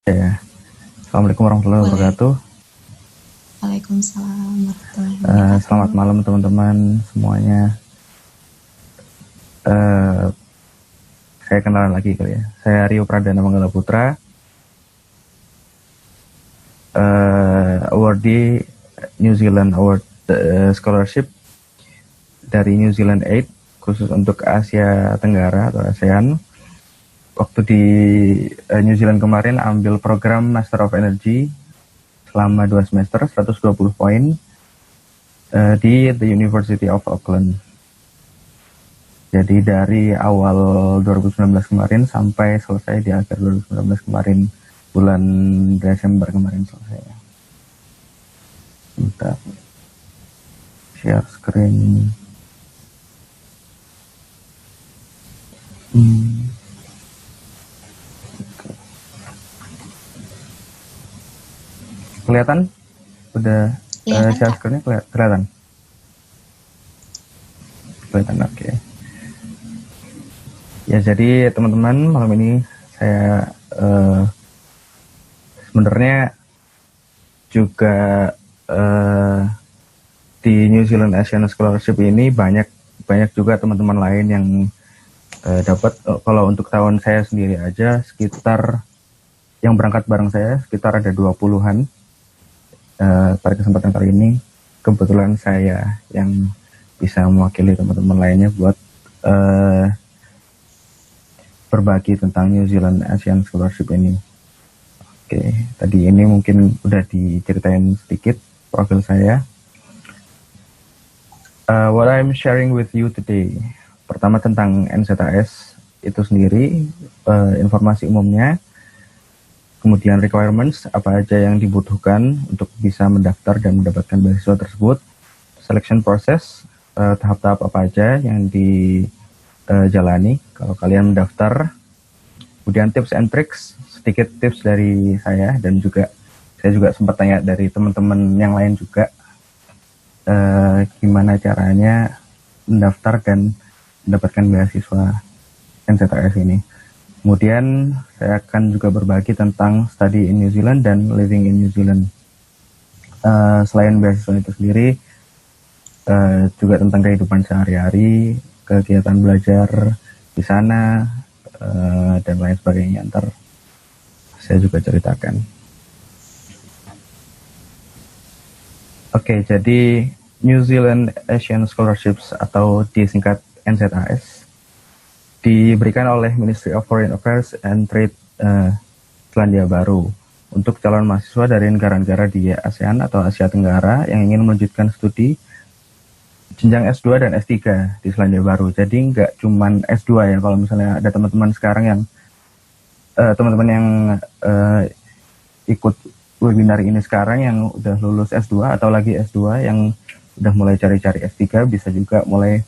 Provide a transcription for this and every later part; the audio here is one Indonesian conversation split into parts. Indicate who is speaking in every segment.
Speaker 1: Ya, Assalamualaikum warahmatullahi
Speaker 2: Boleh.
Speaker 1: wabarakatuh.
Speaker 2: Waalaikumsalam warahmatullahi wabarakatuh.
Speaker 1: Selamat malam teman-teman semuanya. Eh, saya kenalan lagi kali ya. Saya Rio Pradana Manggala Putra, awardee New Zealand Award Scholarship dari New Zealand Aid khusus untuk Asia Tenggara atau ASEAN. Waktu di New Zealand kemarin ambil program Master of Energy selama 2 semester, 120 poin di The University of Auckland. Jadi dari awal 2019 kemarin sampai selesai di akhir 2019 kemarin, bulan Desember kemarin selesai. Bentar, share screen. Kelihatan? Udah
Speaker 2: Kelihatan,
Speaker 1: share
Speaker 2: Kak?
Speaker 1: screen-nya kelihatan? Kelihatan, oke. Okay. Ya, jadi teman-teman, malam ini saya sebenarnya juga di New Zealand Asian Scholarship ini banyak juga teman-teman lain yang dapat. Kalau untuk tahun saya sendiri aja sekitar yang berangkat bareng saya sekitar ada 20-an. Pada kesempatan kali ini kebetulan saya yang bisa mewakili teman-teman lainnya buat berbagi tentang New Zealand Asian Scholarship ini. Oke, tadi ini mungkin udah diceritain sedikit profil saya. What I'm sharing with you today, pertama tentang NZAS itu sendiri, informasi umumnya, kemudian requirements, apa aja yang dibutuhkan untuk bisa mendaftar dan mendapatkan beasiswa tersebut, selection process, tahap-tahap apa aja yang dijalani kalau kalian mendaftar, kemudian tips and tricks, sedikit tips dari saya, dan juga saya juga sempat tanya dari teman-teman yang lain juga, gimana caranya mendaftar dan mendapatkan beasiswa NZAS ini. Kemudian saya akan juga berbagi tentang study in New Zealand dan living in New Zealand. Selain beasiswa itu sendiri, juga tentang kehidupan sehari-hari, kegiatan belajar di sana, dan lain sebagainya. Ntar saya juga ceritakan. Oke, jadi New Zealand Asian Scholarships atau disingkat NZAS diberikan oleh Ministry of Foreign Affairs and Trade Selandia Baru untuk calon mahasiswa dari negara-negara di ASEAN atau Asia Tenggara yang ingin melanjutkan studi jenjang S2 dan S3 di Selandia Baru. Jadi nggak cuman S2 ya, kalau misalnya ada teman-teman sekarang yang teman-teman yang ikut webinar ini sekarang yang udah lulus S2 atau lagi S2 yang udah mulai cari-cari S3, bisa juga mulai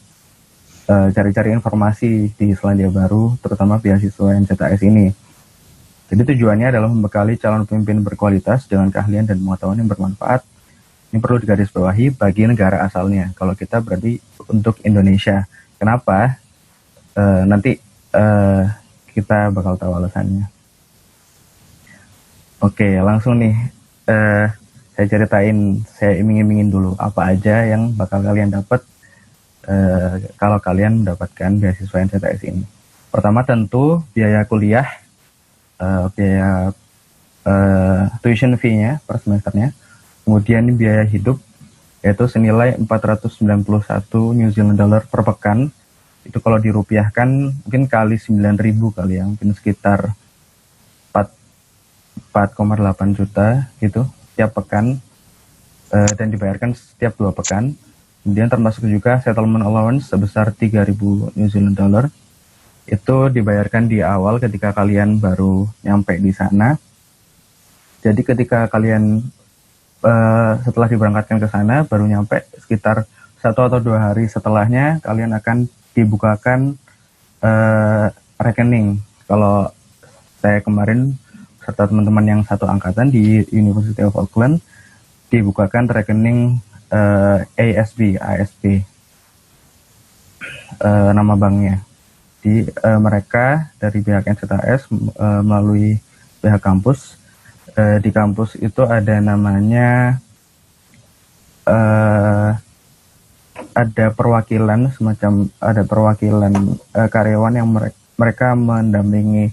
Speaker 1: cari-cari informasi di Selandia Baru, terutama beasiswa NZAS ini. Jadi tujuannya adalah membekali calon pemimpin berkualitas dengan keahlian dan pengetahuan yang bermanfaat. Ini perlu digarisbawahi bagi negara asalnya. Kalau kita berarti untuk Indonesia. Kenapa? Nanti kita bakal tahu alasannya. Oke, langsung nih. Saya ceritain, saya iming-imingin dulu apa aja yang bakal kalian dapat kalau kalian mendapatkan beasiswa NZAS ini. Pertama tentu biaya kuliah, biaya tuition fee-nya per semesternya. Kemudian biaya hidup yaitu senilai 491 New Zealand dollar per pekan. Itu kalau dirupiahkan mungkin kali 9.000 kali ya, mungkin sekitar 4,8 juta gitu tiap pekan, dan dibayarkan setiap 2 pekan. Kemudian termasuk juga settlement allowance sebesar 3.000 New Zealand dollar. Itu dibayarkan di awal ketika kalian baru nyampe di sana. Jadi ketika kalian setelah diberangkatkan ke sana baru nyampe, sekitar 1 atau 2 hari setelahnya kalian akan dibukakan rekening. Kalau saya kemarin serta teman-teman yang satu angkatan di University of Auckland dibukakan rekening ASB, nama banknya. Di mereka dari pihak NZAS melalui pihak kampus Di kampus itu ada namanya ada perwakilan, semacam ada perwakilan karyawan yang mereka mendampingi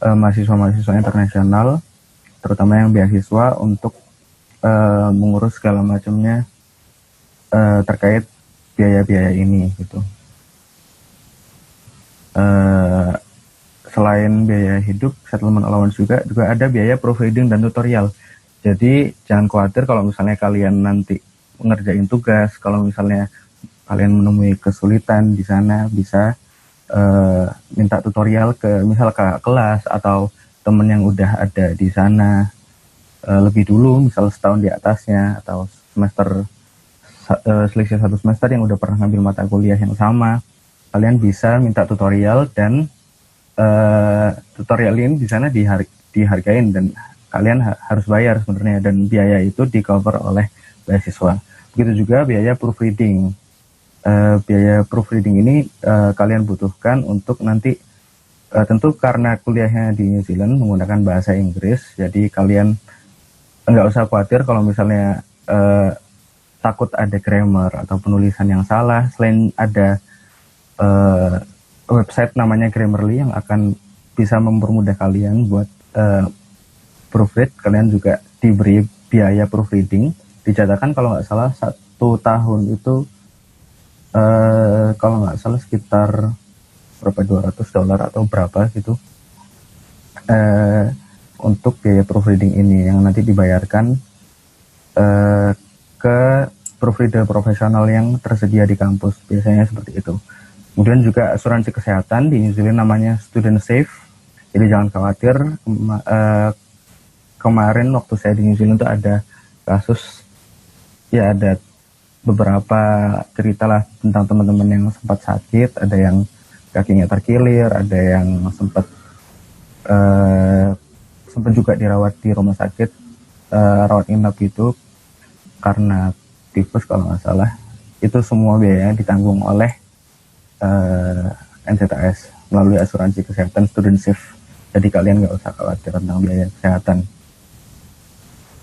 Speaker 1: mahasiswa-mahasiswa internasional, terutama yang beasiswa, untuk mengurus segala macamnya terkait biaya-biaya ini gitu. Selain biaya hidup, settlement allowance juga ada biaya proofreading dan tutorial. Jadi jangan khawatir kalau misalnya kalian nanti ngerjain tugas, kalau misalnya kalian menemui kesulitan di sana, bisa minta tutorial ke misal ke kelas atau temen yang udah ada di sana lebih dulu, misal setahun di atasnya, atau semester selisih 1 semester yang udah pernah ngambil mata kuliah yang sama. Kalian bisa minta tutorial, dan tutorial ini di sana dihargain, dan kalian harus bayar sebenarnya, dan biaya itu di cover oleh beasiswa. Begitu juga biaya proofreading. Biaya proofreading ini kalian butuhkan untuk nanti tentu karena kuliahnya di New Zealand menggunakan bahasa Inggris, jadi kalian nggak usah khawatir kalau misalnya takut ada grammar atau penulisan yang salah. Selain ada website namanya Grammarly yang akan bisa mempermudah kalian buat proofread, kalian juga diberi biaya proofreading. Dicatatkan kalau nggak salah 1 tahun itu kalau nggak salah sekitar berapa, $200 atau berapa gitu untuk biaya proofreading ini, yang nanti dibayarkan ke proofreader profesional yang tersedia di kampus, biasanya seperti itu. Kemudian juga asuransi kesehatan di New Zealand namanya Student Safe, jadi jangan khawatir. Kemarin waktu saya di New Zealand tuh ada kasus, ya ada beberapa cerita lah tentang teman-teman yang sempat sakit, ada yang kakinya terkilir, ada yang sempat juga dirawat di rumah sakit, rawat inap itu karena tifus kalau nggak salah. Itu semua biayanya ditanggung oleh NZAS melalui asuransi kesehatan Student Safe. Jadi kalian nggak usah khawatir tentang biaya kesehatan.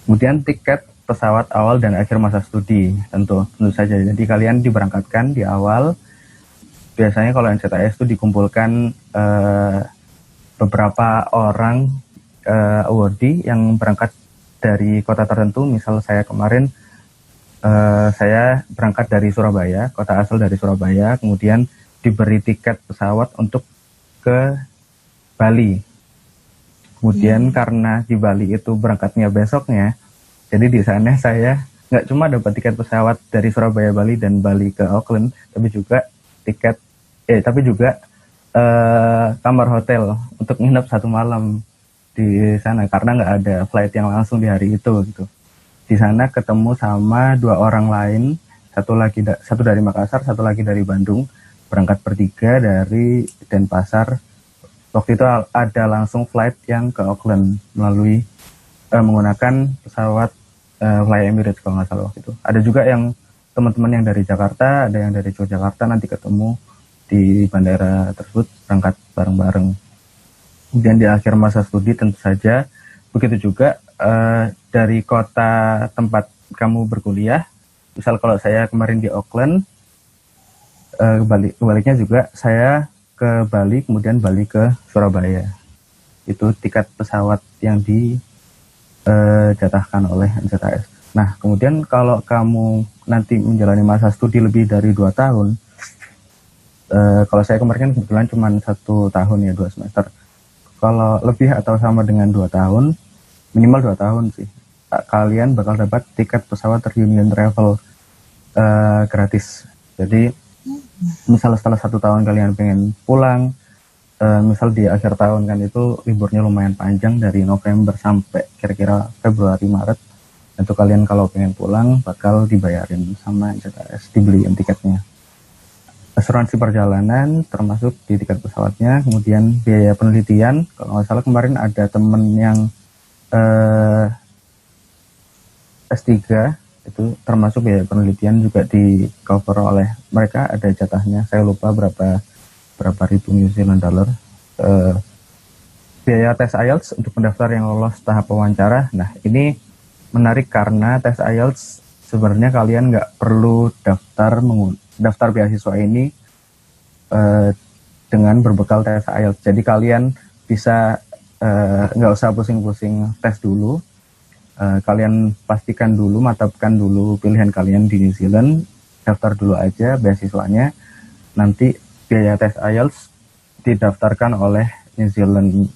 Speaker 1: Kemudian tiket pesawat awal dan akhir masa studi, tentu saja. Jadi kalian diberangkatkan di awal. Biasanya kalau NZAS itu dikumpulkan beberapa orang awardee yang berangkat dari kota tertentu. Misal saya kemarin saya berangkat dari Surabaya, kota asal dari Surabaya, kemudian diberi tiket pesawat untuk ke Bali. Kemudian karena di Bali itu berangkatnya besoknya, jadi di sana saya nggak cuma dapat tiket pesawat dari Surabaya Bali dan Bali ke Auckland, tapi juga kamar hotel untuk nginep 1 malam di sana karena nggak ada flight yang langsung di hari itu gitu. Di sana ketemu sama 2 orang lain, satu dari Makassar, satu lagi dari Bandung, berangkat bertiga dari Denpasar. Waktu itu ada langsung flight yang ke Auckland melalui menggunakan pesawat Fly Emirates kalau nggak salah waktu itu. Ada juga yang teman-teman yang dari Jakarta, ada yang dari Yogyakarta, nanti ketemu di bandara tersebut, berangkat bareng-bareng. Kemudian di akhir masa studi tentu saja begitu juga dari kota tempat kamu berkuliah. Misal kalau saya kemarin di Auckland, kebaliknya juga saya ke Bali, kemudian Bali ke Surabaya. Itu tiket pesawat yang dijatahkan oleh NZAS. Nah, kemudian kalau kamu nanti menjalani masa studi lebih dari 2 tahun, kalau saya kemarin kan kebetulan cuma 1 tahun ya, 2 semester. Kalau lebih atau sama dengan 2 tahun, minimal 2 tahun sih, kalian bakal dapat tiket pesawat reunion travel gratis. Jadi misal setelah 1 tahun kalian pengen pulang, misal di akhir tahun kan itu liburnya lumayan panjang dari November sampai kira-kira Februari Maret, itu kalian kalau pengen pulang bakal dibayarin sama NZAS, dibeliin tiketnya. Asuransi perjalanan termasuk di tiket pesawatnya, kemudian biaya penelitian. Kalau nggak salah kemarin ada temen yang S3, itu termasuk biaya penelitian juga di cover oleh mereka, ada jatahnya, saya lupa berapa ribu New Zealand dollar. biaya tes IELTS untuk pendaftar yang lolos tahap wawancara. Nah, ini menarik karena tes IELTS sebenarnya kalian nggak perlu daftar beasiswa ini dengan berbekal tes IELTS. Jadi kalian bisa nggak usah pusing-pusing tes dulu. Kalian pastikan dulu, mantapkan dulu pilihan kalian di New Zealand, daftar dulu aja beasiswanya. Nanti biaya tes IELTS didaftarkan oleh New Zealand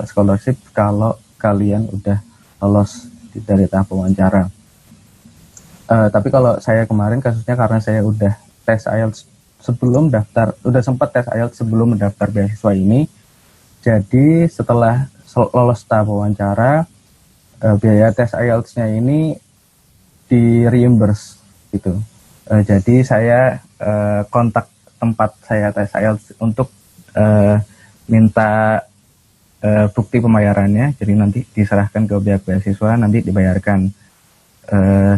Speaker 1: Scholarship kalau kalian udah lolos dari tahap wawancara. Tapi kalau saya kemarin kasusnya karena saya udah tes IELTS sebelum daftar, udah sempat tes IELTS sebelum mendaftar beasiswa ini. Jadi setelah lolos tahap wawancara, biaya tes IELTS-nya ini di reimburse gitu. Jadi saya kontak tempat saya tes IELTS untuk minta bukti pembayarannya. Jadi nanti diserahkan ke pihak beasiswa, nanti dibayarkan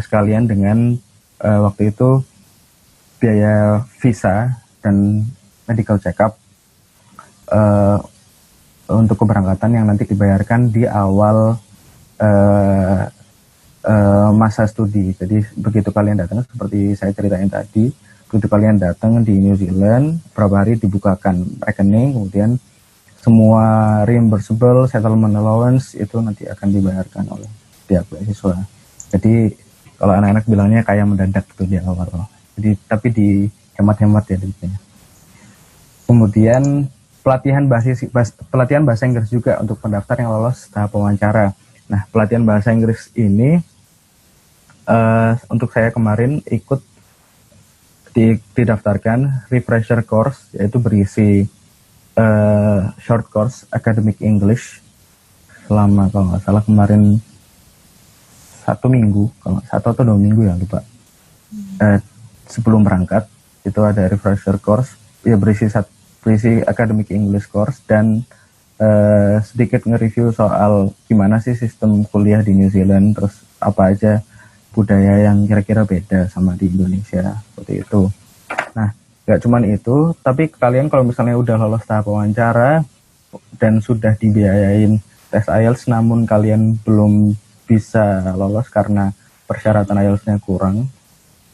Speaker 1: sekalian dengan waktu itu biaya visa dan medical check-up untuk keberangkatan yang nanti dibayarkan di awal masa studi. Jadi begitu kalian datang, seperti saya ceritain tadi, begitu kalian datang di New Zealand, berapa hari dibukakan rekening, kemudian semua reimbursable settlement allowance itu nanti akan dibayarkan oleh pihak beasiswa. Jadi kalau anak-anak bilangnya kayak mendadak gitu di awal. Jadi tapi di hemat-hemat ya duitnya. Kemudian pelatihan bahasa Inggris juga untuk pendaftar yang lolos tahap wawancara. Nah, pelatihan bahasa Inggris ini untuk saya kemarin ikut didaftarkan refresher course, yaitu berisi short course academic English selama kalau nggak salah kemarin 1 minggu, kalau 1 atau 2 minggu ya lupa. Sebelum berangkat itu ada refresher course ya, berisi academic English course dan sedikit nge-review soal gimana sih sistem kuliah di New Zealand, terus apa aja budaya yang kira-kira beda sama di Indonesia, seperti itu. Nah, gak cuman itu, tapi kalian kalau misalnya udah lolos tahap wawancara dan sudah dibiayain tes IELTS namun kalian belum bisa lolos karena persyaratan IELTS-nya kurang,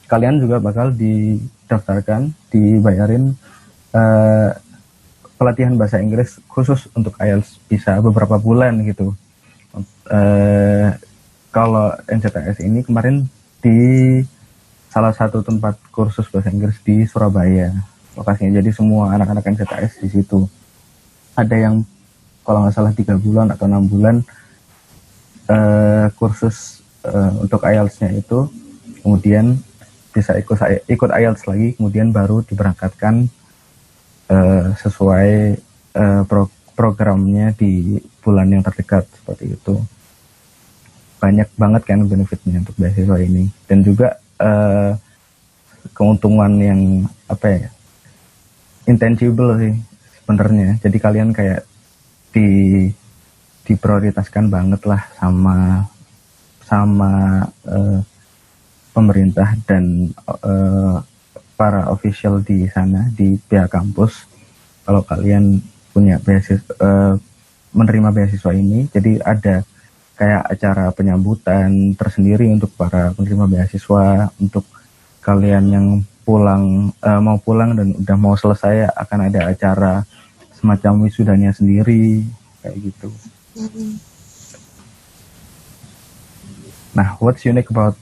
Speaker 1: kalian juga bakal didaftarkan, dibayarin pelatihan bahasa Inggris khusus untuk IELTS, bisa beberapa bulan gitu. Kalau NCTS ini kemarin di salah satu tempat kursus bahasa Inggris di Surabaya lokasinya. Jadi semua anak-anak NCTS di situ. Ada yang kalau nggak salah 3 bulan atau 6 bulan kursus untuk IELTS-nya itu, kemudian bisa ikut IELTS lagi, kemudian baru diberangkatkan sesuai programnya di bulan yang terdekat, seperti itu. Banyak banget kan benefitnya untuk beasiswa ini, dan juga keuntungan yang intangible sih sebenarnya. Jadi kalian kayak diprioritaskan banget lah sama pemerintah dan para official di sana, di pihak kampus. Kalau kalian punya menerima beasiswa ini, jadi ada kayak acara penyambutan tersendiri untuk para penerima beasiswa. Untuk kalian yang mau pulang dan udah mau selesai, akan ada acara semacam wisudanya sendiri kayak gitu. Nah, what's unique about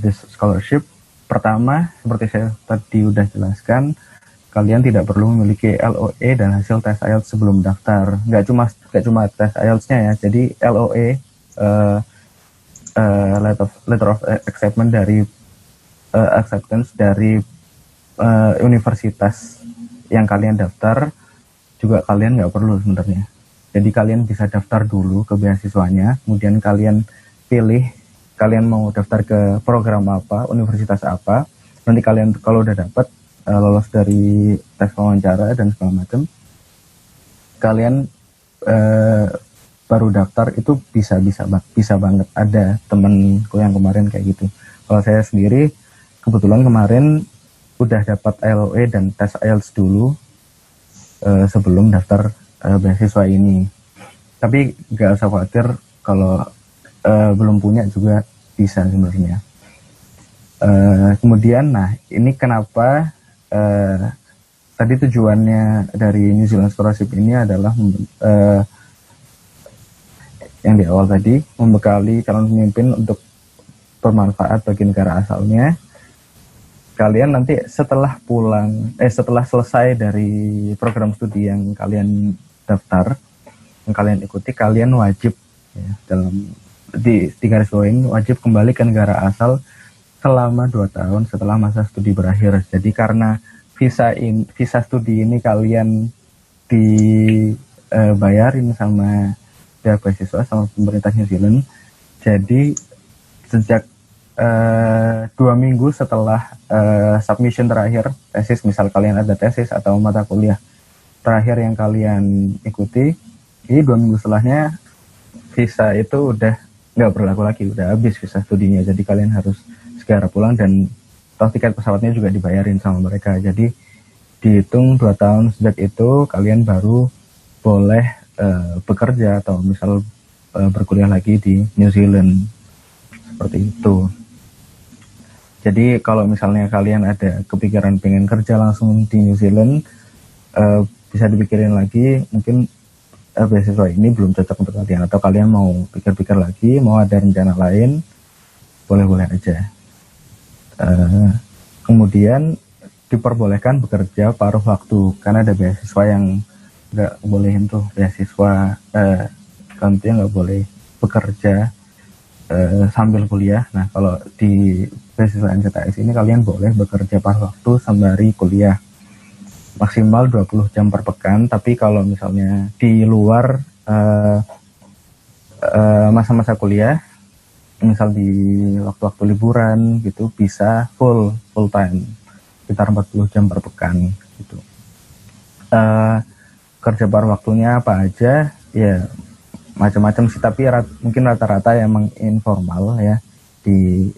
Speaker 1: this scholarship? Pertama, seperti saya tadi udah jelaskan, kalian tidak perlu memiliki LOE dan hasil tes IELTS sebelum daftar. Nggak cuma tes IELTS-nya ya. Jadi LOE, letter of acceptance dari universitas yang kalian daftar, juga kalian nggak perlu sebenarnya. Jadi kalian bisa daftar dulu ke beasiswanya, kemudian kalian pilih kalian mau daftar ke program apa, universitas apa. Nanti kalian kalau udah dapat lolos dari tes wawancara dan segala macam, kalian baru daftar. Itu bisa banget. Ada temenku yang kemarin kayak gitu. Kalau saya sendiri kebetulan kemarin udah dapat LOE dan tes IELTS dulu sebelum daftar beasiswa ini. Tapi nggak usah khawatir kalau belum punya juga bisa sebenarnya. Kemudian, nah ini kenapa tadi tujuannya dari New Zealand Scholarship ini adalah yang di awal tadi, membekali calon pemimpin untuk bermanfaat bagi negara asalnya. Kalian nanti setelah setelah selesai dari program studi yang kalian daftar, yang kalian ikuti, kalian wajib ya, di garis bawah ini wajib kembali ke negara asal selama 2 tahun setelah masa studi berakhir. Jadi karena visa studi ini kalian dibayarin sama pihak beasiswa sama pemerintah New Zealand. Jadi sejak 2 minggu setelah submission terakhir tesis, misal kalian ada tesis atau mata kuliah terakhir yang kalian ikuti, ini 2 minggu setelahnya visa itu udah nggak berlaku lagi, udah habis visa studinya. Jadi kalian harus segera pulang dan toh tiket pesawatnya juga dibayarin sama mereka. Jadi dihitung 2 tahun sejak itu kalian baru boleh bekerja atau misal berkuliah lagi di New Zealand, seperti itu. Jadi kalau misalnya kalian ada kepikiran pengen kerja langsung di New Zealand, bisa dipikirin lagi, mungkin beasiswa ini belum cocok untuk kalian, atau kalian mau pikir-pikir lagi, mau ada rencana lain, boleh-boleh aja. Kemudian diperbolehkan bekerja paruh waktu, karena ada beasiswa yang nggak bolehin tuh, beasiswa nantinya nggak boleh bekerja sambil kuliah. Nah kalau di beasiswa NZAS ini kalian boleh bekerja paruh waktu sembari kuliah, maksimal 20 jam per pekan. Tapi kalau misalnya di luar masa-masa kuliah, misal di waktu-waktu liburan gitu, bisa full time, sekitar 40 jam per pekan gitu. Kerja paruh waktunya apa aja ya, macam-macam sih, tapi mungkin rata-rata ya emang informal ya, di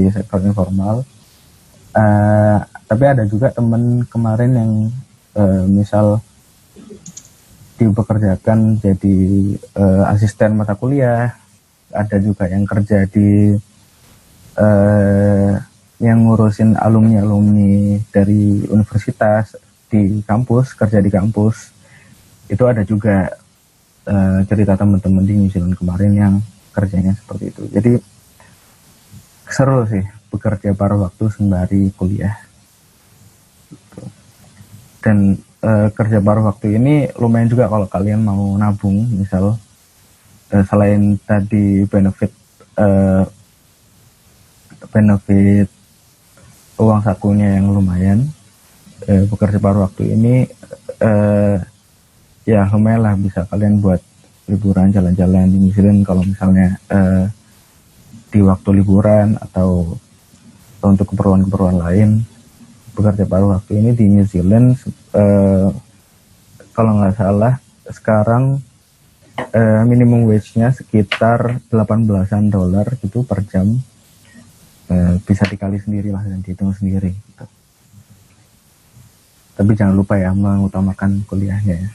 Speaker 1: sektor informal. Tapi ada juga temen kemarin yang misal dipekerjakan jadi asisten mata kuliah, ada juga yang kerja di yang ngurusin alumni dari universitas di kampus, kerja di kampus. Itu ada juga cerita teman-teman di New Zealand kemarin yang kerjanya seperti itu. Jadi seru sih bekerja paruh waktu sembari kuliah. Dan kerja paruh waktu ini lumayan juga kalau kalian mau nabung, misal selain tadi benefit uang sakunya yang lumayan, bekerja paruh waktu ini ya lumayan lah, bisa kalian buat liburan, jalan-jalan di New Zealand kalau misalnya di waktu liburan atau untuk keperluan-keperluan lain. Bekerja paruh waktu ini di New Zealand kalau nggak salah sekarang minimum wage-nya sekitar $18 gitu per jam. Bisa dikali sendiri lah dan dihitung sendiri gitu. Tapi jangan lupa ya mengutamakan kuliahnya ya.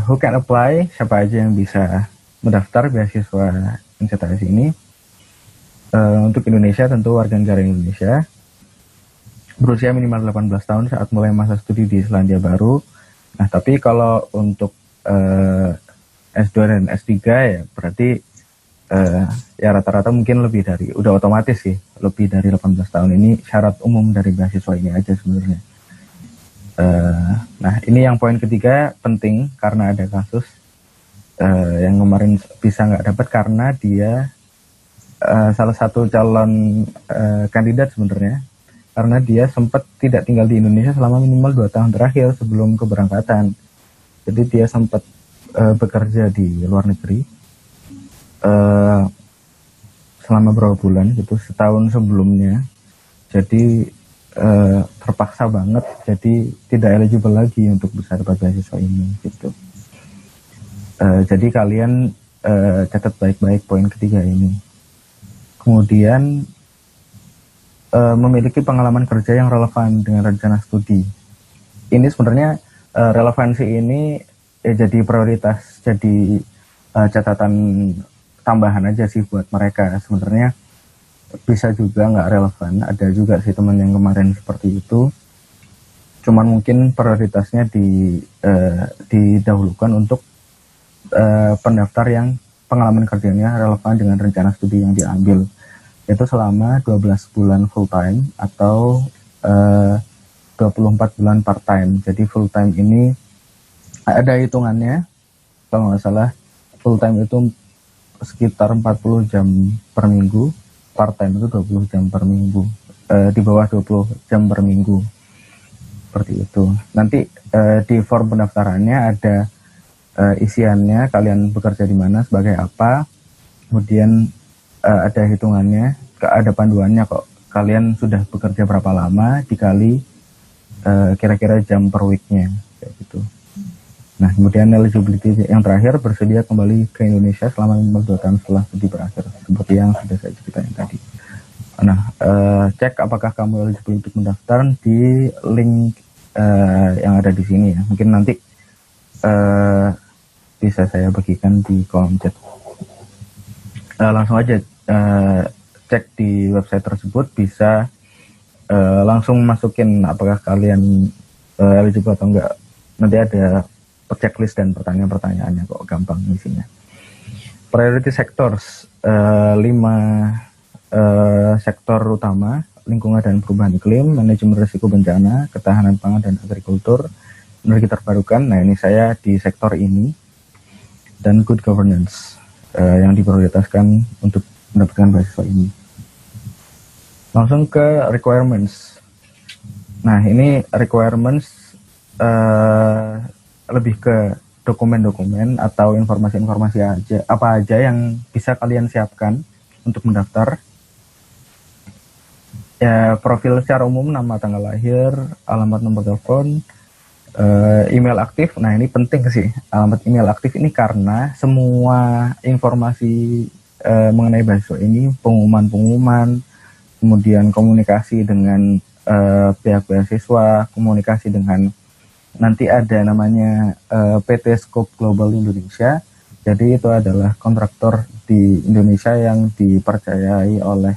Speaker 1: Who can apply? Siapa aja yang bisa mendaftar beasiswa NZAS ini? Untuk Indonesia tentu warga negara Indonesia berusia minimal 18 tahun saat mulai masa studi di Selandia Baru. Nah tapi kalau untuk S2 dan S3 ya berarti ya rata-rata mungkin lebih dari, udah otomatis sih lebih dari 18 tahun. Ini syarat umum dari beasiswa ini aja sebenarnya. Nah ini yang poin ketiga penting, karena ada kasus yang kemarin bisa nggak dapat karena dia salah satu calon kandidat sebenarnya, karena dia sempat tidak tinggal di Indonesia selama minimal 2 tahun terakhir sebelum keberangkatan. Jadi dia sempat bekerja di luar negeri selama beberapa bulan gitu, setahun sebelumnya. Jadi terpaksa banget, jadi tidak eligible lagi untuk bisa dapat beasiswa ini gitu. Jadi kalian catat baik-baik poin ketiga ini. Kemudian memiliki pengalaman kerja yang relevan dengan rencana studi. Ini sebenarnya relevansi ini jadi prioritas, jadi catatan tambahan aja sih buat mereka. Sebenarnya bisa juga nggak relevan, ada juga sih teman yang kemarin seperti itu, cuman mungkin prioritasnya didahulukan untuk pendaftar yang pengalaman kerjanya relevan dengan rencana studi yang diambil, itu selama 12 bulan full time atau 24 bulan part time. Jadi full time ini ada hitungannya, kalau nggak salah full time itu sekitar 40 jam per minggu, part time itu 20 jam per minggu, di bawah 20 jam per minggu, seperti itu. Nanti di form pendaftarannya ada isiannya, kalian bekerja di mana, sebagai apa, kemudian ada hitungannya, ada panduannya kok, kalian sudah bekerja berapa lama dikali kira-kira jam per weeknya, kayak gitu. Nah, kemudian eligibility yang terakhir, bersedia kembali ke Indonesia selama 2 tahun setelah studi berakhir, seperti yang sudah saya ceritakan tadi. Nah, cek apakah kamu eligible untuk mendaftar di link yang ada di sini ya. Mungkin nanti bisa saya bagikan di kolom chat. Langsung aja cek di website tersebut, bisa langsung masukin apakah kalian eligible atau enggak. Nanti ada checklist dan pertanyaan-pertanyaannya kok, gampang isinya. Priority sectors, 5 sektor utama: lingkungan dan perubahan iklim, manajemen risiko bencana, ketahanan pangan dan agrikultur, energi terbarukan. Nah, ini saya di sektor ini, dan good governance yang diprioritaskan untuk mendapatkan beasiswa ini. Langsung ke requirements. Nah, ini requirements lebih ke dokumen-dokumen atau informasi-informasi aja, apa aja yang bisa kalian siapkan untuk mendaftar. Ya, profil secara umum, nama, tanggal lahir, alamat, nomor telepon, email aktif. Nah, ini penting sih, alamat email aktif ini, karena semua informasi mengenai beasiswa ini, pengumuman-pengumuman, kemudian komunikasi dengan pihak beasiswa, komunikasi dengan, nanti ada namanya PT Scope Global Indonesia. Jadi itu adalah kontraktor di Indonesia yang dipercayai oleh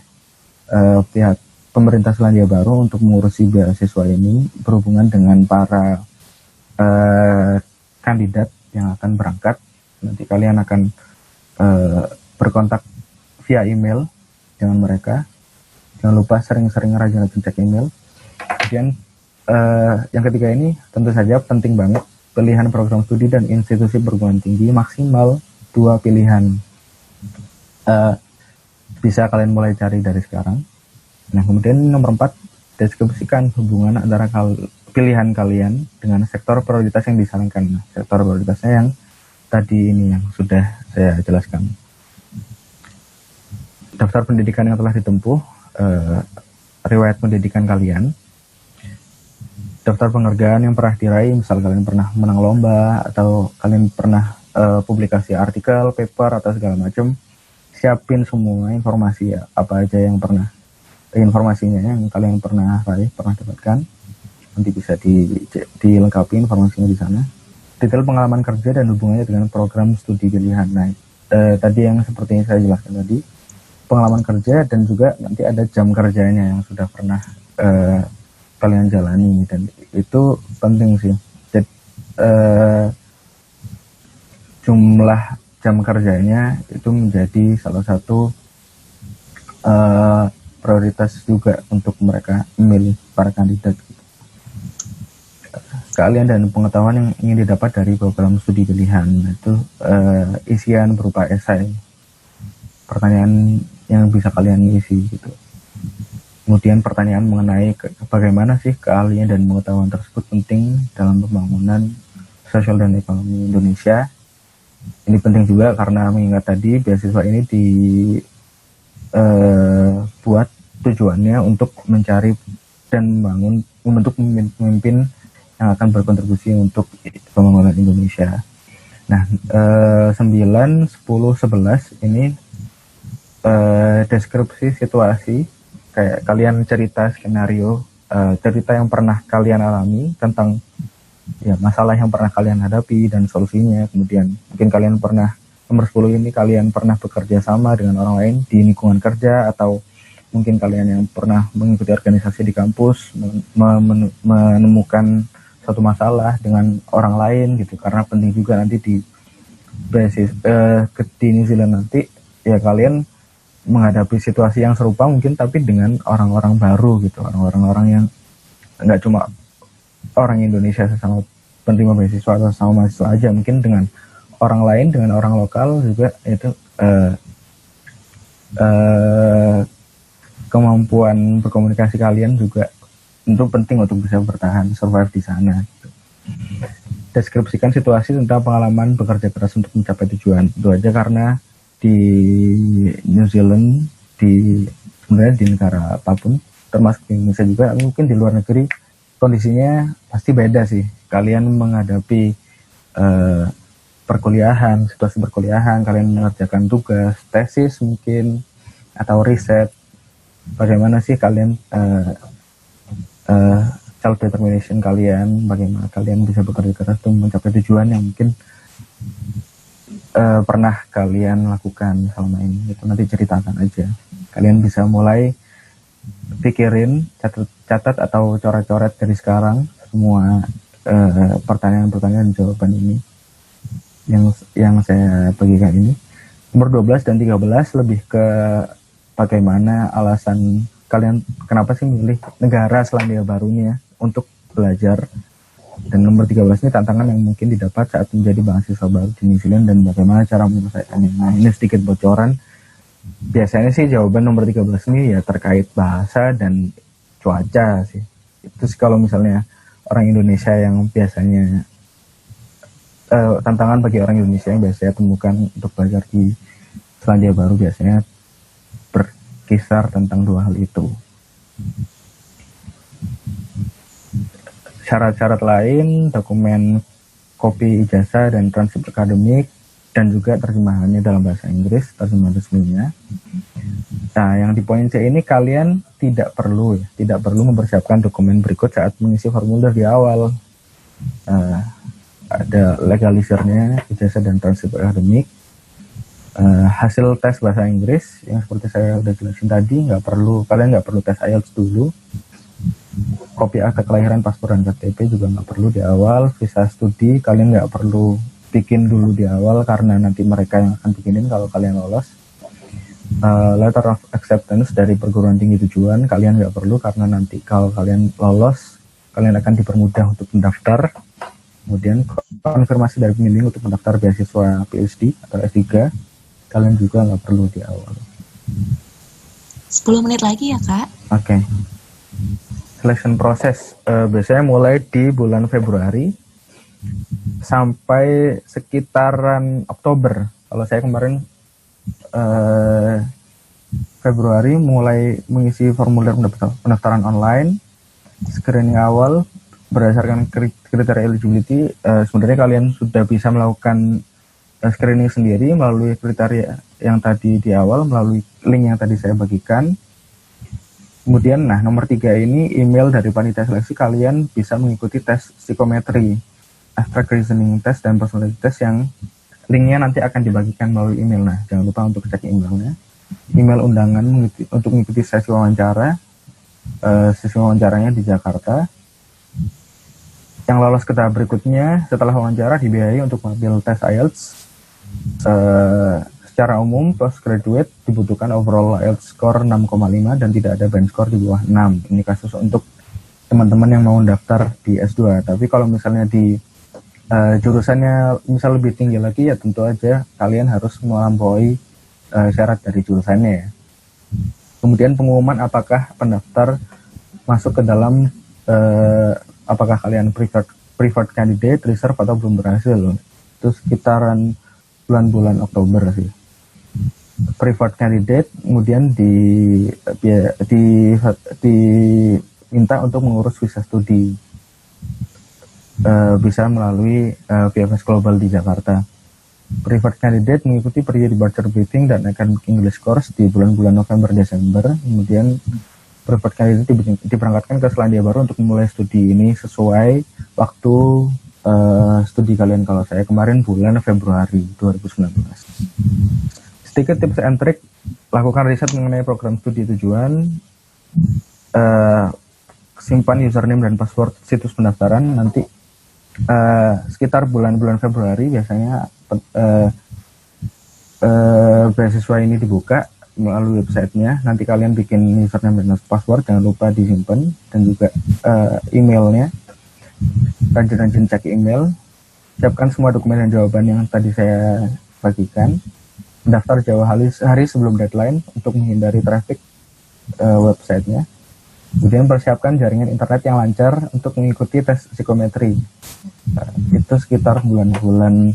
Speaker 1: pihak pemerintah Selandia Baru untuk mengurusi beasiswa ini, berhubungan dengan para kandidat yang akan berangkat. Nanti kalian akan berkontak via email dengan mereka. Jangan lupa sering-sering rajin-rajin cek email. Kemudian yang ketiga ini tentu saja penting banget, pilihan program studi dan institusi perguruan tinggi, maksimal 2 pilihan. Bisa kalian mulai cari dari sekarang. Nah, kemudian nomor 4, deskripsikan hubungan antara pilihan kalian dengan sektor prioritas yang disarankan. Nah, sektor prioritasnya yang tadi ini yang sudah saya jelaskan. Daftar pendidikan yang telah ditempuh, riwayat pendidikan kalian, daftar penghargaan yang pernah diraih, misal kalian pernah menang lomba atau kalian pernah publikasi artikel, paper atau segala macam. Siapin semua informasi ya, apa aja yang pernah, informasinya yang kalian pernah raih, pernah dapatkan. Nanti bisa dilengkapi informasinya di sana. Detail pengalaman kerja dan hubungannya dengan program studi pilihan. Nah, tadi yang seperti yang saya jelaskan tadi, pengalaman kerja dan juga nanti ada jam kerjanya yang sudah pernah kalian jalani, dan itu penting sih. Jadi, jumlah jam kerjanya itu menjadi salah satu prioritas juga untuk mereka memilih para kandidat. Keahlian dan pengetahuan yang ingin didapat dari program studi pilihan, itu isian berupa esai, pertanyaan yang bisa kalian isi gitu. Kemudian pertanyaan mengenai bagaimana sih keahlian dan pengetahuan tersebut penting dalam pembangunan sosial dan ekonomi Indonesia. Ini penting juga karena mengingat tadi beasiswa ini dibuat tujuannya untuk mencari dan membentuk pemimpin yang akan berkontribusi untuk pembangunan Indonesia. Nah, 9, 10, 11 ini deskripsi situasi, kayak kalian cerita skenario, cerita yang pernah kalian alami tentang ya masalah yang pernah kalian hadapi dan solusinya. Kemudian mungkin kalian pernah, nomor 10 ini kalian pernah bekerja sama dengan orang lain di lingkungan kerja, atau mungkin kalian yang pernah mengikuti organisasi di kampus menemukan suatu masalah dengan orang lain gitu, karena penting juga nanti di di New Zealand nanti ya kalian menghadapi situasi yang serupa mungkin, tapi dengan orang-orang baru gitu, orang-orang yang nggak cuma orang Indonesia sesama penerima beasiswa atau sama mahasiswa aja, mungkin dengan orang lain, dengan orang lokal juga. Itu kemampuan berkomunikasi kalian juga tentu penting untuk bisa bertahan, survive di sana gitu. Deskripsikan situasi tentang pengalaman bekerja keras untuk mencapai tujuan. Itu aja, karena di New Zealand, sebenarnya di negara apapun, termasuk di Indonesia juga, mungkin di luar negeri kondisinya pasti beda sih. Kalian menghadapi perkuliahan, situasi perkuliahan, kalian mengerjakan tugas, tesis mungkin, atau riset. Bagaimana sih kalian self determination kalian, bagaimana kalian bisa bekerja keras untuk mencapai tujuan yang mungkin pernah kalian lakukan selama ini. Itu nanti ceritakan aja. Kalian bisa mulai pikirin, catat atau coret-coret dari sekarang semua pertanyaan-pertanyaan jawaban ini yang saya bagikan ini. Nomor 12 dan 13 lebih ke bagaimana alasan kalian kenapa sih milih negara Selandia Barunya untuk belajar. Dan nomor 13 ini tantangan yang mungkin didapat saat menjadi mahasiswa baru di New Zealand dan bagaimana cara menyelesaikannya. Nah, ini sedikit bocoran. Biasanya sih jawaban nomor 13 ini ya terkait bahasa dan cuaca sih. Itu sih kalau misalnya orang Indonesia yang biasanya tantangan bagi orang Indonesia yang biasanya temukan untuk belajar di Selandia Baru biasanya berkisar tentang dua hal itu. Syarat-syarat lain, dokumen kopi ijazah dan transkrip akademik, dan juga terjemahannya dalam bahasa Inggris, terjemahan resminya. Nah, yang di poin C ini kalian tidak perlu mempersiapkan dokumen berikut saat mengisi formulir di awal. Ada legalisernya, ijazah dan transkrip akademik. Hasil tes bahasa Inggris yang seperti saya udah jelasin tadi, kalian nggak perlu tes IELTS dulu. Kopi akta kelahiran, paspor dan KTP juga nggak perlu di awal. Visa studi kalian nggak perlu bikin dulu di awal, karena nanti mereka yang akan bikinin kalau kalian lolos. Letter of acceptance dari perguruan tinggi tujuan kalian nggak perlu, karena nanti kalau kalian lolos kalian akan dipermudah untuk mendaftar. Kemudian konfirmasi dari pembimbing untuk mendaftar beasiswa PhD atau S3 kalian juga nggak perlu di awal.
Speaker 2: 10 menit lagi ya Kak.
Speaker 1: Oke. Selection proses biasanya mulai di bulan Februari sampai sekitaran Oktober. Kalau saya kemarin Februari mulai mengisi formulir pendaftaran online, screening awal berdasarkan kriteria eligibility. Sebenarnya kalian sudah bisa melakukan screening sendiri melalui kriteria yang tadi di awal, melalui link yang tadi saya bagikan. Kemudian, nomor 3 ini email dari panitia seleksi, kalian bisa mengikuti tes psikometri, abstract reasoning test, dan personality test yang linknya nanti akan dibagikan melalui email. Nah, jangan lupa untuk cek emailnya. Email undangan untuk mengikuti sesi wawancara. Sesi wawancaranya di Jakarta. Yang lolos ke tahap berikutnya setelah wawancara dibiayai untuk mengambil tes IELTS. Secara umum postgraduate dibutuhkan overall IELTS score 6,5 dan tidak ada band score di bawah 6. Ini kasus untuk teman-teman yang mau daftar di S2. Tapi kalau misalnya di jurusannya misal lebih tinggi lagi, ya tentu aja kalian harus melampaui syarat dari jurusannya ya. Kemudian pengumuman apakah pendaftar masuk ke dalam apakah kalian preferred candidate, reserve atau belum berhasil. Itu sekitaran bulan-bulan Oktober sih. Preferred candidate kemudian diminta untuk mengurus visa studi. Bisa melalui PFS Global di Jakarta. Preferred candidate mengikuti pre-departure briefing dan academic English course di bulan-bulan November-Desember. Kemudian beberapa kali itu diberangkatkan ke Selandia Baru untuk memulai studi ini sesuai waktu studi kalian. Kalau saya kemarin bulan Februari 2019. Sedikit tips and trick, lakukan riset mengenai program studi tujuan, simpan username dan password situs pendaftaran. Nanti sekitar bulan-bulan Februari biasanya beasiswa ini dibuka melalui websitenya. Nanti kalian bikin username dan password, jangan lupa disimpan, dan juga emailnya. Rajin-rajin cek email, siapkan semua dokumen dan jawaban yang tadi saya bagikan. Daftar jauh hari sebelum deadline untuk menghindari traffic websitenya. Kemudian persiapkan jaringan internet yang lancar untuk mengikuti tes psikometri. Itu sekitar bulan-bulan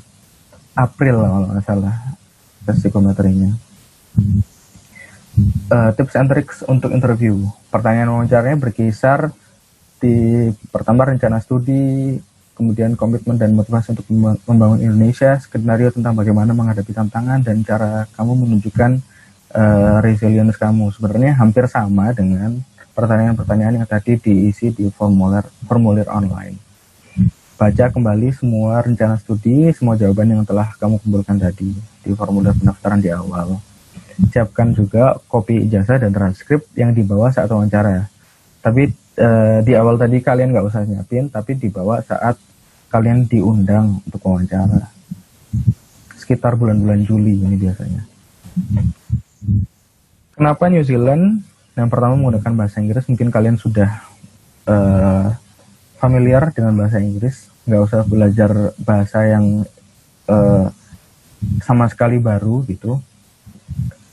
Speaker 1: April kalau nggak salah tes psikometrinya. Tips and tricks untuk interview. Pertanyaan wawancaranya berkisar di pertama rencana studi, kemudian komitmen dan motivasi untuk membangun Indonesia, skenario tentang bagaimana menghadapi tantangan, dan cara kamu menunjukkan resilience kamu. Sebenarnya hampir sama dengan pertanyaan-pertanyaan yang tadi diisi di formulir online. Baca kembali semua rencana studi, semua jawaban yang telah kamu kumpulkan tadi di formulir pendaftaran di awal. Siapkan juga kopi ijazah dan transkrip yang dibawa saat wawancara. Tapi di awal tadi kalian nggak usah nyiapin, tapi dibawa saat kalian diundang untuk wawancara. Sekitar bulan-bulan Juli ini biasanya. Kenapa New Zealand? Yang pertama menggunakan bahasa Inggris. Mungkin kalian sudah familiar dengan bahasa Inggris. Nggak usah belajar bahasa yang sama sekali baru gitu.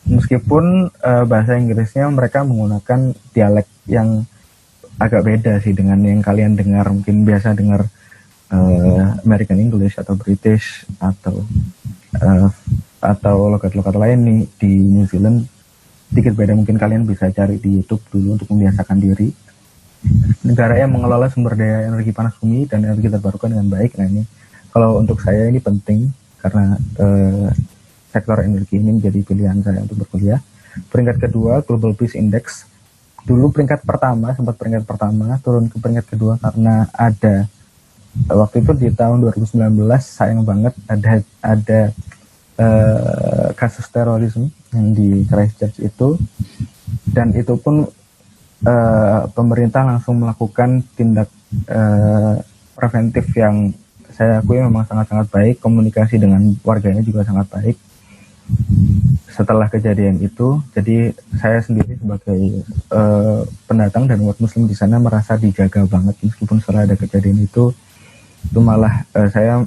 Speaker 1: Meskipun bahasa Inggrisnya mereka menggunakan dialek yang agak beda sih dengan yang kalian dengar. Mungkin biasa dengar American English atau British atau logat-logat lain nih di New Zealand sedikit beda. Mungkin kalian bisa cari di YouTube dulu untuk membiasakan diri. Negara yang mengelola sumber daya energi panas bumi dan energi terbarukan dengan baik. Nah ini kalau untuk saya ini penting karena sektor energi ini menjadi pilihan saya untuk berkuliah. Peringkat kedua Global Peace Index. Dulu sempat peringkat pertama, turun ke peringkat kedua karena ada waktu itu di tahun 2019 sayang banget ada kasus terorisme yang di Christchurch itu, dan itu pun pemerintah langsung melakukan tindak preventif yang saya akui memang sangat-sangat baik. Komunikasi dengan warganya juga sangat baik. Setelah kejadian itu, jadi saya sendiri sebagai pendatang dan umat muslim di sana merasa dijaga banget. Meskipun setelah ada kejadian itu malah saya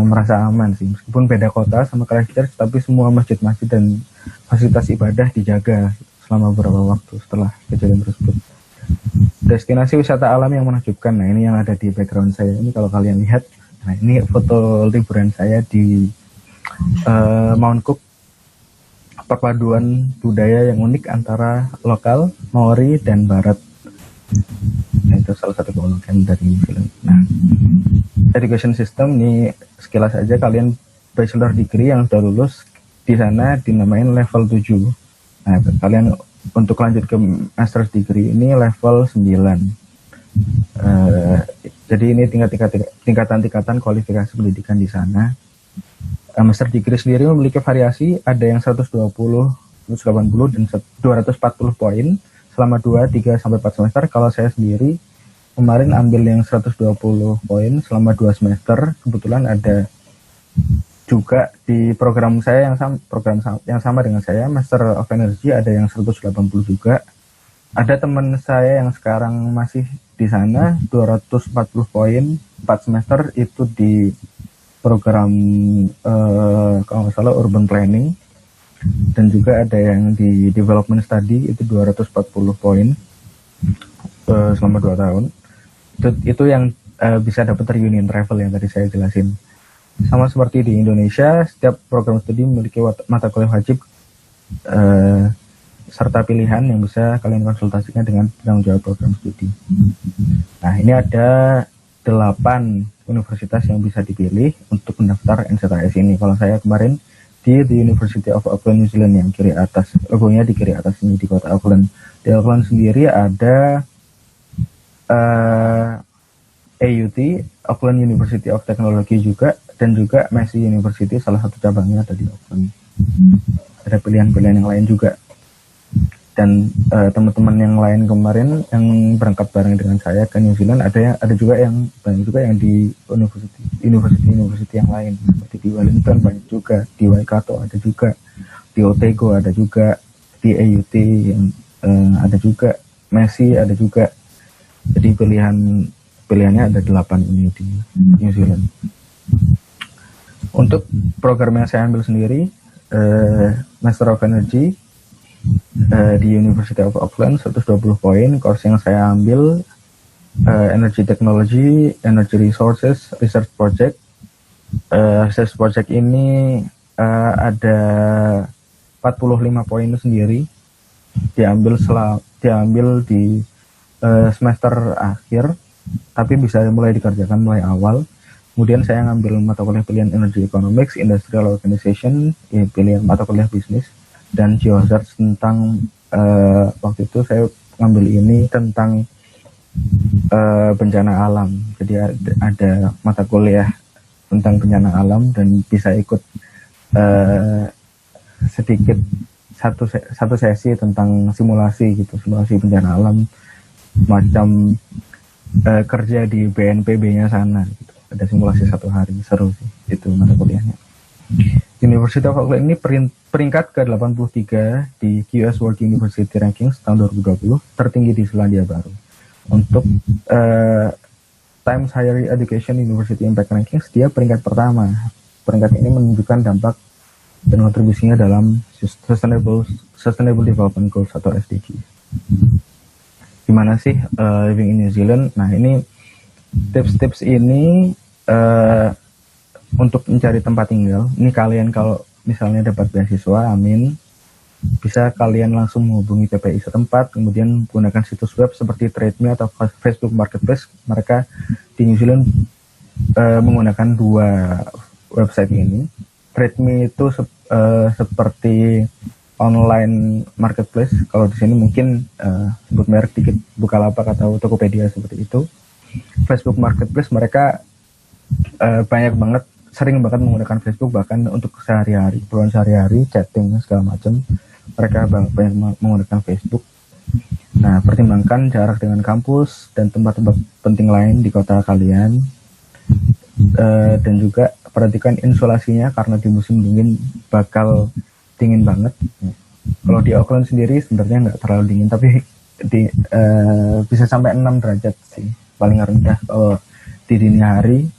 Speaker 1: merasa aman sih. Meskipun beda kota sama Christchurch, tapi semua masjid-masjid dan fasilitas ibadah dijaga selama beberapa waktu setelah kejadian tersebut. Destinasi wisata alam yang menakjubkan. Nah ini yang ada di background saya ini kalau kalian lihat. Nah ini foto liburan saya di Mount Cook, perpaduan budaya yang unik antara lokal, Maori, dan Barat. Nah, itu salah satu keunikan dari New Zealand. Nah, education system ini sekilas aja, kalian bachelor degree yang sudah lulus di sana dinamain level 7. Nah, kalian untuk lanjut ke master's degree ini level 9. Jadi ini tingkatan-tingkatan kualifikasi pendidikan di sana. Master degree sendiri memiliki variasi, ada yang 120, 180, dan 240 poin selama 2, 3, sampai 4 semester. Kalau saya sendiri kemarin ambil yang 120 poin selama 2 semester. Kebetulan ada juga di program saya yang sama dengan saya, Master of Energy, ada yang 180 juga. Ada teman saya yang sekarang masih di sana, 240 poin, 4 semester itu di program kalau nggak salah urban planning, dan juga ada yang di development study itu 240 poin selama 2 tahun. Itu yang bisa dapat reunion travel yang tadi saya jelasin. Sama seperti di Indonesia, setiap program studi memiliki mata kuliah wajib serta pilihan yang bisa kalian konsultasikan dengan penanggung jawab program studi. Nah ini ada 8 universitas yang bisa dipilih untuk mendaftar NZAS ini. Kalau saya kemarin di The University of Auckland, New Zealand yang kiri atas. Logonya di kiri atas ini di kota Auckland. Di Auckland sendiri ada AUT, Auckland University of Technology juga, dan juga Massey University, salah satu cabangnya ada di Auckland. Ada pilihan-pilihan yang lain juga. Dan teman-teman yang lain kemarin yang berangkat bareng dengan saya ke New Zealand ada juga yang banyak juga yang di university yang lain, seperti di Wellington banyak juga, di Waikato ada juga, di Otago ada juga, di AUT yang ada juga, Massey ada juga. Jadi pilihannya ada 8 ini di New Zealand. Untuk program yang saya ambil sendiri, Master of Energy di University of Auckland, 120 poin. Course yang saya ambil Energy Technology, Energy Resources, Research Project. Research Project ini ada 45 poin sendiri, diambil di semester akhir, tapi bisa mulai dikerjakan mulai awal. Kemudian saya ngambil mata kuliah pilihan Energy Economics, Industrial Organization, pilihan mata kuliah bisnis, dan geosearch tentang waktu itu saya ngambil ini tentang bencana alam. Jadi ada mata kuliah tentang bencana alam dan bisa ikut sedikit satu sesi tentang simulasi bencana alam, macam kerja di BNPB-nya sana gitu. Ada simulasi 1 hari, seru sih itu mata kuliahnya. University of Auckland ini peringkat ke-83 di QS World University Rankings tahun 2020, tertinggi di Selandia Baru. Untuk Times Higher Education University Impact Rankings, dia peringkat pertama. Peringkat ini menunjukkan dampak dan kontribusinya dalam Sustainable Development Goals atau SDG. Gimana sih living in New Zealand? Nah, ini tips-tips ini untuk mencari tempat tinggal. Ini kalian kalau misalnya dapat beasiswa, amin, bisa kalian langsung menghubungi PPI setempat, kemudian gunakan situs web seperti TradeMe atau Facebook Marketplace. Mereka di New Zealand menggunakan 2 website ini. TradeMe itu seperti online marketplace. Kalau di sini mungkin sebut merek dikit, Bukalapak atau Tokopedia seperti itu. Facebook Marketplace mereka sering banget menggunakan Facebook, bahkan untuk sehari-hari, keperluan sehari-hari, chatting segala macam, mereka banyak menggunakan Facebook. Nah, pertimbangkan jarak dengan kampus dan tempat-tempat penting lain di kota kalian, dan juga perhatikan insulasinya karena di musim dingin bakal dingin banget. Kalau di Auckland sendiri sebenarnya nggak terlalu dingin, tapi bisa sampai 6 derajat sih paling rendah kalau di dini hari.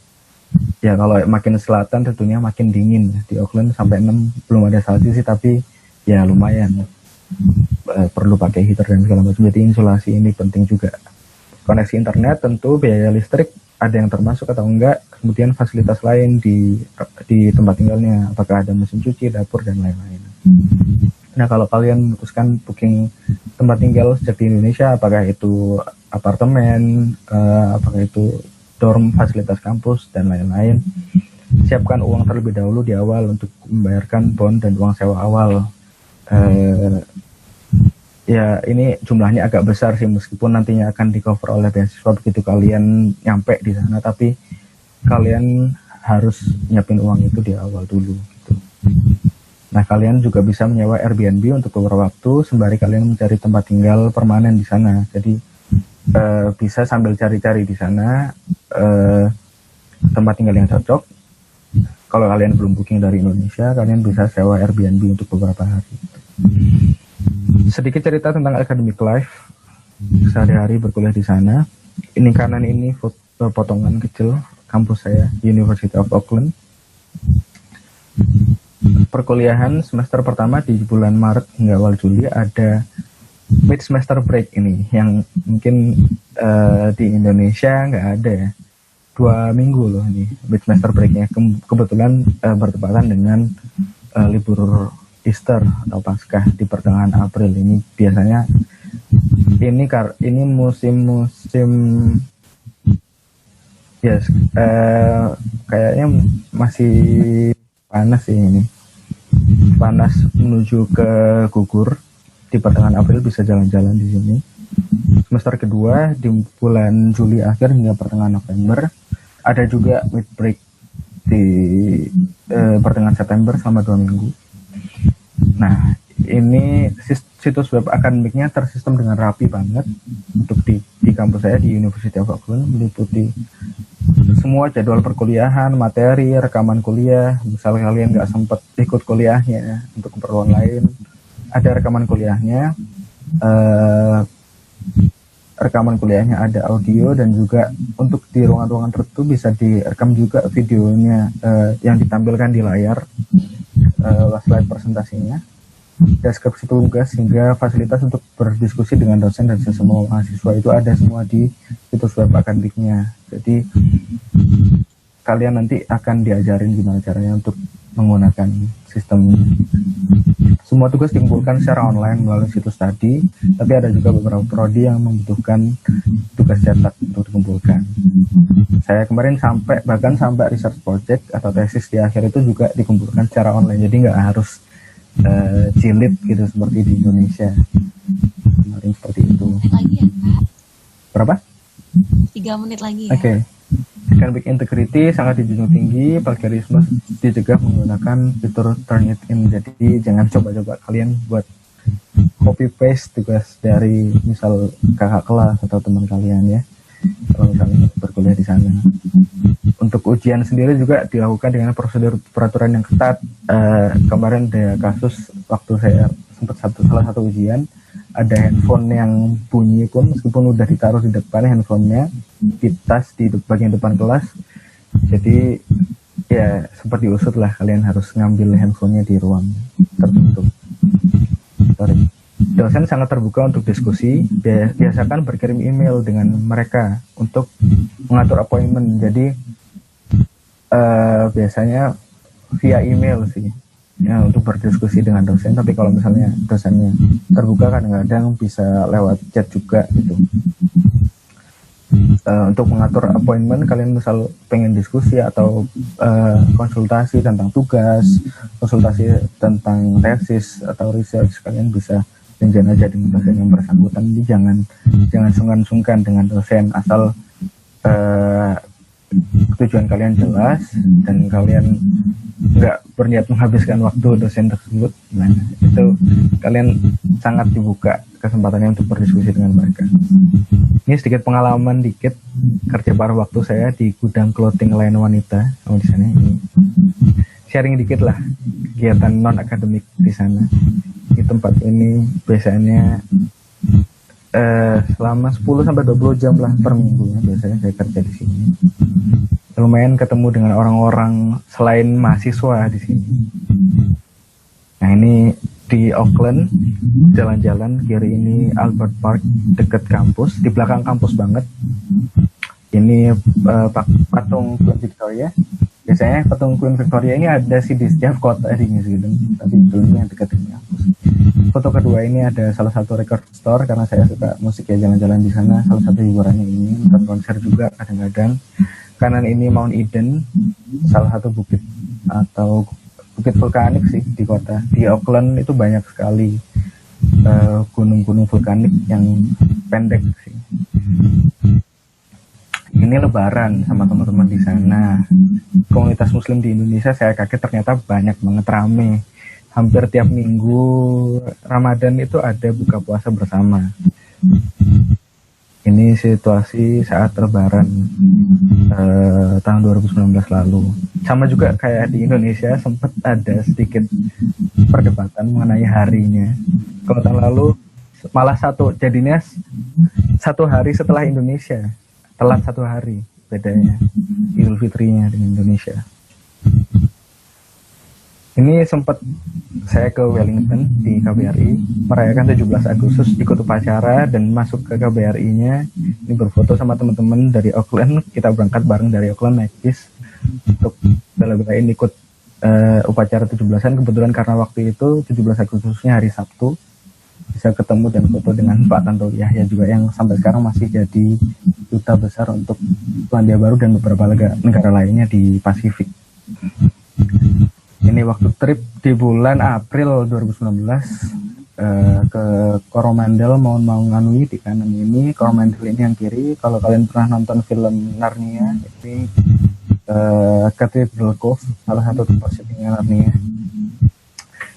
Speaker 1: Ya kalau makin selatan tentunya makin dingin. Di Auckland sampai 6, belum ada salju sih, tapi ya lumayan. Perlu pakai heater dan segala macam. Jadi insulasi ini penting juga. Koneksi internet, tentu biaya listrik ada yang termasuk atau enggak. Kemudian fasilitas lain di tempat tinggalnya, apakah ada mesin cuci, dapur, dan lain-lain. Nah, kalau kalian memutuskan booking tempat tinggal sejak di Indonesia, apakah itu apartemen, apakah itu dorm, fasilitas kampus, dan lain-lain, siapkan uang terlebih dahulu di awal untuk membayarkan bond dan uang sewa awal. Ya, ini jumlahnya agak besar sih, meskipun nantinya akan di-cover oleh beasiswa begitu kalian nyampe di sana, tapi kalian harus nyiapin uang itu di awal dulu gitu. Nah, kalian juga bisa menyewa Airbnb untuk beberapa waktu sembari kalian mencari tempat tinggal permanen di sana. Jadi bisa sambil cari-cari di sana tempat tinggal yang cocok. Kalau kalian belum booking dari Indonesia, kalian bisa sewa Airbnb untuk beberapa hari. Sedikit cerita tentang academic life sehari-hari berkuliah di sana. Ini kanan ini potongan kecil kampus saya, University of Auckland. Perkuliahan semester pertama di bulan Maret hingga awal Juli ada mid semester break ini yang mungkin di Indonesia nggak ada ya. 2 minggu loh ini mid semester breaknya. Kebetulan bertepatan dengan libur Easter atau Paskah di pertengahan April ini. Biasanya ini musim kayaknya masih panas sih ini. panas menuju ke gugur. Di pertengahan April bisa jalan-jalan di sini. Semester kedua di bulan Juli akhir hingga pertengahan November. Ada juga mid break di pertengahan September selama 2 minggu. Nah, ini situs web akademiknya tersistem dengan rapi banget untuk di kampus saya di University of Auckland, meliputi semua jadwal perkuliahan, materi, rekaman kuliah. Misalnya kalian nggak sempat ikut kuliahnya untuk keperluan lain, ada rekaman kuliahnya. Rekaman kuliahnya ada audio, dan juga untuk di ruangan-ruangan tertentu bisa direkam juga videonya yang ditampilkan di layar, slide presentasinya, deskripsi tugas, hingga fasilitas untuk berdiskusi dengan dosen dan semua mahasiswa itu ada semua di situs web akademiknya. Jadi kalian nanti akan diajarin gimana caranya untuk menggunakan sistemnya. Semua tugas dikumpulkan secara online melalui situs tadi, tapi ada juga beberapa prodi yang membutuhkan tugas cetak untuk dikumpulkan. Saya kemarin bahkan sampai research project atau tesis di akhir itu juga dikumpulkan secara online, jadi nggak harus jilid gitu seperti di Indonesia. Kemarin seperti itu.
Speaker 2: Lagi ya, Kak?
Speaker 1: Berapa?
Speaker 2: 3 menit lagi ya.
Speaker 1: Oke. Academic integrity sangat dijunjung tinggi, plagiarisme dicegah menggunakan fitur turn it in. Jadi jangan coba-coba kalian buat copy paste tugas dari misal kakak kelas atau teman kalian ya, kalau misalnya berkuliah di sana. Untuk ujian sendiri juga dilakukan dengan prosedur peraturan yang ketat. Kemarin ada kasus waktu saya sempat salah satu ujian, ada handphone yang bunyi pun meskipun udah ditaruh di depan handphonenya di tas di bagian depan kelas. Jadi ya sempat diusut lah, kalian harus ngambil handphonenya di ruang tertutup. Dosen sangat terbuka untuk diskusi. Biasakan berkirim email dengan mereka untuk mengatur appointment. Jadi biasanya via email sih ya, untuk berdiskusi dengan dosen. Tapi kalau misalnya dosennya terbuka, kadang-kadang bisa lewat chat juga gitu. Untuk mengatur appointment, kalian misal pengen diskusi atau konsultasi tentang tugas, konsultasi tentang tesis atau research, kalian bisa janjian aja dengan dosen yang bersangkutan. Jadi jangan sungkan-sungkan dengan dosen, asal tujuan kalian jelas dan kalian nggak berniat menghabiskan waktu dosen tersebut. Nah, itu kalian sangat dibuka kesempatannya untuk berdiskusi dengan mereka. Ini sedikit pengalaman dikit kerja paruh waktu saya di gudang clothing line wanita. Di sana ini sharing dikit lah kegiatan non akademik di sana. Di tempat ini biasanya selama 10-20 jam lah per minggunya biasanya saya kerja di sini. Lumayan ketemu dengan orang-orang selain mahasiswa di sini. Nah, ini di Auckland, jalan-jalan kiri ini Albert Park dekat kampus, di belakang kampus banget. Ini patung Queen Victoria. Biasanya patung Queen Victoria ini ada sih di setiap kota di New Zealand, tapi belum yang dekat dengan kampus. Foto kedua ini ada salah satu record store, karena saya suka musik ya, jalan-jalan di sana. Salah satu hiburannya ini nonton konser juga kadang-kadang. Kanan ini Mount Eden, salah satu bukit atau bukit vulkanik sih di kota. Di Auckland itu banyak sekali gunung-gunung vulkanik yang pendek sih. Ini Lebaran sama teman-teman di sana. Komunitas Muslim di Indonesia saya kaget ternyata banyak banget, rame. Hampir tiap minggu Ramadan itu ada buka puasa bersama. Ini situasi saat Lebaran tahun 2019 lalu. Sama juga kayak di Indonesia, sempat ada sedikit perdebatan mengenai harinya. Kalau tahun lalu malah jadinya satu hari setelah Indonesia, telat 1 hari bedanya Idul Fitrinya dengan Indonesia. Ini sempat saya ke Wellington di KBRI merayakan 17 Agustus, ikut upacara dan masuk ke KBRI-nya. Ini berfoto sama teman-teman dari Auckland. Kita berangkat bareng dari Auckland naik bis untuk bela-belain ikut upacara 17-an. Kebetulan karena waktu itu 17 Agustusnya hari Sabtu, bisa ketemu dan foto dengan Pak Tanto Yahya juga yang sampai sekarang masih jadi duta besar untuk Selandia Baru dan beberapa negara lainnya di Pasifik. Ini waktu trip di bulan April 2019 ke Coromandel, mau nganui di kanan ini. Coromandel ini yang kiri. Kalau kalian pernah nonton film Narnia, ini Cathedral Cove, salah satu tempat syutingnya Narnia.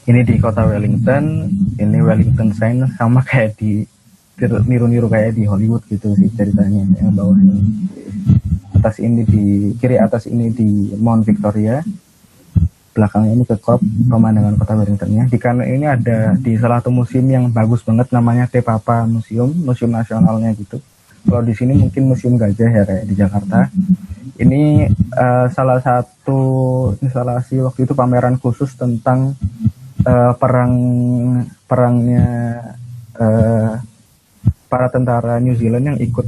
Speaker 1: Ini di kota Wellington. Ini Wellington Sign, sama kayak di niru-niru kayak di Hollywood gitu sih ceritanya. Yang bawah ini, atas ini di kiri atas ini di Mount Victoria. Belakangnya ini ke pemandangan kota Wellingtonnya. Di kanan ini ada di salah satu museum yang bagus banget, namanya Te Papa Museum nasionalnya gitu. Kalau di sini mungkin Museum Gajah ya kayak di Jakarta. Ini salah satu instalasi waktu itu pameran khusus tentang perangnya para tentara New Zealand yang ikut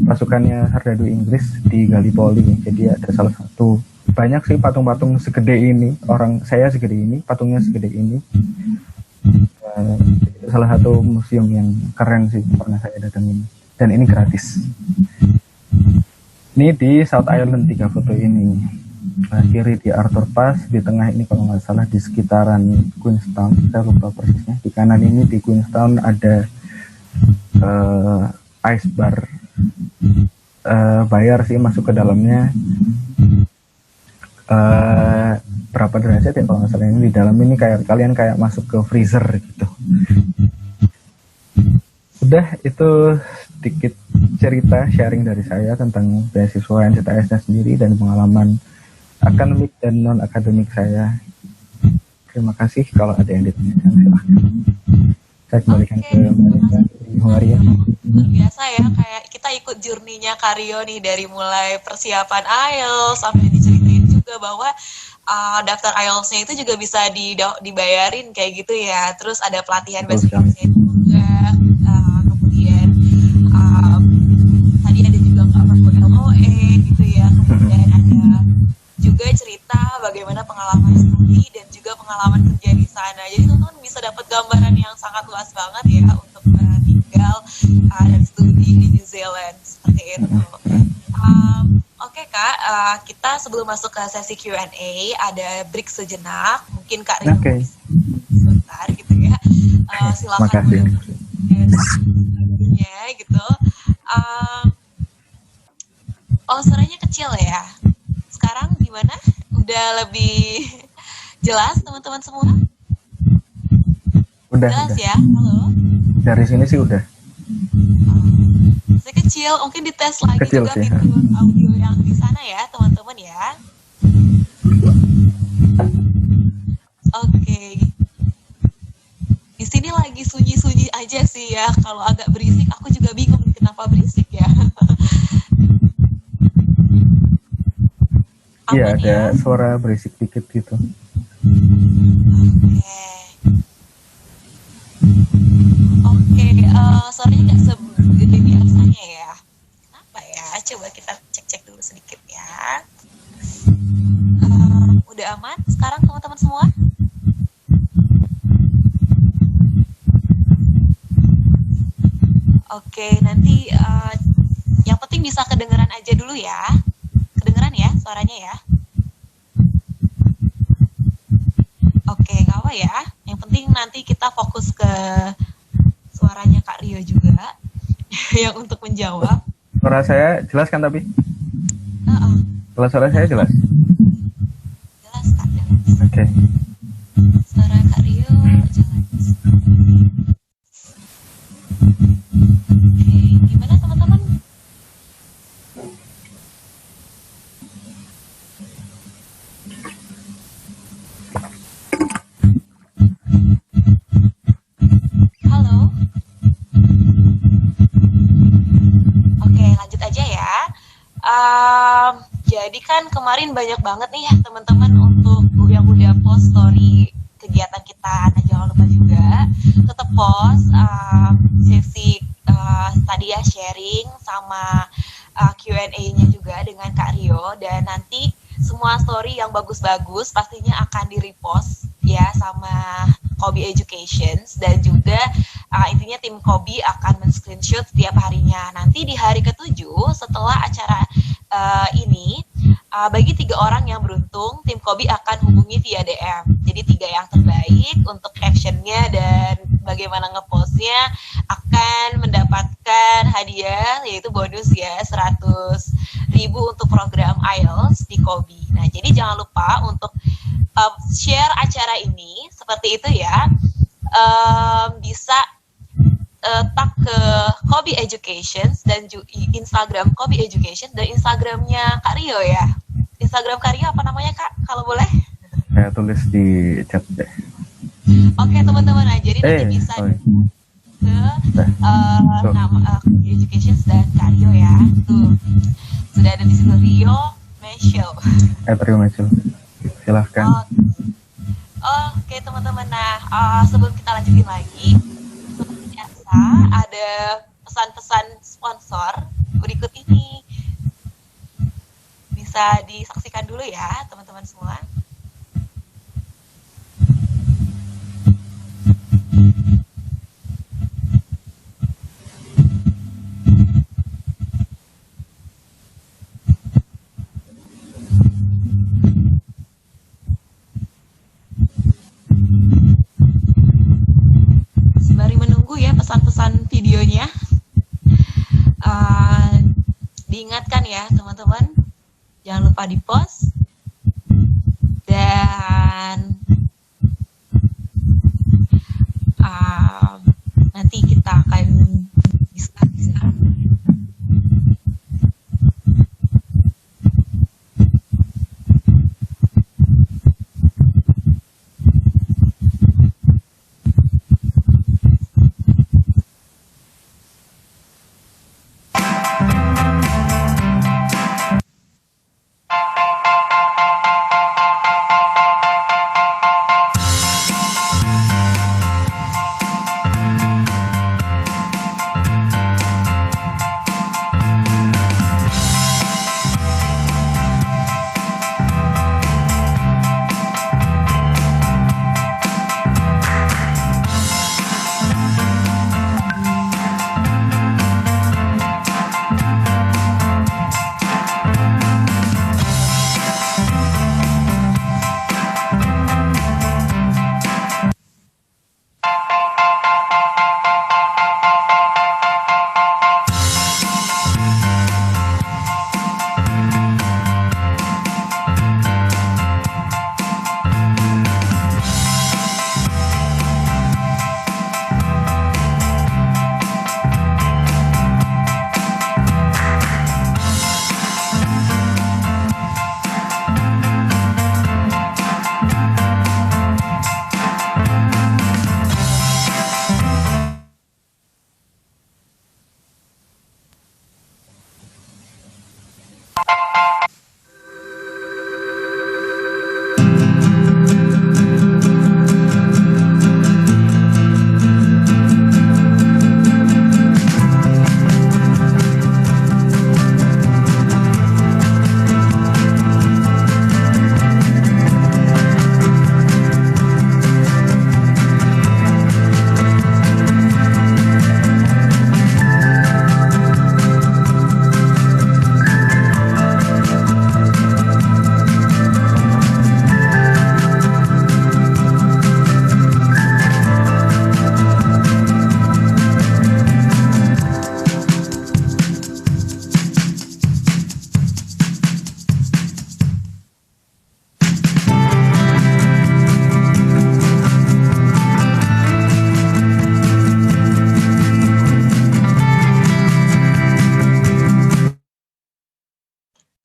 Speaker 1: pasukannya Serdadu Inggris di Gallipoli. Jadi ada salah satu, banyak sih patung-patung segede ini, saya segede ini, patungnya segede ini. Salah satu museum yang keren sih pernah saya datangin, dan ini gratis. Ini di South Island 3 foto ini. Kiri di Arthur Pass, di tengah ini kalau nggak salah di sekitaran Queenstown, saya lupa persisnya. Di kanan ini di Queenstown ada ice bar, bayar sih masuk ke dalamnya. Berapa derajat ya kalau nggak salah, ini di dalam ini kayak kalian kayak masuk ke freezer gitu. Udah, itu sedikit cerita sharing dari saya tentang beasiswa NCTS-nya sendiri dan pengalaman akademik dan non akademik saya. Terima kasih, kalau ada yang ditanyakan silahkan. Saya kembalikan ke Maria.
Speaker 2: Luar biasa ya, kayak kita ikut journey-nya Karyo nih, dari mulai persiapan IELTS sampai diceritain juga bahwa daftar IELTS-nya itu juga bisa dibayarin kayak gitu ya. Terus ada pelatihan basic Inggris juga. Kemudian tadi ada juga LOE gitu ya. Kemudian ada juga cerita bagaimana pengalaman studi dan juga pengalaman kerja di sana. Jadi teman-teman bisa dapat gambaran yang sangat luas banget ya untuk tinggal dan studi di New Zealand seperti itu. Oke Kak, kita sebelum masuk ke sesi Q&A ada break sejenak. Mungkin Kak Rio sebentar gitu ya. Silakan gitu. Suaranya kecil ya. Sekarang gimana? Udah lebih jelas teman-teman semua?
Speaker 1: Udah.
Speaker 2: Jelas ya? Halo?
Speaker 1: Dari sini sih udah.
Speaker 2: Saya kecil, mungkin dites lagi
Speaker 1: kecil
Speaker 2: juga
Speaker 1: sih,
Speaker 2: fitur audio yang di sana ya teman-teman ya. Oke. Di sini lagi sunyi-sunyi aja sih ya. Kalau agak berisik, aku juga bingung kenapa berisik ya.
Speaker 1: Iya, ada ya? Suara berisik dikit gitu.
Speaker 2: Oke, suaranya nggak segede biasanya ya. Kenapa ya? Coba kita cek-cek dulu sedikit ya. Udah aman sekarang teman-teman semua? Oke, nanti yang penting bisa kedengeran aja dulu ya. Kedengeran ya suaranya ya? Oke, nggak apa ya. Yang penting nanti kita fokus ke suaranya Kak Rio juga yang untuk menjawab.
Speaker 1: Suara saya jelas kan tapi? Kalau suara saya jelas?
Speaker 2: Jelas Kak, jelas.
Speaker 1: Oke.
Speaker 2: Suara Kak Rio jelas. Oke, gimana teman-teman? Halo? Oke, lanjut aja ya. Jadi kan kemarin banyak banget nih ya teman-teman untuk yang udah post story kegiatan kita. Nah jangan lupa juga tetap post sesi tadi ya, sharing sama Q&A-nya juga dengan Kak Rio, dan nanti semua story yang bagus-bagus pastinya akan di-repost ya sama Kobi Education, dan juga intinya tim Kobi akan men-screenshot setiap harinya. Nanti di hari ke-7 setelah acara ini Bagi 3 orang yang beruntung, tim Kobi akan hubungi via DM. Jadi 3 yang terbaik untuk actionnya dan bagaimana ngepostnya akan mendapatkan hadiah, yaitu bonus ya 100.000 untuk program IELTS di Kobi. Nah, jadi jangan lupa untuk share acara ini seperti itu ya. Bisa tag ke Kobi Education dan Instagram Kobi Education dan Instagramnya Kak Rio ya. Instagram Kak Rio apa namanya Kak? Kalau boleh?
Speaker 1: Saya tulis di chat deh.
Speaker 2: Oke teman-teman, nah jadi nanti bisa ke nama Kobi Education dan Kak Rio ya. Tuh sudah ada di situ Rio Michelle.
Speaker 1: Rio Michelle. Silahkan.
Speaker 2: Oke teman-teman, nah sebelum kita lanjutin lagi, seperti biasa ada pesan-pesan sponsor berikut ini. Bisa disaksikan dulu ya teman-teman semua. Sembari menunggu ya pesan-pesan videonya, diingatkan ya teman-teman, jangan lupa di post dan nanti kita akan bisa.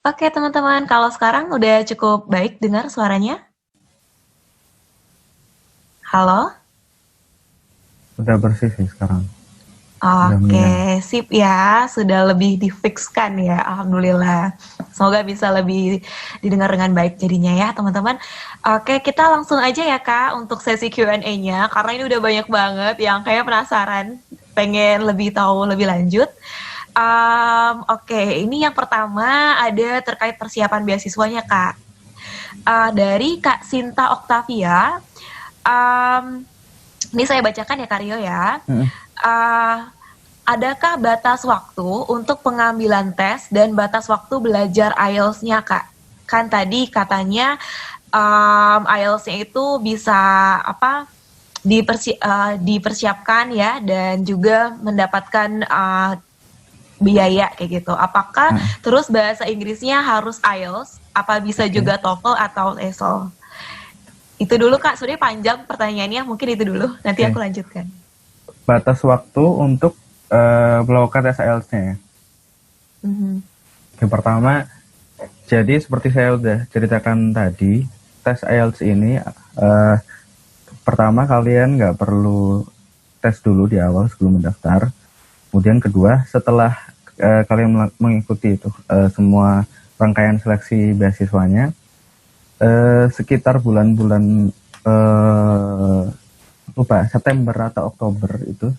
Speaker 2: Oke teman-teman, kalau sekarang udah cukup baik dengar suaranya? Halo?
Speaker 1: Udah bersih sih sekarang.
Speaker 2: Oke, sip ya, sudah lebih difikskan ya, alhamdulillah. Semoga bisa lebih didengar dengan baik jadinya ya teman-teman. Oke, kita langsung aja ya Kak untuk sesi Q&A-nya, karena ini udah banyak banget yang kayak penasaran, pengen lebih tahu lebih lanjut. Oke, ini yang pertama ada terkait persiapan beasiswanya Kak. Dari Kak Sinta Octavia, ini saya bacakan ya Kak Rio ya. Adakah batas waktu untuk pengambilan tes dan batas waktu belajar IELTS-nya Kak? kan tadi katanya IELTS-nya itu bisa dipersiapkan ya, dan juga mendapatkan biaya kayak gitu. Apakah terus bahasa Inggrisnya harus IELTS? Apa bisa juga TOEFL atau TESOL? Itu dulu Kak, sebenarnya panjang pertanyaannya, mungkin itu dulu. Nanti aku lanjutkan.
Speaker 1: Batas waktu untuk melakukan tes IELTS-nya ya. Yang pertama, jadi seperti saya udah ceritakan tadi, tes IELTS ini pertama kalian nggak perlu tes dulu di awal sebelum mendaftar. Kemudian kedua, setelah kalian mengikuti itu semua rangkaian seleksi beasiswanya, sekitar bulan-bulan September atau Oktober itu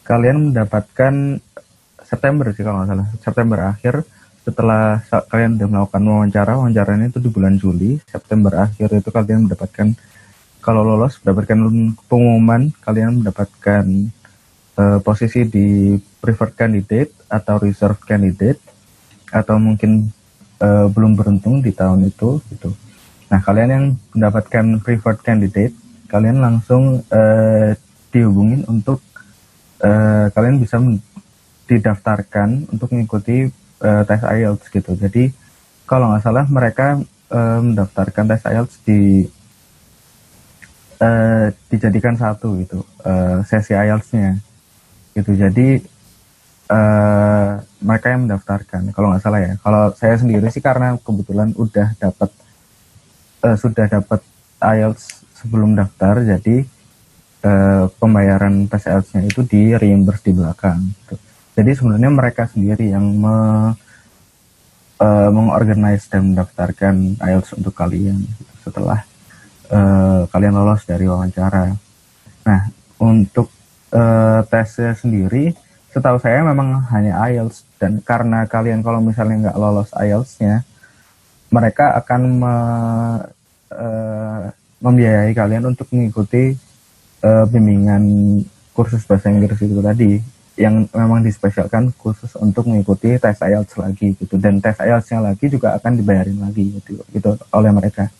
Speaker 1: kalian mendapatkan September sih kalau nggak salah, September akhir, setelah kalian sudah melakukan wawancaranya itu di bulan Juli, September akhir itu kalian mendapatkan, kalau lolos mendapatkan pengumuman, kalian mendapatkan posisi di preferred candidate atau reserved candidate, atau mungkin belum beruntung di tahun itu gitu. Nah, kalian yang mendapatkan preferred candidate, kalian langsung dihubungin untuk kalian bisa didaftarkan untuk mengikuti tes IELTS gitu. Jadi kalau nggak salah mereka mendaftarkan tes IELTS dijadikan satu gitu, sesi IELTS-nya gitu. Jadi mereka yang mendaftarkan kalau nggak salah ya. Kalau saya sendiri sih karena kebetulan sudah dapat IELTS sebelum daftar, jadi pembayaran tes IELTS-nya itu di reimburse di belakang gitu. Jadi sebenarnya mereka sendiri yang mengorganize dan mendaftarkan IELTS untuk kalian gitu, setelah kalian lolos dari wawancara. Nah, untuk tesnya sendiri, setahu saya memang hanya IELTS, dan karena kalian kalau misalnya nggak lolos IELTS-nya, mereka akan membiayai kalian untuk mengikuti bimbingan kursus bahasa Inggris itu tadi, yang memang dispesialkan khusus untuk mengikuti tes IELTS lagi gitu, dan tes IELTS-nya lagi juga akan dibayarin lagi gitu oleh mereka.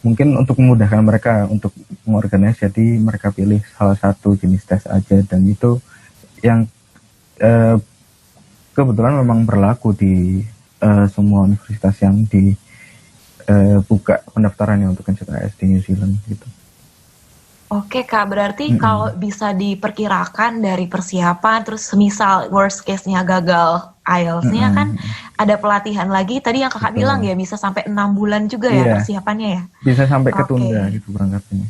Speaker 1: Mungkin untuk memudahkan mereka untuk mengorganize, jadi mereka pilih salah satu jenis tes aja, dan itu yang kebetulan memang berlaku di semua universitas yang dibuka pendaftarannya untuk NCTIS di New Zealand gitu.
Speaker 2: Oke Kak, berarti kalau bisa diperkirakan dari persiapan, terus misal worst case-nya gagal IELTS-nya kan ada pelatihan lagi, tadi yang Kakak bilang ya bisa sampai 6 bulan juga ya persiapannya ya?
Speaker 1: Bisa sampai ketunda gitu berangkatnya.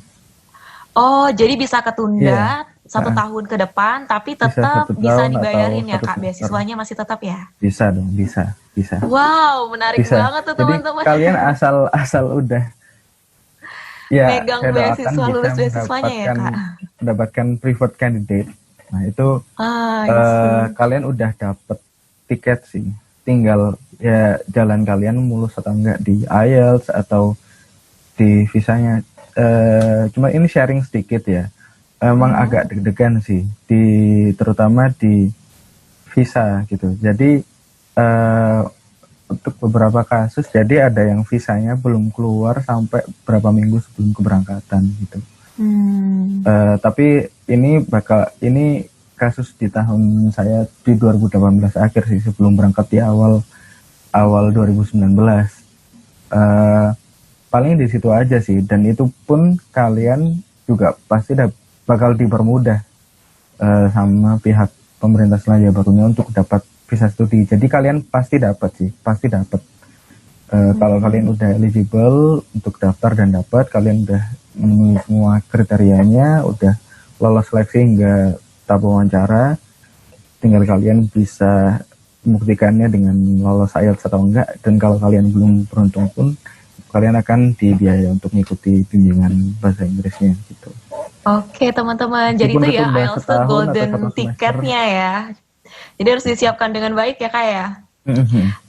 Speaker 2: Oh, jadi bisa ketunda 1 tahun ke depan, tapi tetap bisa dibayarin ya Kak, beasiswanya masih tetap ya?
Speaker 1: Bisa dong, bisa.
Speaker 2: Wow, menarik banget tuh teman-teman.
Speaker 1: Jadi kalian asal udah
Speaker 2: megang beasiswa, lulus beasiswanya ya Kak?
Speaker 1: Mendapatkan preferred candidate. Nah itu kalian udah dapet tiket sih. Tinggal ya jalan kalian mulus atau enggak di IELTS atau di visanya. Cuma ini sharing sedikit ya. Emang agak deg-degan sih, terutama di visa gitu. Jadi untuk beberapa kasus, jadi ada yang visanya belum keluar sampai berapa minggu sebelum keberangkatan gitu. Tapi ini kasus di tahun saya di 2018 akhir sih, sebelum berangkat di awal 2019. Paling di situ aja sih, dan itu pun kalian juga pasti bakal dipermudah sama pihak pemerintah Selandia Barunya untuk dapat visa studi. Jadi kalian pasti dapat. Kalau kalian udah eligible untuk daftar dan dapat, kalian udah memenuhi semua kriterianya, udah lolos seleksi hingga tahap wawancara, tinggal kalian bisa membuktikannya dengan lolos IELTS atau enggak. Dan kalau kalian belum beruntung pun, kalian akan dibiayai untuk mengikuti bimbingan bahasa Inggrisnya gitu.
Speaker 2: Oke teman-teman, jadi itu ya IELTS tuh golden tiketnya ya. Jadi harus disiapkan dengan baik ya Kak ya.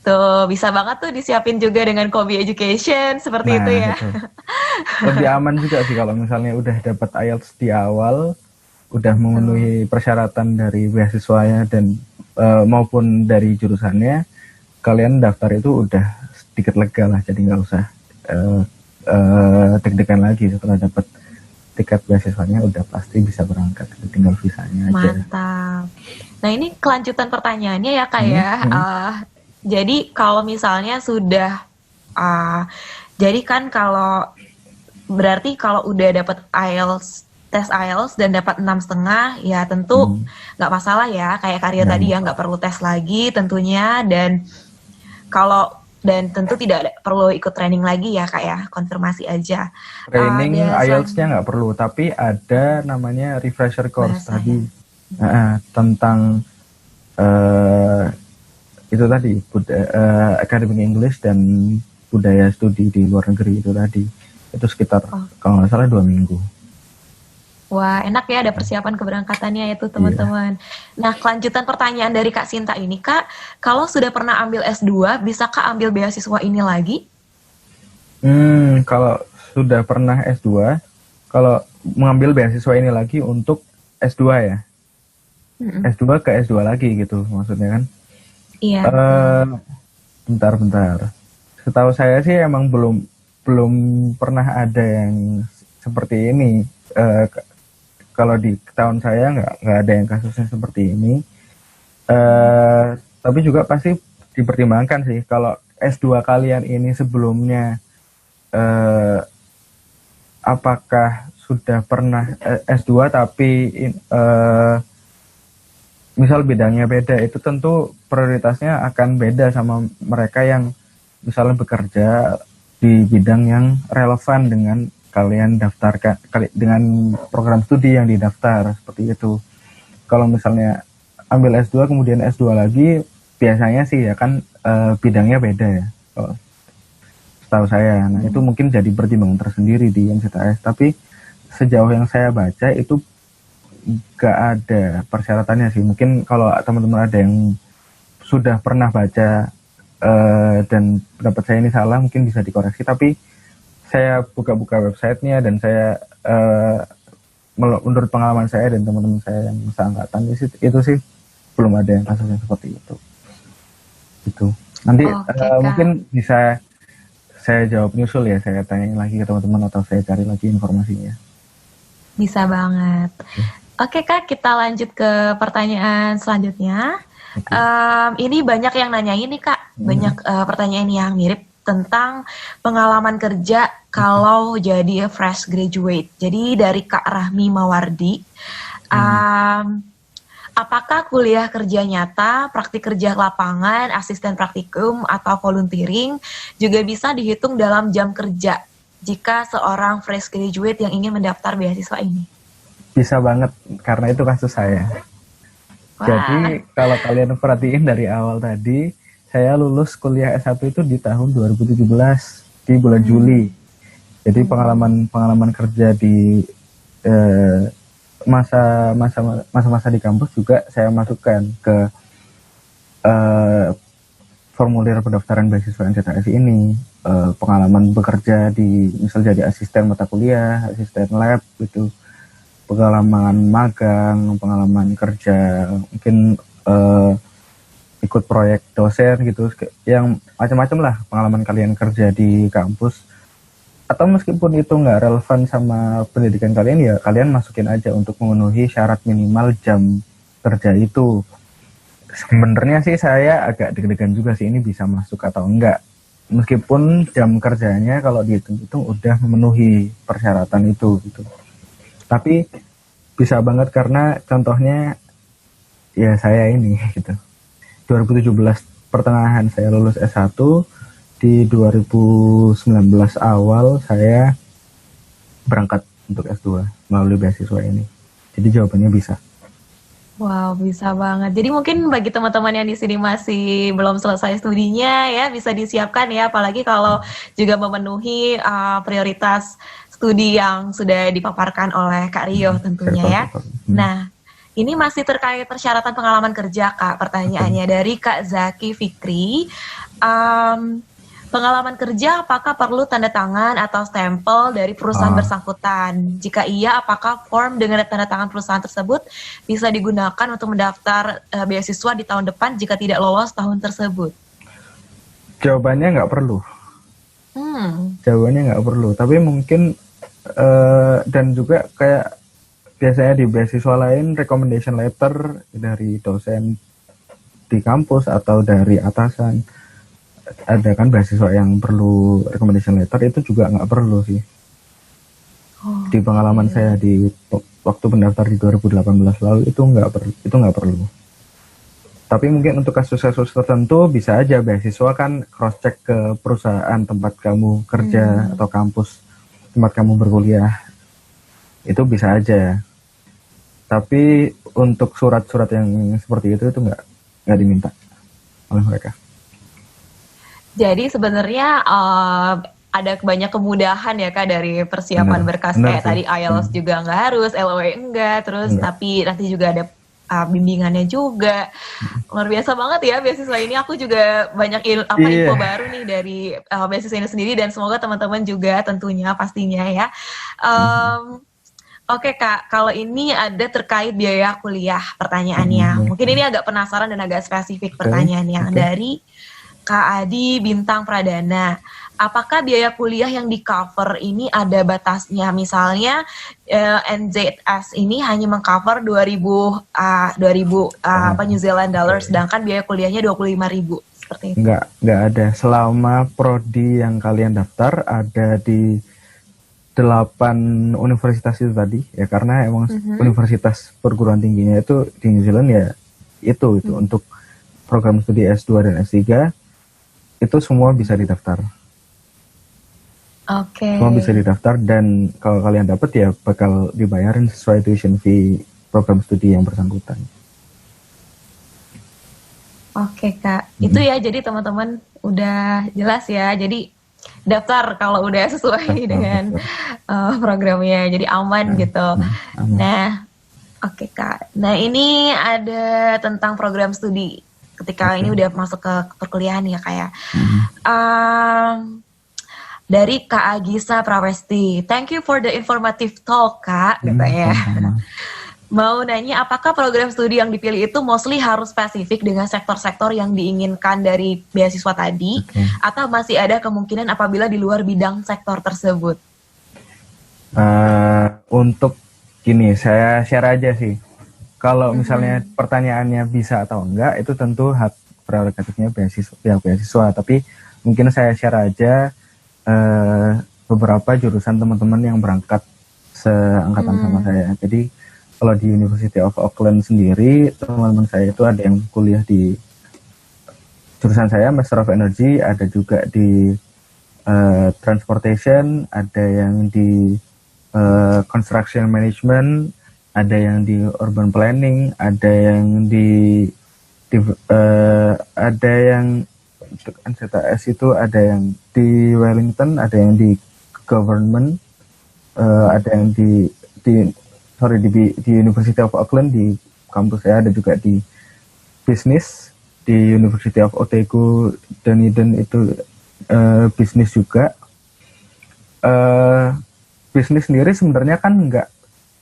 Speaker 2: Tuh bisa banget tuh disiapin juga dengan Kobe Education seperti itu ya.
Speaker 1: Lebih aman juga sih kalau misalnya udah dapat IELTS di awal, udah memenuhi persyaratan dari beasiswanya dan maupun dari jurusannya, kalian daftar itu udah dikit lega lah, jadi nggak usah deg-degan lagi setelah dapat tiket beasiswanya, udah pasti bisa berangkat, tinggal visanya aja.
Speaker 2: Mantap. Nah, ini kelanjutan pertanyaannya ya Kak
Speaker 1: Hmm,
Speaker 2: ya.
Speaker 1: hmm,
Speaker 2: Jadi kalau misalnya sudah jadi kan kalau berarti kalau udah dapat IELTS, tes IELTS dan dapat 6,5 ya tentu nggak masalah ya, kayak Karya
Speaker 1: nggak
Speaker 2: tadi ya,
Speaker 1: masalah.
Speaker 2: nggak perlu tes lagi tentunya, dan tentu tidak perlu ikut training lagi ya Kak ya, konfirmasi aja.
Speaker 1: Training
Speaker 2: Dan
Speaker 1: IELTS-nya nggak perlu, tapi ada namanya refresher course
Speaker 2: bahasa ya.
Speaker 1: tadi. Tentang itu tadi, academic English dan budaya studi di luar negeri itu tadi. Itu sekitar,
Speaker 2: Oh.
Speaker 1: kalau nggak salah 2 minggu.
Speaker 2: Wah, enak ya ada persiapan keberangkatannya itu
Speaker 1: Iya.
Speaker 2: teman-teman. Nah, kelanjutan pertanyaan dari Kak Sinta ini, Kak, kalau sudah pernah ambil S2, bisa Kak ambil beasiswa ini lagi?
Speaker 1: Kalau sudah pernah S2, kalau mengambil beasiswa ini lagi untuk S2 ya. S2 ke S2 lagi gitu maksudnya kan.
Speaker 2: Iya.
Speaker 1: Bentar. Setahu saya sih emang belum pernah ada yang seperti ini. Kalau di tahun saya nggak ada yang kasusnya seperti ini. Tapi juga pasti dipertimbangkan sih kalau S2 kalian ini sebelumnya apakah sudah pernah S2 tapi misal bidangnya beda, itu tentu prioritasnya akan beda sama mereka yang misalnya bekerja di bidang yang relevan dengan kalian daftarkan, dengan program studi yang didaftar, seperti itu. Kalau misalnya ambil S2 kemudian S2 lagi, biasanya sih ya kan bidangnya beda ya, kalau setahu saya. Nah itu mungkin jadi pertimbangan tersendiri di MCTS, tapi sejauh yang saya baca itu gak ada persyaratannya sih. Mungkin kalau teman-teman ada yang sudah pernah baca dan pendapat saya ini salah, mungkin bisa dikoreksi, tapi saya buka-buka websitenya dan saya menurut pengalaman saya dan teman-teman saya yang seangkatan itu sih belum ada yang kasusnya seperti itu. Gitu. Nanti mungkin bisa saya jawab nyusul ya, saya tanyain lagi ke teman-teman atau saya cari lagi informasinya.
Speaker 2: Bisa banget. Oke Kak, kita lanjut ke pertanyaan selanjutnya. Ini banyak yang nanyain nih Kak, banyak pertanyaan yang mirip tentang pengalaman kerja kalau jadi fresh graduate. Jadi dari Kak Rahmi Mawardi, apakah kuliah kerja nyata, praktik kerja lapangan, asisten praktikum, atau volunteering juga bisa dihitung dalam jam kerja jika seorang fresh graduate yang ingin mendaftar beasiswa ini?
Speaker 1: Bisa banget, karena itu kasus saya. Wah. Jadi kalau kalian perhatiin dari awal tadi, saya lulus kuliah S1 itu di tahun 2017, di bulan Juli. Jadi pengalaman kerja di masa-masa di kampus juga saya masukkan ke formulir pendaftaran beasiswa MCTS ini. Pengalaman bekerja di misal jadi asisten mata kuliah, asisten lab gitu, pengalaman magang, pengalaman kerja, mungkin ikut proyek dosen gitu, yang macam-macam lah pengalaman kalian kerja di kampus. Atau meskipun itu nggak relevan sama pendidikan kalian, ya kalian masukin aja untuk memenuhi syarat minimal jam kerja itu. Sebenarnya sih saya agak deg-degan juga sih ini bisa masuk atau enggak. Meskipun jam kerjanya kalau dihitung-hitung udah memenuhi persyaratan itu gitu. Tapi bisa banget karena contohnya ya saya ini gitu. 2017 pertengahan saya lulus S1, di 2019 awal saya berangkat untuk S2 melalui beasiswa ini. Jadi jawabannya bisa.
Speaker 2: Wow, bisa banget. Jadi mungkin bagi teman-teman yang di sini masih belum selesai studinya ya, bisa disiapkan ya, apalagi kalau juga memenuhi prioritas studi yang sudah dipaparkan oleh Kak Rio tentunya ya. Nah, ini masih terkait persyaratan pengalaman kerja Kak, pertanyaannya dari Kak Zaki Fikri. Pengalaman kerja apakah perlu tanda tangan atau stempel dari perusahaan bersangkutan? Jika iya, apakah form dengan tanda tangan perusahaan tersebut bisa digunakan untuk mendaftar beasiswa di tahun depan jika tidak lolos tahun tersebut?
Speaker 1: Jawabannya nggak perlu.
Speaker 2: Hmm.
Speaker 1: Jawabannya nggak perlu. Tapi mungkin dan juga kayak biasanya di beasiswa lain recommendation letter dari dosen di kampus atau dari atasan, ada kan beasiswa yang perlu recommendation letter, itu juga nggak perlu sih.
Speaker 2: Oh,
Speaker 1: Di pengalaman saya di waktu pendaftar di 2018 lalu itu nggak perlu. Tapi mungkin untuk kasus-kasus tertentu bisa aja beasiswa kan cross check ke perusahaan tempat kamu kerja atau kampus tempat kamu berkuliah, itu bisa aja. Tapi untuk surat-surat yang seperti itu nggak diminta oleh mereka.
Speaker 2: Jadi sebenarnya ada banyak kemudahan ya Kak dari persiapan
Speaker 1: Bener,
Speaker 2: berkas
Speaker 1: bener
Speaker 2: kayak
Speaker 1: sih.
Speaker 2: tadi IELTS juga nggak harus, LOE enggak, terus
Speaker 1: Enggak.
Speaker 2: tapi nanti juga ada bimbingannya juga. Luar biasa banget ya beasiswa ini. Aku juga banyak info
Speaker 1: Iya.
Speaker 2: baru nih dari beasiswa ini sendiri dan semoga teman-teman juga tentunya pastinya ya. Oke Kak, kalau ini ada terkait biaya kuliah pertanyaannya. Mungkin ini agak penasaran dan agak spesifik pertanyaannya dari Kak Adi Bintang Pradana. Apakah biaya kuliah yang di cover ini ada batasnya? Misalnya NZS ini hanya mengcover 2000 New Zealand dollar, sedangkan biaya kuliahnya 25.000 seperti itu.
Speaker 1: Nggak ada. Selama prodi yang kalian daftar ada di 8 universitas itu tadi, ya karena emang universitas perguruan tingginya itu di New Zealand ya itu untuk program studi S2 dan S3 itu semua bisa didaftar.
Speaker 2: Oke.
Speaker 1: Semua bisa didaftar dan kalau kalian dapat ya bakal dibayarin sesuai tuition fee program studi yang bersangkutan.
Speaker 2: Oke Kak, itu ya jadi teman-teman udah jelas ya. Jadi daftar kalau udah sesuai dengan programnya, jadi aman gitu.
Speaker 1: Aman.
Speaker 2: Nah, oke Kak. Nah ini ada tentang program studi ketika ini udah masuk ke perkuliahan ya Kak ya. Dari Kak Agisa Prawesti, thank you for the informative talk Kak, katanya. Mau nanya, apakah program studi yang dipilih itu mostly harus spesifik dengan sektor-sektor yang diinginkan dari beasiswa tadi, atau masih ada kemungkinan apabila di luar bidang sektor tersebut?
Speaker 1: Untuk gini, saya share aja sih. Kalau misalnya pertanyaannya bisa atau enggak, itu tentu hak prerogatifnya pihak beasiswa. Tapi mungkin saya share aja beberapa jurusan teman-teman yang berangkat seangkatan sama saya. Jadi kalau di University of Auckland sendiri, teman-teman saya itu ada yang kuliah di jurusan saya Master of Energy, ada juga di Transportation, ada yang di Construction Management, ada yang di Urban Planning, ada yang ada yang untuk NZS itu ada yang di Wellington, ada yang di Government, ada yang di University of Auckland, di kampus saya ada juga di Business, di University of Otago Dunedin itu bisnis juga. Bisnis sendiri sebenarnya kan nggak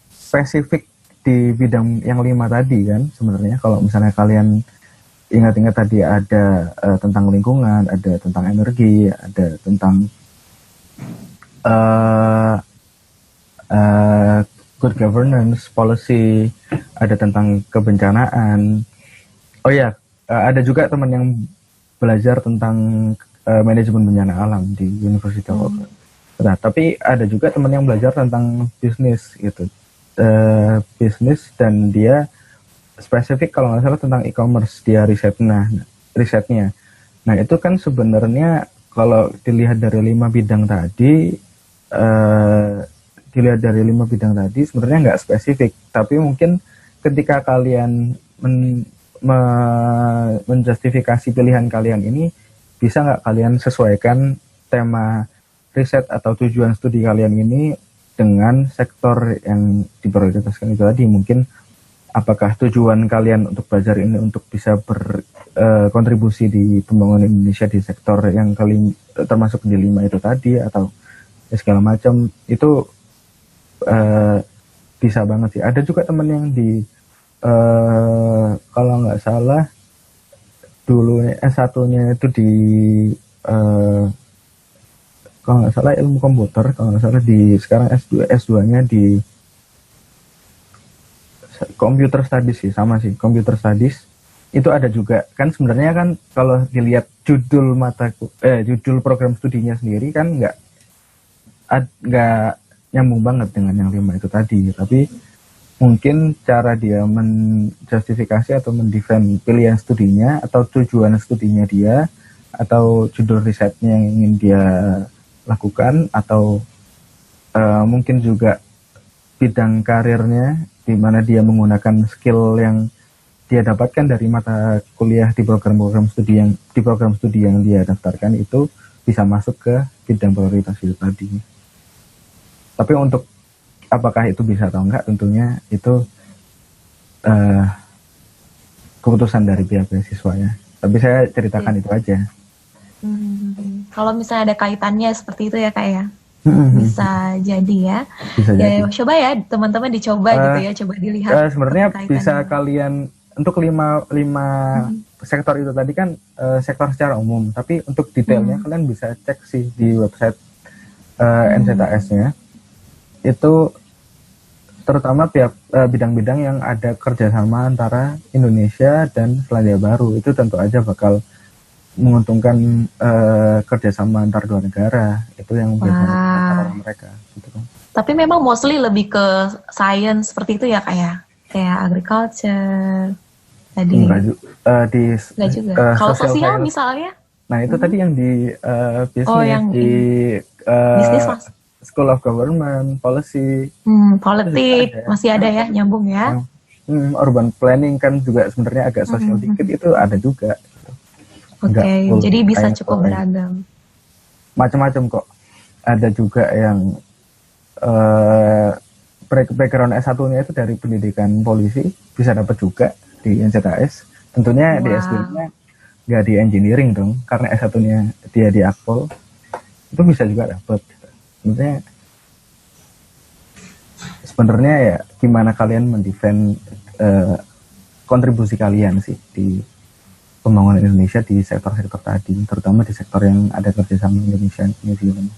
Speaker 1: spesifik di bidang yang 5 tadi kan sebenarnya. Kalau misalnya kalian ingat-ingat tadi ada tentang lingkungan, ada tentang energi, ada tentang good governance, policy, ada tentang kebencanaan. Oh ya, ada juga teman yang belajar tentang manajemen bencana alam di University of Auckland. Nah, tapi ada juga teman yang belajar tentang bisnis gitu. Bisnis dan dia spesifik kalau nggak salah tentang e-commerce, dia risetnya. Nah, itu kan sebenarnya kalau dilihat dari 5 bidang tadi, sebenarnya nggak spesifik, tapi mungkin ketika kalian menjustifikasi pilihan kalian ini, bisa nggak kalian sesuaikan tema riset atau tujuan studi kalian ini dengan sektor yang diprioritaskan itu tadi. Mungkin apakah tujuan kalian untuk belajar ini untuk bisa berkontribusi di pembangunan Indonesia di sektor yang kalian termasuk di 5 itu tadi, atau segala macam itu bisa banget sih. Ada juga teman yang di kalau nggak salah dulu S1-nya itu di eh, kalau nggak salah ilmu komputer, kalau nggak salah di sekarang S2-nya di computer studies sih, sama sih, computer studies. Itu ada juga kan sebenarnya kan kalau dilihat judul program studinya sendiri kan nggak nyambung banget dengan yang 5 itu tadi, tapi mungkin cara dia menjustifikasi atau mendefend pilihan studinya atau tujuan studinya dia atau judul risetnya yang ingin dia lakukan atau mungkin juga bidang karirnya di mana dia menggunakan skill yang dia dapatkan dari mata kuliah di program studi yang dia daftarkan itu bisa masuk ke bidang prioritas itu tadi. Tapi untuk apakah itu bisa atau enggak, tentunya itu keputusan dari pihak beasiswa ya. Tapi saya ceritakan itu aja.
Speaker 2: Kalau misalnya ada kaitannya seperti itu ya Kak ya, bisa jadi ya.
Speaker 1: Bisa jadi.
Speaker 2: Coba ya teman-teman dicoba gitu ya, coba dilihat.
Speaker 1: Sebenarnya bisa kalian untuk lima sektor itu tadi kan sektor secara umum, tapi untuk detailnya kalian bisa cek sih di website NZAS-nya. Itu terutama bidang-bidang yang ada kerjasama antara Indonesia dan Selandia Baru, itu tentu aja bakal menguntungkan kerjasama antar dua negara, itu yang biasanya antara mereka gitu kan.
Speaker 2: Tapi memang mostly lebih ke science seperti itu ya kayak agriculture tadi. Enggak juga. Kalau sosial misalnya?
Speaker 1: Nah itu tadi yang di business,
Speaker 2: yang
Speaker 1: di
Speaker 2: bisnis mas.
Speaker 1: School of Government, Policy.
Speaker 2: Politik masih ada ya, nyambung ya.
Speaker 1: Urban planning kan juga sebenarnya agak sosial dikit, itu ada juga.
Speaker 2: Oke, jadi bisa cukup beragam.
Speaker 1: Macam-macam kok. Ada juga yang background S1-nya itu dari pendidikan polisi, bisa dapat juga di NZAS. Tentunya di S2-nya nggak di engineering dong, karena S1-nya dia di Akpol. Itu bisa juga dapat. Sebenarnya ya gimana kalian mendefend kontribusi kalian sih di pembangunan Indonesia di sektor-sektor tadi, terutama di sektor yang ada kerjasama Indonesia New Zealand.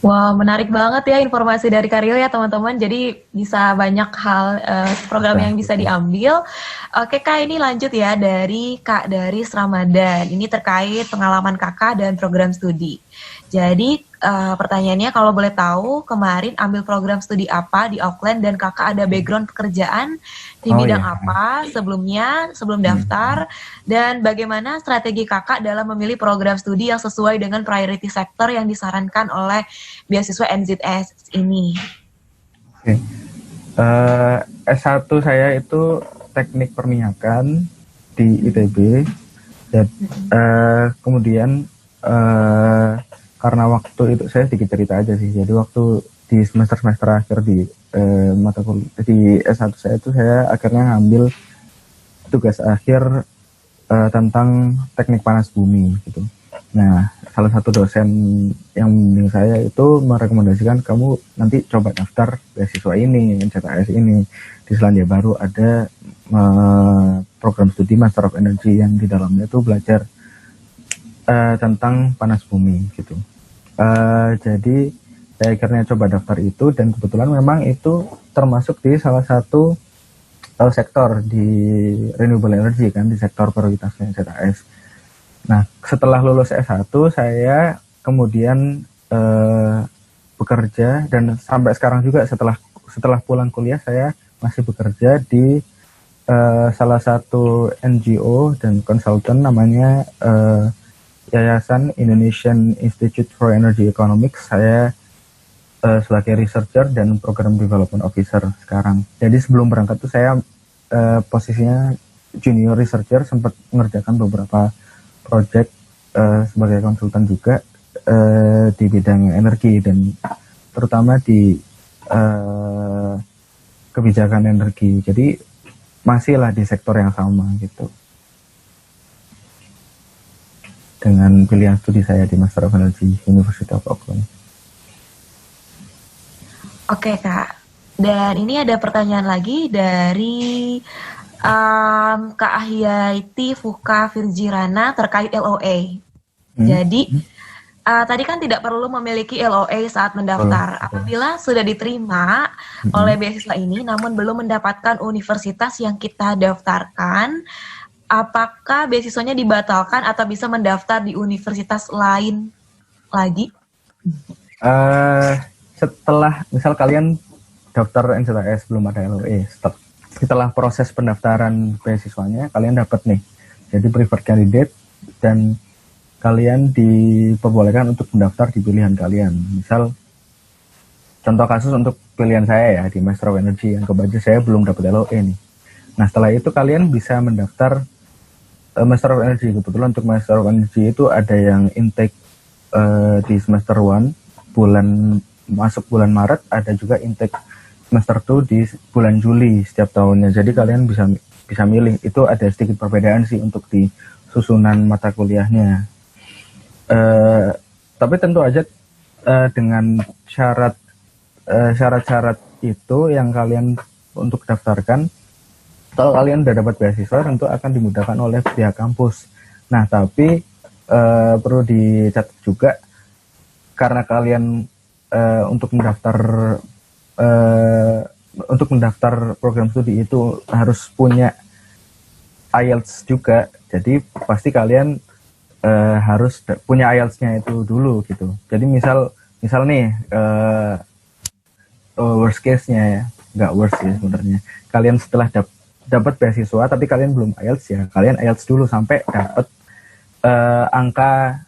Speaker 2: Wah, menarik banget ya informasi dari Karyo ya teman-teman. Jadi bisa banyak hal program yang bisa diambil. Oke Kak, ini lanjut ya dari Kak Daris Ramadan. Ini terkait pengalaman Kakak dan program studi. Jadi pertanyaannya kalau boleh tahu kemarin ambil program studi apa di Auckland dan Kakak ada background pekerjaan di bidang apa sebelum daftar, dan bagaimana strategi Kakak dalam memilih program studi yang sesuai dengan priority sector yang disarankan oleh beasiswa NZAS ini.
Speaker 1: Oke. S1 saya itu teknik perminyakan di ITB dan kemudian karena waktu itu saya sedikit cerita aja sih. Jadi waktu di semester akhir di mata kuliah di S1 saya itu saya akhirnya ngambil tugas akhir tentang teknik panas bumi gitu. Nah, salah satu dosen yang membimbing saya itu merekomendasikan kamu nanti coba daftar beasiswa ini, NZAS ini. Di Selandia Baru ada program studi Master of Energy yang di dalamnya itu belajar tentang panas bumi gitu. Jadi saya akhirnya coba daftar itu dan kebetulan memang itu termasuk di salah satu sektor di renewable energy kan, di sektor prioritasnya NZAS. Nah, setelah lulus S1 saya kemudian bekerja dan sampai sekarang juga setelah pulang kuliah saya masih bekerja di salah satu NGO dan konsultan namanya Yayasan Indonesian Institute for Energy Economics. Saya sebagai researcher dan program development officer sekarang. Jadi sebelum berangkat tuh saya posisinya junior researcher, sempat mengerjakan beberapa project sebagai konsultan juga di bidang energi dan terutama di kebijakan energi. Jadi masihlah di sektor yang sama gitu. Dengan pilihan studi saya di Master of Energy University of Auckland.
Speaker 2: Oke Kak, dan ini ada pertanyaan lagi dari Kak Ahyaiti Fuka Virjirana terkait LOA. Jadi tadi kan tidak perlu memiliki LOA saat mendaftar. Apabila sudah diterima oleh beasiswa ini, namun belum mendapatkan universitas yang kita daftarkan, apakah beasiswanya dibatalkan atau bisa mendaftar di universitas lain lagi?
Speaker 1: Setelah misal kalian daftar NZTS belum ada LOA, setelah proses pendaftaran beasiswanya kalian dapat nih jadi preferred candidate dan kalian diperbolehkan untuk mendaftar di pilihan kalian. Misal contoh kasus untuk pilihan saya ya di Master of Energy yang kebetulan saya belum dapat LOA nih. Nah setelah itu kalian bisa mendaftar Master of Energy. Kebetulan untuk Master of Energy itu ada yang intake di semester 1 masuk bulan Maret, ada juga intake semester 2 di bulan Juli setiap tahunnya. Jadi kalian bisa milih. Itu ada sedikit perbedaan sih untuk di susunan mata kuliahnya. Tapi tentu aja dengan syarat-syarat itu yang kalian untuk daftarkan, kalau kalian udah dapat beasiswa tentu akan dimudahkan oleh pihak kampus. Nah tapi perlu dicatat juga karena kalian untuk mendaftar program studi itu harus punya IELTS juga. Jadi pasti kalian harus punya IELTS-nya itu dulu gitu. Jadi misal nih worst case-nya ya, nggak worst ya sebenarnya. Kalian setelah dapat beasiswa tapi kalian belum IELTS ya, kalian IELTS dulu sampai dapat angka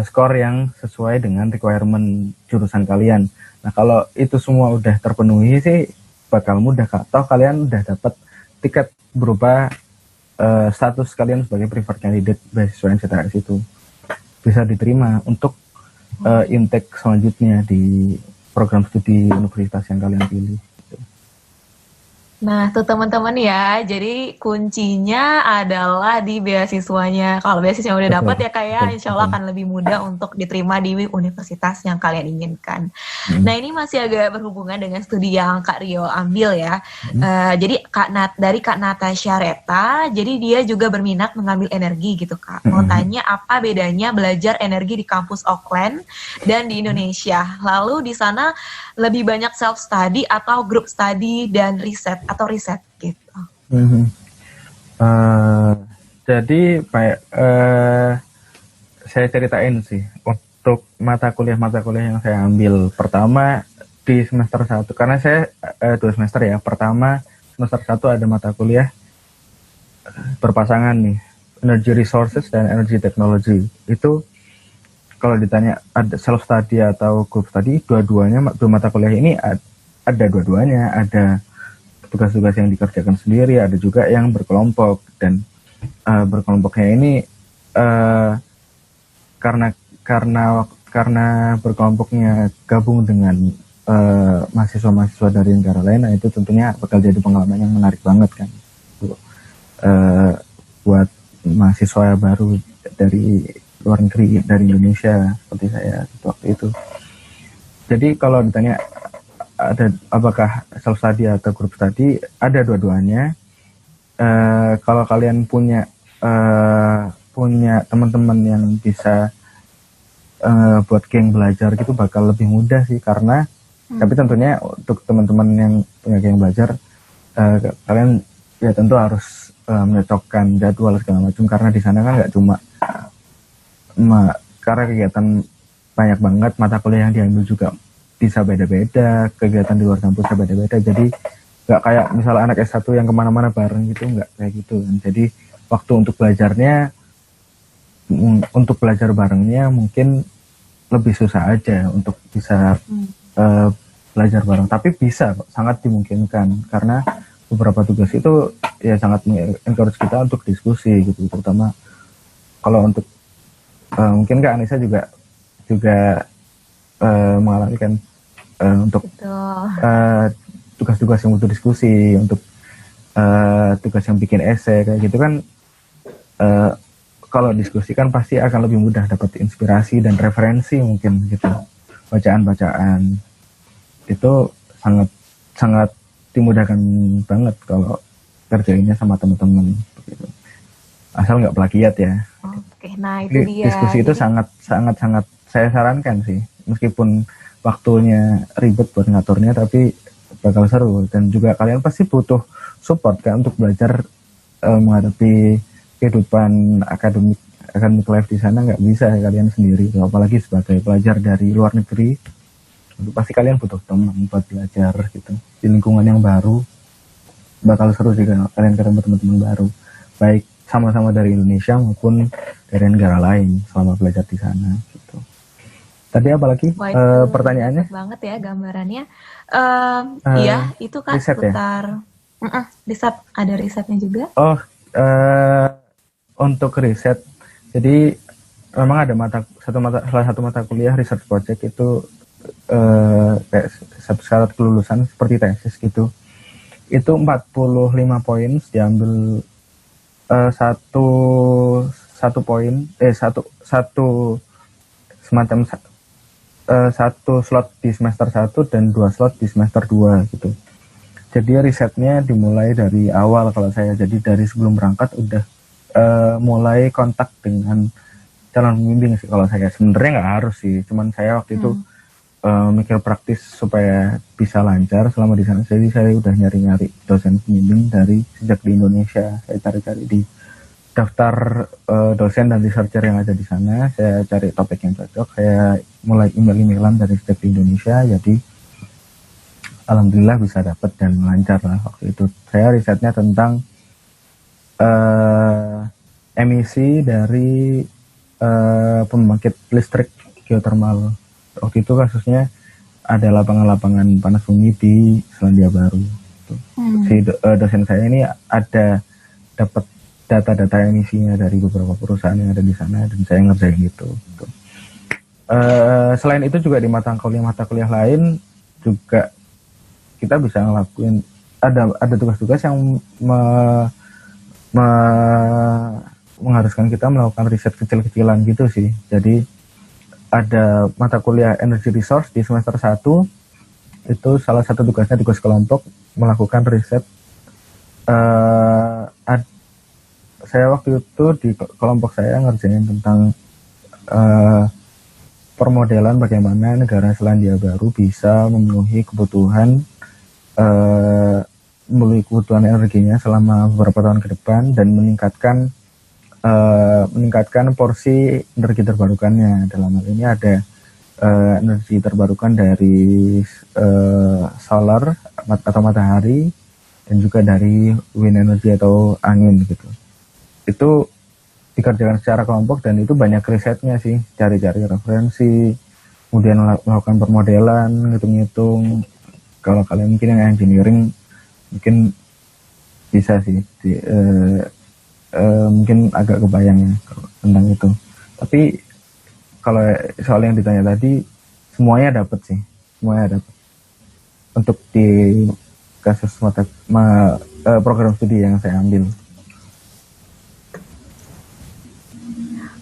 Speaker 1: skor yang sesuai dengan requirement jurusan kalian. Nah kalau itu semua udah terpenuhi sih bakal mudah kak. Toh kalian udah dapat tiket berupa status kalian sebagai preferred candidate beasiswa NZTS itu bisa diterima untuk intake selanjutnya di program studi universitas yang kalian pilih.
Speaker 2: Nah, tuh teman-teman ya, jadi kuncinya adalah di beasiswanya. Kalau beasiswa udah dapat ya kayak insya Allah akan lebih mudah untuk diterima di universitas yang kalian inginkan. Nah, ini masih agak berhubungan dengan studi yang Kak Rio ambil ya. Jadi dari Kak Natasha Reta, jadi dia juga berminat mengambil energi gitu Kak. Mau tanya apa bedanya belajar energi di kampus Auckland dan di Indonesia. Lalu di sana lebih banyak self study atau group study dan riset gitu.
Speaker 1: Jadi saya ceritain sih untuk mata kuliah yang saya ambil. Pertama di semester 1 karena saya 2 semester ya. Pertama semester 1 ada mata kuliah berpasangan nih, Energy Resources dan Energy Technology. Itu kalau ditanya ada self study atau group study, dua mata kuliah ini ada dua-duanya, ada tugas-tugas yang dikerjakan sendiri, ada juga yang berkelompok. Dan berkelompoknya ini karena berkelompoknya gabung dengan mahasiswa-mahasiswa dari negara lain, nah itu tentunya bakal jadi pengalaman yang menarik banget kan buat mahasiswa baru dari luar negeri, dari Indonesia seperti saya waktu itu. Jadi kalau ditanya ada apakah self study atau group study, ada dua-duanya. Kalau kalian punya teman-teman yang bisa buat geng belajar gitu bakal lebih mudah sih, karena tapi tentunya untuk teman-teman yang punya geng belajar kalian ya tentu harus menyocokkan jadwal segala macam, karena di sana kan nggak cuma karena kegiatan banyak banget, mata kuliah yang diambil juga bisa beda-beda, kegiatan di luar kampusnya beda-beda. Jadi nggak kayak misal anak S1 yang kemana-mana bareng gitu, nggak kayak gitu kan. Jadi waktu untuk belajar barengnya mungkin lebih susah aja untuk bisa belajar bareng. Tapi bisa, sangat dimungkinkan, karena beberapa tugas itu ya sangat encourage kita untuk diskusi gitu, terutama kalau untuk mungkin Kak Anissa juga mengalami kan untuk tugas-tugas yang butuh diskusi, untuk tugas yang bikin esai kayak gitu kan, kalau diskusi kan pasti akan lebih mudah dapat inspirasi dan referensi mungkin gitu, bacaan-bacaan itu sangat dimudahkan banget kalau kerjainnya sama teman-teman gitu. Asal nggak plagiat ya.
Speaker 2: Oke. Oke, nah itu
Speaker 1: Jadi
Speaker 2: dia.
Speaker 1: diskusi itu
Speaker 2: Jadi,
Speaker 1: sangat sangat sangat saya sarankan sih, meskipun waktunya ribet buat ngaturnya, tapi bakal seru dan juga kalian pasti butuh support kan untuk belajar menghadapi kehidupan akademik life di sana. Nggak bisa ya kalian sendiri, apalagi sebagai pelajar dari luar negeri. Itu pasti kalian butuh teman buat belajar gitu di lingkungan yang baru. Bakal seru sih kalau kalian ketemu teman-teman baru, baik sama-sama dari Indonesia maupun dari negara lain selama belajar di sana gitu. Tadi apalagi
Speaker 2: wah itu
Speaker 1: pertanyaannya?
Speaker 2: dapat banget ya gambarannya. Iya,
Speaker 1: Eh,
Speaker 2: itu Kak
Speaker 1: riset ya?
Speaker 2: seputar riset, ada risetnya juga.
Speaker 1: Oh, untuk riset, jadi memang ada salah satu mata kuliah research project itu kayak syarat kelulusan seperti tesis gitu. Itu 45 poin diambil satu satu poin satu semacam satu slot di semester 1 dan 2 slot di semester 2 gitu. Jadi risetnya dimulai dari awal kalau saya, jadi dari sebelum berangkat udah mulai kontak dengan calon pembimbing sih kalau saya. Sebenarnya nggak harus sih, cuman saya waktu itu mikir praktis supaya bisa lancar selama di sana. Jadi saya udah nyari-nyari dosen pembimbing dari sejak di Indonesia. Saya cari-cari di daftar dosen dan researcher yang ada di sana. Saya cari topik yang cocok. Saya mulai email-emailan dari sejak di Indonesia. Jadi alhamdulillah bisa dapat dan lancar lah waktu itu. Saya risetnya tentang emisi dari pembangkit listrik geothermal. Waktu itu kasusnya ada lapangan-lapangan panas bumi di Selandia Baru. Si dosen saya ini ada dapat data-data emisinya dari beberapa perusahaan yang ada di sana dan saya ngerjain itu. Gitu. Selain itu juga di mata kuliah lain juga kita bisa ngelakuin ada tugas-tugas yang mengharuskan kita melakukan riset kecil-kecilan gitu sih. Jadi ada mata kuliah energy resource di semester 1, itu salah satu tugasnya tugas kelompok melakukan riset. Saya waktu itu di kelompok saya ngerjain tentang permodelan bagaimana negara Selandia Baru bisa memenuhi kebutuhan energinya selama beberapa tahun ke depan dan meningkatkan porsi energi terbarukannya. Dalam hal ini ada energi terbarukan dari solar atau matahari dan juga dari wind energy atau angin gitu. Itu dikerjakan secara kelompok dan itu banyak risetnya sih, cari-cari referensi, kemudian melakukan permodelan, ngitung-ngitung. Kalau kalian mungkin yang engineering mungkin bisa sih mungkin agak kebayang ya tentang itu. Tapi kalau soal yang ditanya tadi semuanya dapat sih, semuanya dapat untuk di kasus program studi yang saya ambil.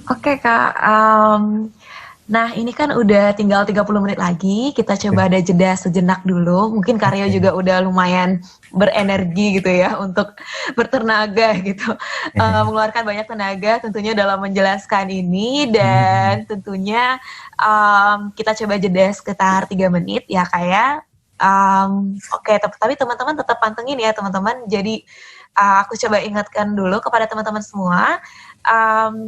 Speaker 2: Oke Kak, nah ini kan udah tinggal 30 menit lagi, kita coba ada jeda sejenak dulu. Mungkin Karyo juga udah lumayan berenergi gitu ya untuk bertenaga gitu, mengeluarkan banyak tenaga tentunya dalam menjelaskan ini dan tentunya kita coba jeda sekitar 3 menit ya kayak. Oke, tapi teman-teman tetap pantengin ya teman-teman. Jadi aku coba ingatkan dulu kepada teman-teman semua.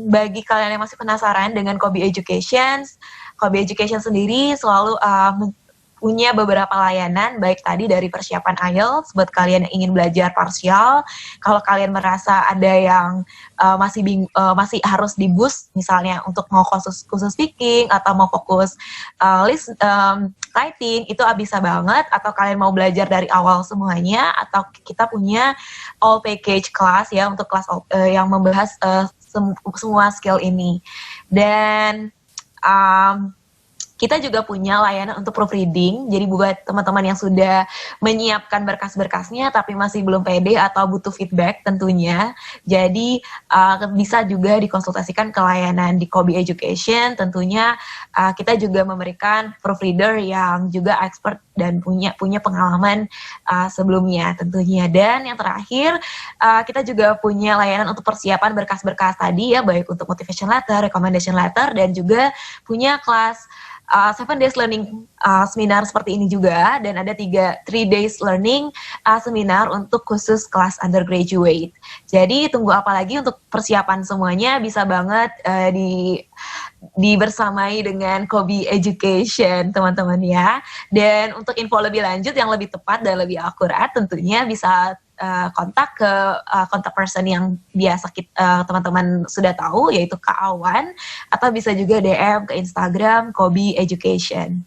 Speaker 2: Bagi kalian yang masih penasaran dengan Kobi Education sendiri selalu punya beberapa layanan, baik tadi dari persiapan IELTS buat kalian yang ingin belajar parsial. Kalau kalian merasa ada yang masih harus di boost, misalnya untuk mau khusus speaking atau mau fokus writing, itu bisa banget. Atau kalian mau belajar dari awal semuanya, atau kita punya all package class ya untuk kelas yang membahas semua skill ini. Dan kita juga punya layanan untuk proofreading. Jadi buat teman-teman yang sudah menyiapkan berkas-berkasnya tapi masih belum pede atau butuh feedback tentunya. Jadi bisa juga dikonsultasikan ke layanan di Kobi Education. Tentunya kita juga memberikan proofreader yang juga expert dan punya pengalaman sebelumnya tentunya. Dan yang terakhir, kita juga punya layanan untuk persiapan berkas-berkas tadi ya, baik untuk motivation letter, recommendation letter, dan juga punya kelas 7 days learning seminar seperti ini juga, dan ada 3 days learning seminar untuk khusus kelas undergraduate. Jadi tunggu apa lagi untuk persiapan semuanya, bisa banget dibersamai dengan Kobi Education teman-teman ya. Dan untuk info lebih lanjut yang lebih tepat dan lebih akurat tentunya bisa kontak ke kontak person yang biasa teman-teman sudah tahu, yaitu Kak Awan, atau bisa juga DM ke Instagram Kobi Education.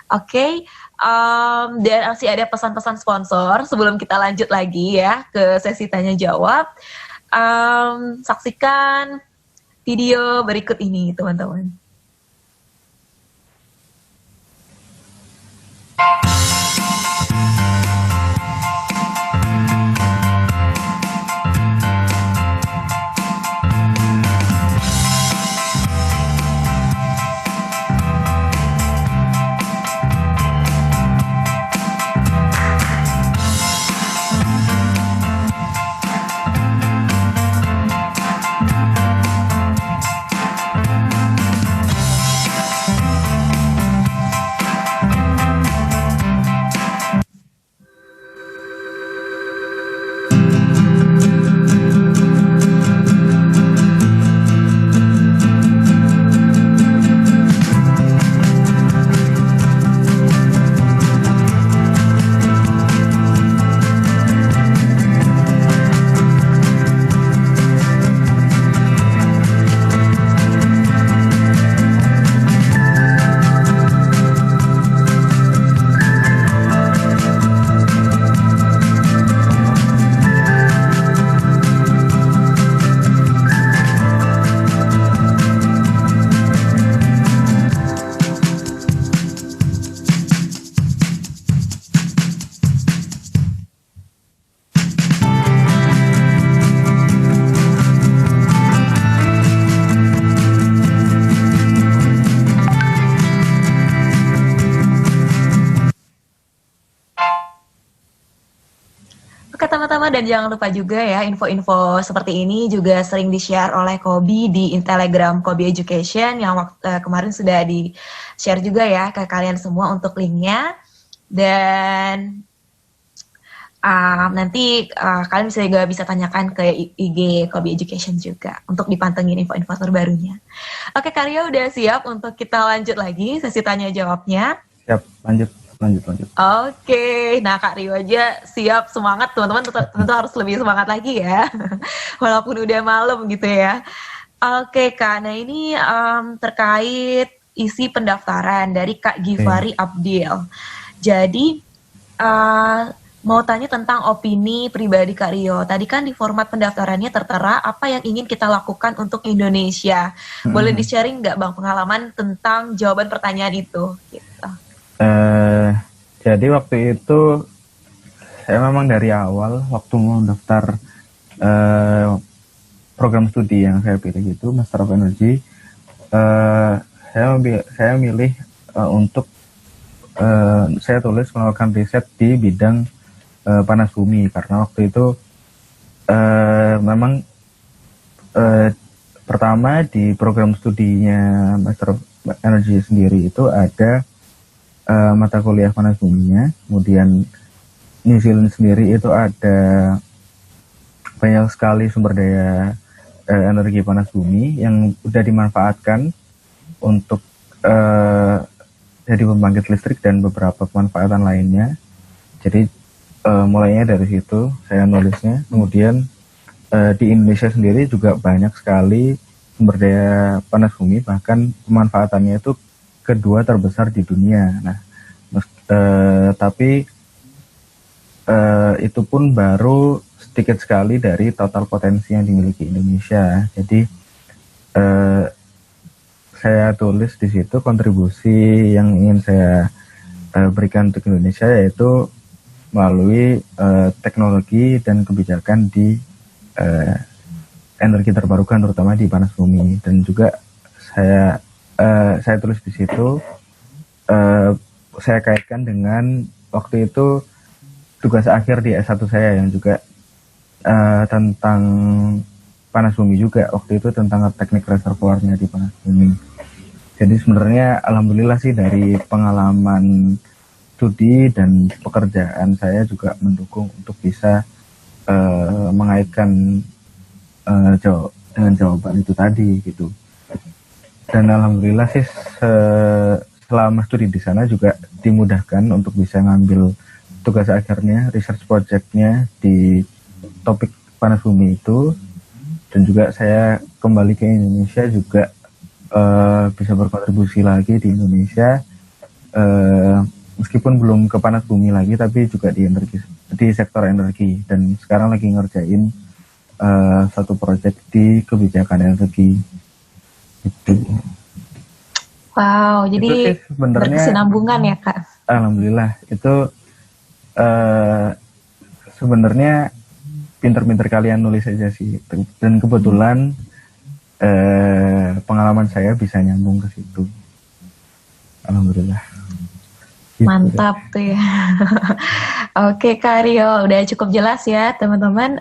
Speaker 2: Oke, dan masih ada pesan-pesan sponsor sebelum kita lanjut lagi ya ke sesi tanya jawab. Saksikan video berikut ini teman-teman. Teman-teman, dan jangan lupa juga ya, info-info seperti ini juga sering di-share oleh Kobi di Telegram Kobi Education yang kemarin sudah di-share juga ya ke kalian semua untuk linknya. Dan nanti kalian bisa tanyakan ke IG Kobi Education juga untuk dipantengin info-info terbarunya. Oke, Karyo udah siap untuk kita lanjut lagi sesi tanya jawabnya?
Speaker 1: Siap, lanjut.
Speaker 2: Oke, nah Kak Rio aja siap, semangat, teman-teman tentu harus lebih semangat lagi ya, walaupun udah malam gitu ya. Oke Kak, nah ini terkait isi pendaftaran dari Kak Givari Abdil. Jadi mau tanya tentang opini pribadi Kak Rio. Tadi kan di format pendaftarannya tertera apa yang ingin kita lakukan untuk Indonesia. Boleh di-sharing nggak Bang pengalaman tentang jawaban pertanyaan itu? Gitu.
Speaker 1: Jadi waktu itu saya memang dari awal waktu mau daftar program studi yang saya pilih itu Master of Energy, saya milih untuk saya tulis melakukan riset di bidang panas bumi, karena waktu itu memang pertama di program studinya Master of Energy sendiri itu ada mata kuliah panas buminya, kemudian New Zealand sendiri itu ada banyak sekali sumber daya energi panas bumi yang sudah dimanfaatkan untuk jadi pembangkit listrik dan beberapa pemanfaatan lainnya. Jadi mulainya dari situ saya nulisnya. Kemudian di Indonesia sendiri juga banyak sekali sumber daya panas bumi, bahkan pemanfaatannya itu kedua terbesar di dunia. Nah, tapi itu pun baru sedikit sekali dari total potensi yang dimiliki Indonesia. Jadi saya tulis di situ kontribusi yang ingin saya berikan untuk Indonesia yaitu melalui teknologi dan kebijakan di energi terbarukan terutama di panas bumi. Dan juga saya tulis di situ saya kaitkan dengan waktu itu tugas akhir di S1 saya yang juga tentang panas bumi juga, waktu itu tentang teknik reservoirnya di panas bumi. Jadi sebenarnya alhamdulillah sih dari pengalaman studi dan pekerjaan saya juga mendukung untuk bisa mengaitkan dengan jawaban itu tadi gitu. Dan alhamdulillah sih selama studi di sana juga dimudahkan untuk bisa ngambil tugas akhirnya, research projectnya di topik panas bumi itu. Dan juga saya kembali ke Indonesia juga bisa berkontribusi lagi di Indonesia, meskipun belum ke panas bumi lagi, tapi juga di energi, di sektor energi. Dan sekarang lagi ngerjain satu proyek di kebijakan energi. Itu.
Speaker 2: Wow, jadi berkesinambungan ya Kak.
Speaker 1: Alhamdulillah itu sebenarnya pinter-pinter kalian nulis aja sih. Dan kebetulan pengalaman saya bisa nyambung ke situ. Alhamdulillah. Gitu.
Speaker 2: Mantap tuh ya. Oke Kak Rio, udah cukup jelas ya teman-teman.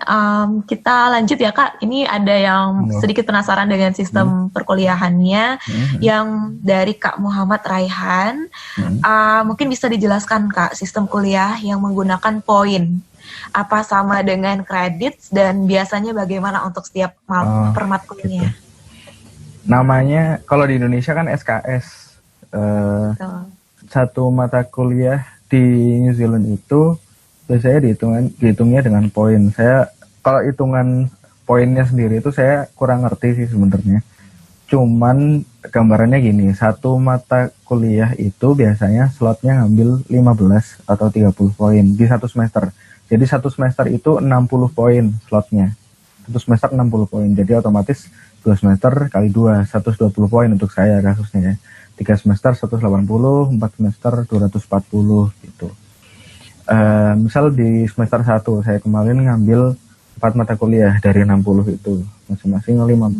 Speaker 2: Kita lanjut ya Kak. Ini ada yang sedikit penasaran dengan sistem perkuliahannya yang dari Kak Muhammad Raihan. Mungkin bisa dijelaskan Kak, sistem kuliah yang menggunakan poin. Apa sama dengan kredit dan biasanya bagaimana untuk setiap permatkulnya?
Speaker 1: Gitu. Namanya kalau di Indonesia kan SKS. Satu mata kuliah di New Zealand itu biasanya dihitungnya dengan poin. Saya kalau hitungan poinnya sendiri itu saya kurang ngerti sih sebenarnya. Cuman gambarannya gini, satu mata kuliah itu biasanya slotnya ngambil 15 atau 30 poin di satu semester. Jadi satu semester itu 60 poin slotnya. Satu semester 60 poin. Jadi otomatis 2 semester kali 2, 120 poin untuk saya kasusnya ya. 3 semester 180, 4 semester 240 gitu. Misal di semester 1 saya kemarin ngambil 4 mata kuliah dari 60 itu. Masing-masing 5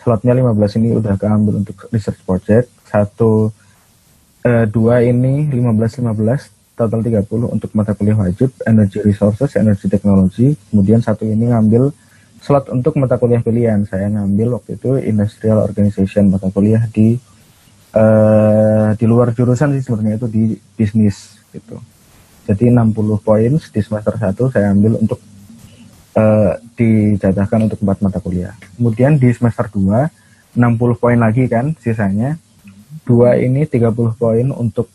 Speaker 1: slotnya 15 ini udah keambil untuk research project. 2 ini 15, total 30 untuk mata kuliah wajib, energy resources, energy technology. Kemudian 1 ini ngambil slot untuk mata kuliah pilihan. Saya ngambil waktu itu industrial organization, mata kuliah di luar jurusan sih sebenarnya, itu di bisnis gitu. Jadi 60 poin di semester 1 saya ambil untuk dijadahkan untuk 4 mata kuliah. Kemudian di semester 2 60 poin lagi kan sisanya. 2 ini 30 poin untuk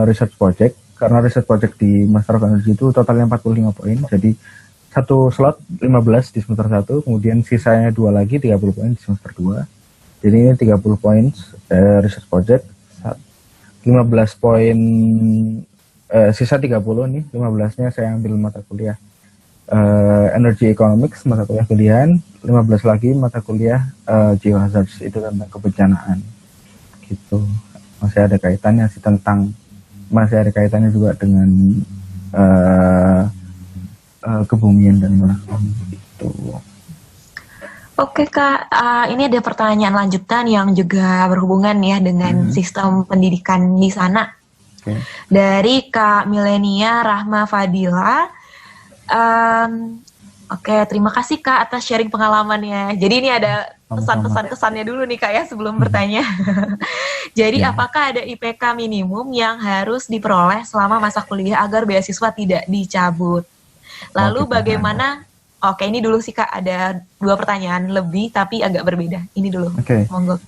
Speaker 1: research project, karena research project di Master of Energy itu totalnya 45 poin. Jadi satu slot 15 di semester 1, kemudian sisanya 2 lagi 30 poin di semester 2. Jadi ini 30 poin research project, 15 poin sisa 30 nih, 15-nya saya ambil mata kuliah energy economics, mata kuliah pilihan, 15 lagi mata kuliah geohazards, itu tentang kebencanaan gitu. Masih ada kaitannya juga dengan kebumian dan panas bumi gitu.
Speaker 2: Oke Kak, ini ada pertanyaan lanjutan yang juga berhubungan ya dengan sistem pendidikan di sana. Dari Kak Milenia Rahma Fadila. Oke, terima kasih Kak atas sharing pengalamannya. Jadi ini ada pesan-pesan kesannya dulu nih Kak ya sebelum bertanya. Jadi apakah ada IPK minimum yang harus diperoleh selama masa kuliah agar beasiswa tidak dicabut? Lalu bagaimana? Oke, ini dulu sih Kak, ada 2 pertanyaan lebih tapi agak berbeda. Ini dulu. Monggo.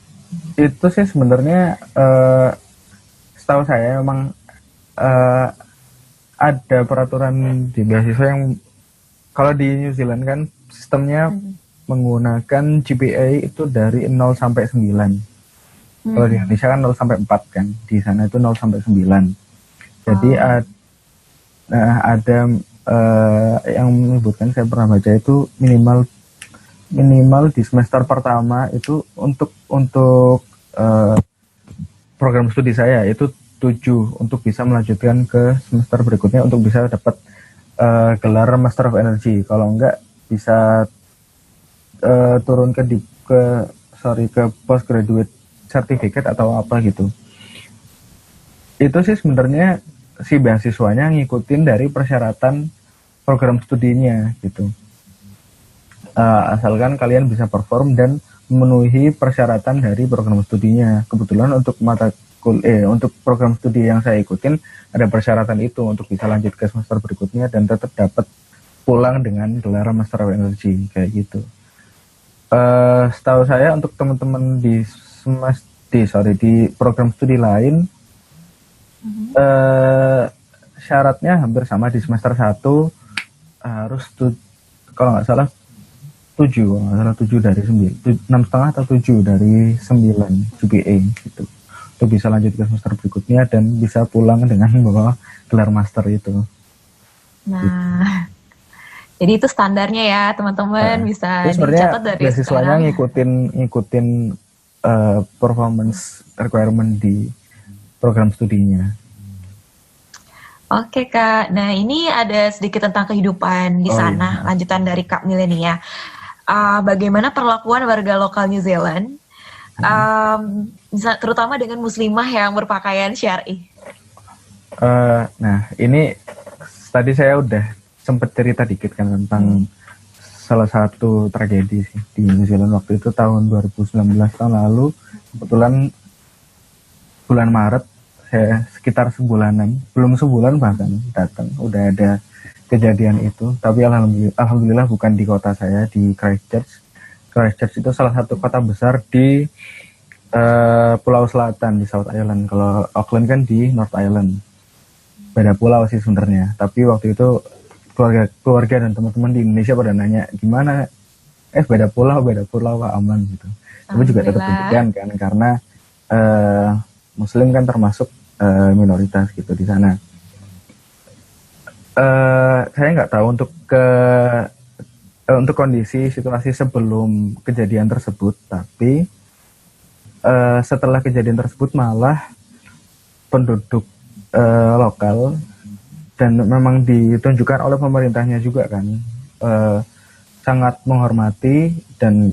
Speaker 1: Itu sih sebenarnya setahu saya memang ada peraturan di beasiswa yang kalau di New Zealand kan sistemnya menggunakan GPA itu dari 0 sampai 9. Kalau di Indonesia kan 0 sampai 4 kan. Di sana itu 0 sampai 9. Jadi ada yang menyebutkan, saya pernah baca itu minimal minimal di semester pertama itu untuk program studi saya itu 7 untuk bisa melanjutkan ke semester berikutnya untuk bisa dapat gelar Master of Energy. Kalau enggak bisa turun ke postgraduate certificate atau apa gitu. Itu sih sebenarnya si beasiswanya ngikutin dari persyaratan program studinya gitu. Asalkan kalian bisa perform dan memenuhi persyaratan dari program studinya. Kebetulan untuk untuk program studi yang saya ikutin ada persyaratan itu untuk bisa lanjut ke semester berikutnya dan tetap dapat pulang dengan gelar Master of Energy kayak gitu. Setahu saya untuk teman-teman di di program studi lain syaratnya hampir sama di semester 1 harus kalau nggak salah 7 dari 9, 6,5 atau 7 dari 9 GPA gitu. Untuk bisa lanjut ke semester berikutnya dan bisa pulang dengan membawa gelar master itu.
Speaker 2: Nah, jadi itu standarnya ya teman-teman, bisa dicatat dari
Speaker 1: beasiswanya ngikutin performance requirement di program studinya.
Speaker 2: Oke Kak, nah ini ada sedikit tentang kehidupan di sana, lanjutan dari Kak Milenia. Bagaimana perlakuan warga lokal New Zealand, terutama dengan muslimah yang berpakaian syar'i?
Speaker 1: Nah, ini tadi saya udah sempat cerita dikit kan tentang salah satu tragedi sih di New Zealand waktu itu tahun 2019 tahun lalu. Kebetulan bulan Maret, saya sekitar sebulanan, belum sebulan bahkan datang, udah ada kejadian itu. Tapi alhamdulillah bukan di kota saya, di Christchurch. Christchurch itu salah satu kota besar di Pulau Selatan, di South Island. Kalau Auckland kan di North Island. Beda pulau sih sebenarnya. Tapi waktu itu keluarga dan teman-teman di Indonesia pada nanya gimana, beda pulau aman gitu. Tapi juga tetap deg-degan kan karena Muslim kan termasuk minoritas gitu di sana. Saya nggak tahu untuk kondisi situasi sebelum kejadian tersebut, tapi setelah kejadian tersebut malah penduduk lokal dan memang ditunjukkan oleh pemerintahnya juga kan sangat menghormati dan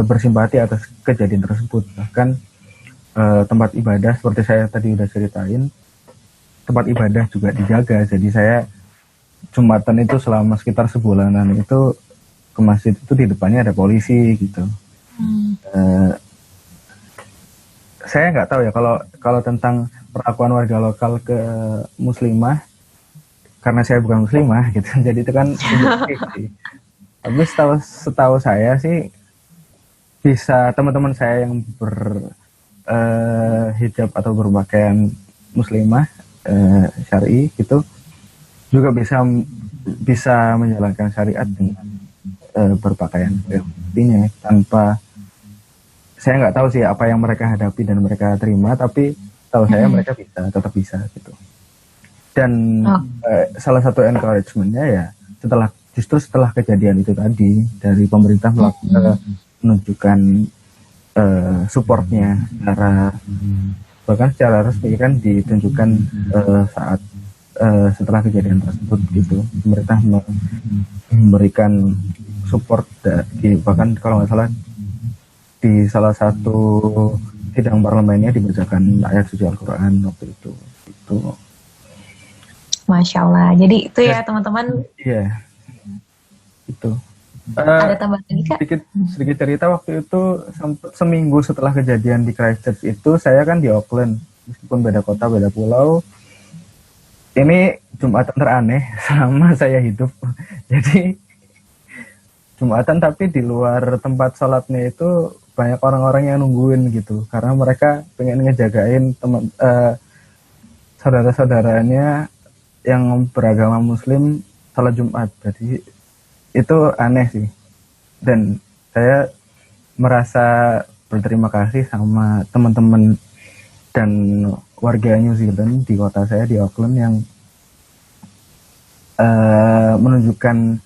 Speaker 1: bersimpati atas kejadian tersebut. Bahkan tempat ibadah seperti saya tadi udah ceritain, tempat ibadah juga dijaga. Jadi saya Jumatan itu selama sekitar sebulanan itu ke masjid itu di depannya ada polisi gitu. Saya nggak tahu ya kalau tentang perlakuan warga lokal ke muslimah, karena saya bukan muslimah gitu. Jadi itu kan subjektif sih. Tapi setahu saya sih bisa teman-teman saya yang berhijab atau berpakaian muslimah syar'i gitu juga bisa menjalankan syariat dengan berpakaian artinya tanpa, saya nggak tahu sih apa yang mereka hadapi dan mereka terima, tapi tahu saya mereka tetap bisa gitu. Dan salah satu encouragementnya ya justru setelah kejadian itu tadi dari pemerintah menunjukkan supportnya bahkan secara resmi kan ditunjukkan saat setelah kejadian tersebut gitu, pemerintah memberikan support bahkan kalau nggak salah di salah satu sidang parlemennya dibacakan ayat suci Al-Quran waktu itu.
Speaker 2: Masya Allah. Jadi itu ya teman-teman.
Speaker 1: Iya. Itu.
Speaker 2: Ada tambahan lagi Kak?
Speaker 1: Sedikit cerita waktu itu seminggu setelah kejadian di Christchurch itu saya kan di Auckland, meskipun beda kota beda pulau. Ini Jumatan teraneh selama saya hidup. Jadi Jumatan tapi di luar tempat sholatnya itu banyak orang-orang yang nungguin gitu, karena mereka pengen ngejagain saudara-saudaranya yang beragama Muslim sholat Jumat. Jadi itu aneh sih, dan saya merasa berterima kasih sama teman-teman dan warga New Zealand di kota saya di Auckland yang menunjukkan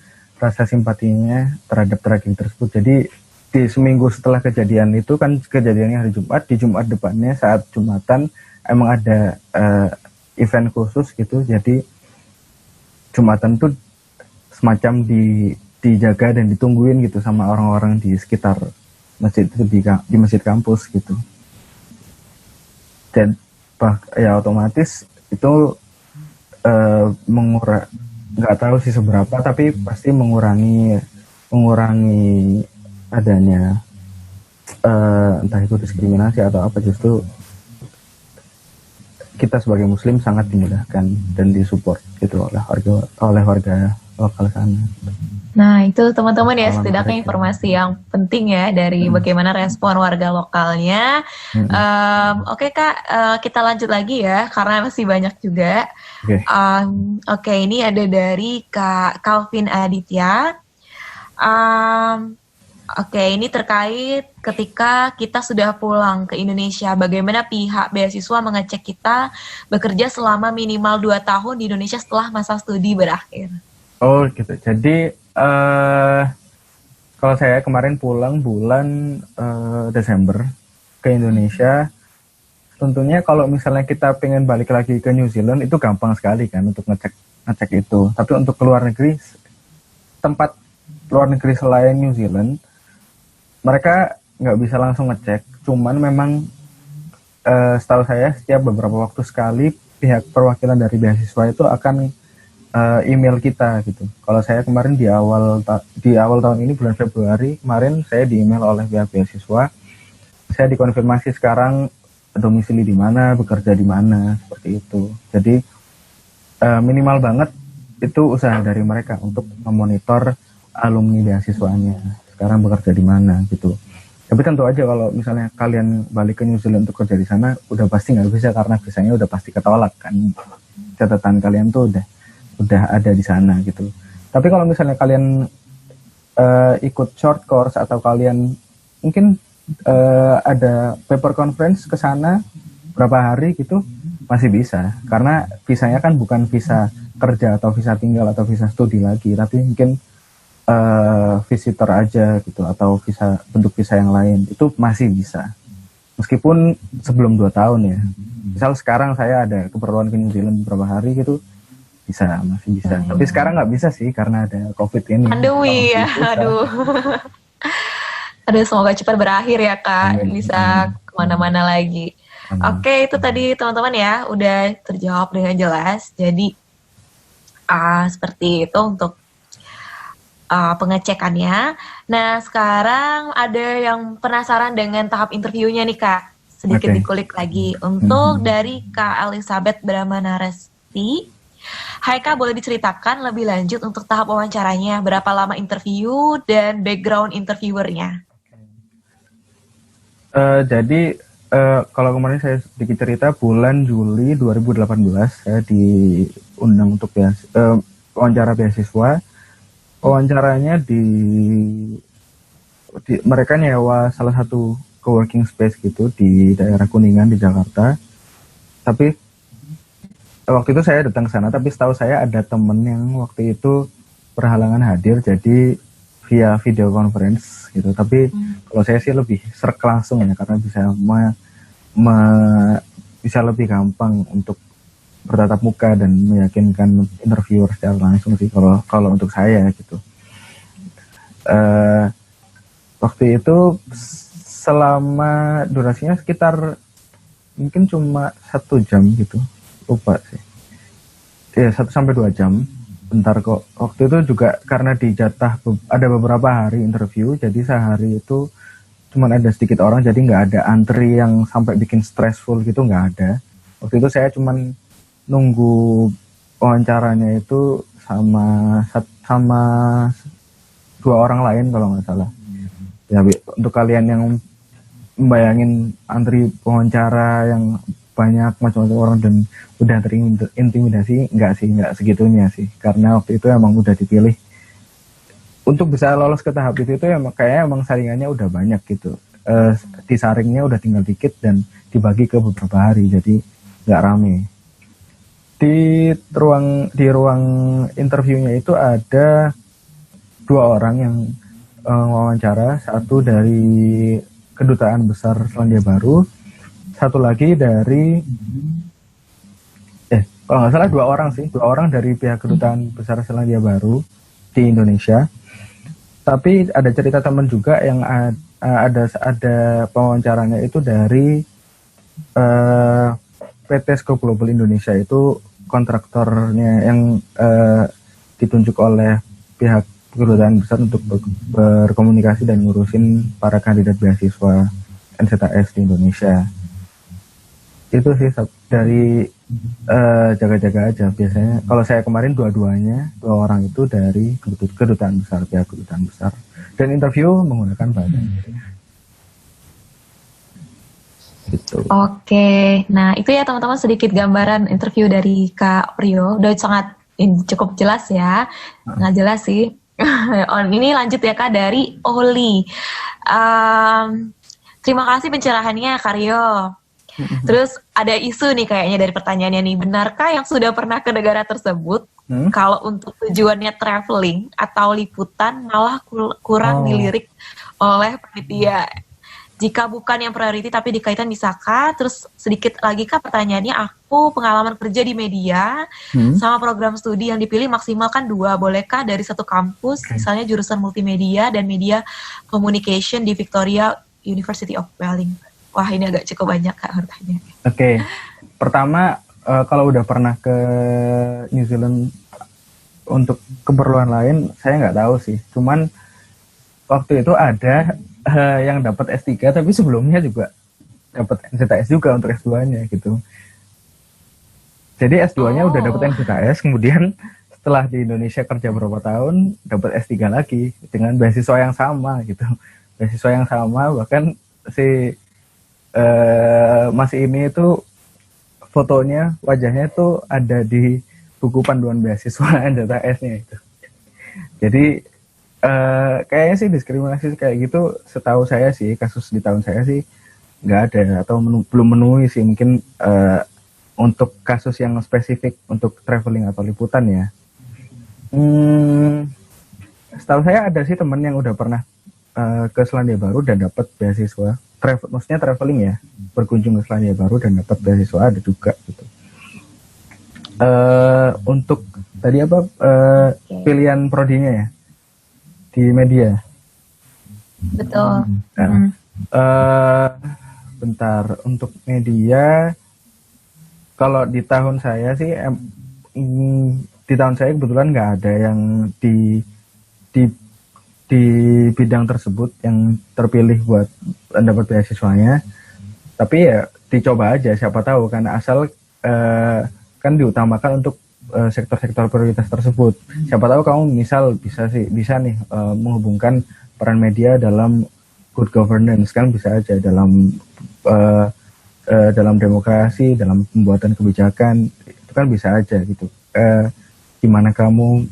Speaker 1: rasa simpatinya terhadap tragedi tersebut. Jadi di seminggu setelah kejadian itu kan kejadiannya hari Jumat, di Jumat depannya saat Jumatan emang ada event khusus gitu. Jadi Jumatan tuh semacam dijaga dan ditungguin gitu sama orang-orang di sekitar masjid itu, di masjid kampus gitu. Dan ya otomatis itu nggak tahu sih seberapa, tapi pasti mengurangi adanya entah itu diskriminasi atau apa. Justru kita sebagai muslim sangat dimudahkan dan disupport gitu oleh warga lokal sana.
Speaker 2: Nah, itu teman-teman ya, setidaknya informasi yang penting ya dari bagaimana respon warga lokalnya. Oke Kak, kita lanjut lagi ya, karena masih banyak juga. Oke, ini ada dari Kak Calvin Aditya. Oke, ini terkait ketika kita sudah pulang ke Indonesia, bagaimana pihak beasiswa mengecek kita bekerja selama minimal 2 tahun di Indonesia setelah masa studi berakhir.
Speaker 1: Oh gitu, jadi kalau saya kemarin pulang bulan Desember ke Indonesia, tentunya kalau misalnya kita pengen balik lagi ke New Zealand itu gampang sekali kan untuk ngecek itu. Tapi untuk keluar negeri, tempat luar negeri selain New Zealand, mereka nggak bisa langsung ngecek. Cuman memang setahu saya setiap beberapa waktu sekali pihak perwakilan dari beasiswa itu akan email kita gitu. Kalau saya kemarin di awal tahun ini bulan Februari kemarin saya di email oleh pihak beasiswa. Saya dikonfirmasi sekarang domisili di mana, bekerja di mana, seperti itu. Jadi minimal banget itu usaha dari mereka untuk memonitor alumni beasiswanya sekarang bekerja di mana gitu. Tapi tentu aja kalau misalnya kalian balik ke New Zealand untuk kerja di sana, udah pasti nggak bisa karena visanya udah pasti ketolak kan. Catatan kalian tuh udah ada di sana gitu. Tapi kalau misalnya kalian ikut short course atau kalian mungkin ada paper conference ke sana berapa hari gitu, masih bisa. Karena visanya kan bukan visa kerja atau visa tinggal atau visa studi lagi, tapi mungkin visitor aja gitu atau bentuk visa yang lain, itu masih bisa. Meskipun sebelum 2 tahun ya. Misal sekarang saya ada keperluan ke New Zealand beberapa hari gitu, masih bisa. Tapi sekarang nggak bisa sih karena ada COVID ini.
Speaker 2: Pandemi ya, aduh. Aduh, semoga cepat berakhir ya Kak, bisa kemana-mana lagi. Oke, itu tadi teman-teman ya, udah terjawab dengan jelas. Jadi seperti itu untuk pengecekannya. Nah, sekarang ada yang penasaran dengan tahap interviewnya nih Kak. Sedikit dikulik lagi. Untuk dari Kak Elizabeth Bramanaresti. Hai Kak, boleh diceritakan lebih lanjut untuk tahap wawancaranya, berapa lama interview dan background interviewernya?
Speaker 1: Jadi kalau kemarin saya sedikit cerita, bulan Juli 2018 saya diundang untuk wawancara beasiswa. Wawancaranya mereka nyewa salah satu coworking space gitu di daerah Kuningan di Jakarta. Tapi waktu itu saya datang ke sana, tapi setahu saya ada temen yang waktu itu berhalangan hadir, jadi via video conference gitu. Tapi kalau saya sih lebih serak langsung ya, karena bisa lebih gampang untuk bertatap muka dan meyakinkan interviewer secara langsung sih kalau untuk saya gitu. Waktu itu selama durasinya sekitar mungkin cuma 1 jam gitu, lupa sih ya, 1-2 jam. Bentar kok. Waktu itu juga karena dijatah ada beberapa hari interview, jadi sehari itu cuma ada sedikit orang, jadi nggak ada antri yang sampai bikin stressful gitu, nggak ada. Waktu itu saya cuman nunggu wawancaranya itu sama 2 orang lain kalau nggak salah. Ya, untuk kalian yang membayangin antri wawancara yang banyak macam-macam orang dan udah terintimidasi, nggak segitunya sih, karena waktu itu emang udah dipilih untuk bisa lolos ke tahap itu kayaknya emang saringannya udah banyak gitu. Disaringnya udah tinggal dikit dan dibagi ke beberapa hari, jadi nggak rame. Di ruang interviewnya itu ada dua orang yang wawancara, satu dari Kedutaan Besar Selandia Baru, satu lagi dari kalau nggak salah dua orang dari pihak Kedutaan Besar Selandia Baru di Indonesia. Tapi ada cerita teman juga yang ada pewawancaranya itu dari PT Scope Global Indonesia, itu kontraktornya yang ditunjuk oleh pihak Kedutaan Besar untuk berkomunikasi dan ngurusin para kandidat beasiswa NZAS di Indonesia. Itu sih dari jaga-jaga aja biasanya. Kalau saya kemarin dua orang itu dari Kedutaan Besar, pihak Kedutaan Besar, dan interview menggunakan bahasa Inggris. Gitu.
Speaker 2: Oke, nah itu ya teman-teman sedikit gambaran interview dari Kak Prio. Udah sangat cukup jelas ya, nggak jelas sih. Ini lanjut ya Kak dari Oli. Terima kasih pencerahannya Kak Rio. Terus ada isu nih kayaknya dari pertanyaannya nih, benarkah yang sudah pernah ke negara tersebut kalau untuk tujuannya traveling atau liputan malah kurang dilirik oleh panitia? Jika bukan yang priority tapi dikaitkan bisakah? Terus sedikit lagi Kak pertanyaannya, aku pengalaman kerja di media sama program studi yang dipilih maksimal kan 2, bolehkah dari satu kampus, misalnya jurusan multimedia dan media communication di Victoria University of Wellington? Wah ini agak cukup banyak Kak pertanyaannya.
Speaker 1: Oke. Pertama, kalau udah pernah ke New Zealand untuk keperluan lain, saya nggak tahu sih. Cuman waktu itu ada yang dapat S3, tapi sebelumnya juga dapat NZAS juga untuk S2-nya gitu. Jadi S2-nya udah dapat NZAS, kemudian setelah di Indonesia kerja berapa tahun, dapat S3 lagi dengan beasiswa yang sama gitu. Beasiswa yang sama, bahkan si Mas ini itu fotonya, wajahnya tuh ada di buku panduan beasiswa NZAS-nya itu. Jadi kayaknya sih diskriminasi kayak gitu, setahu saya sih, kasus di tahun saya sih nggak ada atau belum memenuhi sih. Mungkin untuk kasus yang spesifik untuk traveling atau liputan ya. Setahu saya ada sih teman yang udah pernah ke Selandia Baru dan dapat beasiswa. Maksudnya traveling ya, berkunjung ke Selandia Baru dan dapat beasiswa, ada juga gitu. Untuk tadi apa pilihan prodinya ya di media.
Speaker 2: Betul.
Speaker 1: Nah, bentar, untuk media kalau di tahun saya sih di tahun saya kebetulan nggak ada yang di bidang tersebut yang terpilih buat dapat beasiswanya, tapi ya dicoba aja, siapa tahu kan, asal kan diutamakan untuk sektor-sektor prioritas tersebut. Siapa tahu kamu misal bisa nih menghubungkan peran media dalam good governance, kan bisa aja dalam demokrasi, dalam pembuatan kebijakan, itu kan bisa aja gitu. Gimana kamu